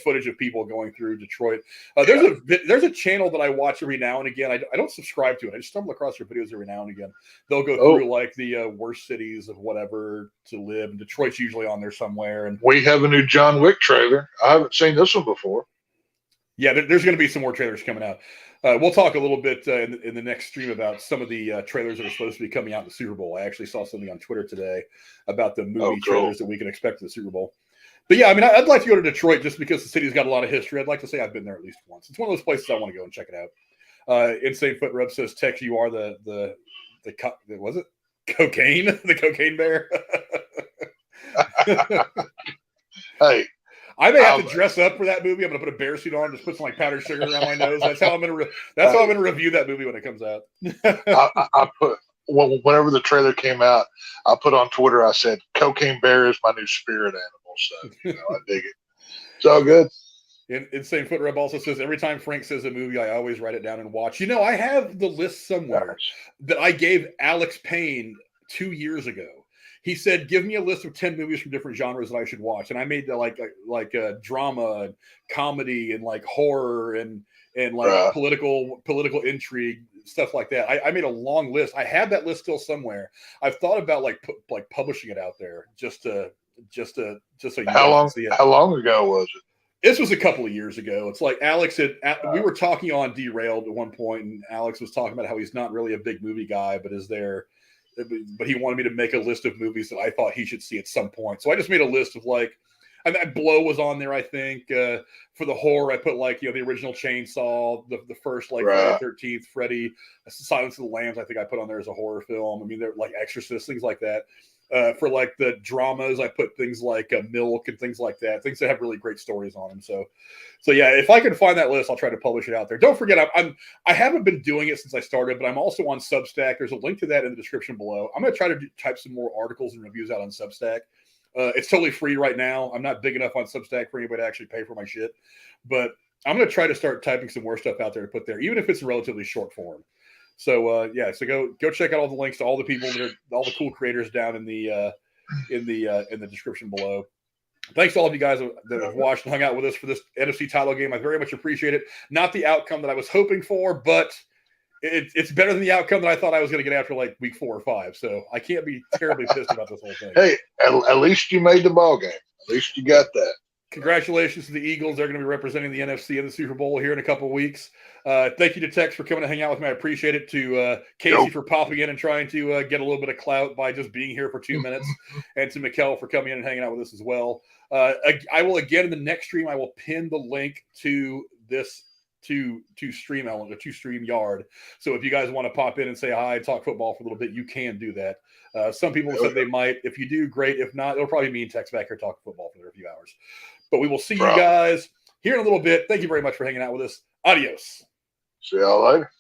[SPEAKER 1] footage of people going through Detroit. There's a channel that I watch every now and again. I don't subscribe to it. I just stumble across their videos every now and again. They'll go through like the worst cities of whatever to live. And Detroit's usually on there somewhere. And
[SPEAKER 5] We have a new John Wick trailer. I haven't seen this one before.
[SPEAKER 1] yeah, there's going to be some more trailers coming out. We'll talk a little bit in the next stream about some of the trailers that are supposed to be coming out in the Super Bowl. I actually saw something on Twitter today about the movie trailers that we can expect in the Super Bowl. But yeah, I mean, I'd like to go to Detroit just because the city's got a lot of history. I'd like to say I've been there at least once. It's one of those places I want to go and check it out. Insane Foot Rub says, Tex, you are was it cocaine? The cocaine bear?
[SPEAKER 5] Hey.
[SPEAKER 1] I may have to dress up for that movie. I'm going to put a bear suit on, just put some like powdered sugar around my nose. That's how I'm going to review that movie when it comes out.
[SPEAKER 5] I put whenever the trailer came out, I put on Twitter. I said, "Cocaine Bear is my new spirit animal." So I dig it. It's all good.
[SPEAKER 1] Insane Foot Rub also says, every time Frank says a movie, I always write it down and watch. I have the list somewhere that I gave Alex Payne 2 years ago. He said, give me a list of 10 movies from different genres that I should watch. And I made like drama and comedy and like horror and like political intrigue, stuff like that. I made a long list. I have that list still somewhere. I've thought about like publishing it out there just so you guys can see it.
[SPEAKER 5] How long ago was it?
[SPEAKER 1] This was a couple of years ago. It's like Alex we were talking on Derailed at one point, and Alex was talking about how he's not really a big movie guy, but he wanted me to make a list of movies that I thought he should see at some point. So I just made a list of Blow was on there, I think. For the horror, I put the original Chainsaw, the first Friday the 13th, Freddy, Silence of the Lambs, I think I put on there as a horror film. I mean, they're like Exorcist, things like that. For the dramas, I put things like Milk and things like that, things that have really great stories on them. So yeah, if I can find that list, I'll try to publish it out there. Don't forget, I haven't been doing it since I started, but I'm also on Substack. There's a link to that in the description below. I'm going to try to type some more articles and reviews out on Substack. It's totally free right now. I'm not big enough on Substack for anybody to actually pay for my shit, but I'm going to try to start typing some more stuff out there to put there, even if it's a relatively short form. So so go check out all the links to all the people all the cool creators down in the description below. Thanks to all of you guys that have watched and hung out with us for this NFC title game. I very much appreciate it. Not the outcome that I was hoping for, but it's better than the outcome that I thought I was going to get after week 4 or 5. So I can't be terribly pissed about this whole thing.
[SPEAKER 5] Hey, at least you made the ball game. At least you got that.
[SPEAKER 1] Congratulations to the Eagles. They're going to be representing the NFC in the Super Bowl here in a couple of weeks. Thank you to Tex for coming to hang out with me. I appreciate it. To Casey for popping in and trying to get a little bit of clout by just being here for 2 minutes. And to Mikkel for coming in and hanging out with us as well. I will, again, in the next stream, I will pin the link to this to stream element, or to StreamYard. So if you guys want to pop in and say hi, talk football for a little bit, you can do that. Some people said they might. If you do, great. If not, it'll probably be me and Tex back here talking football for a few hours. But we will see you guys here in a little bit. Thank you very much for hanging out with us. Adios.
[SPEAKER 5] See y'all later.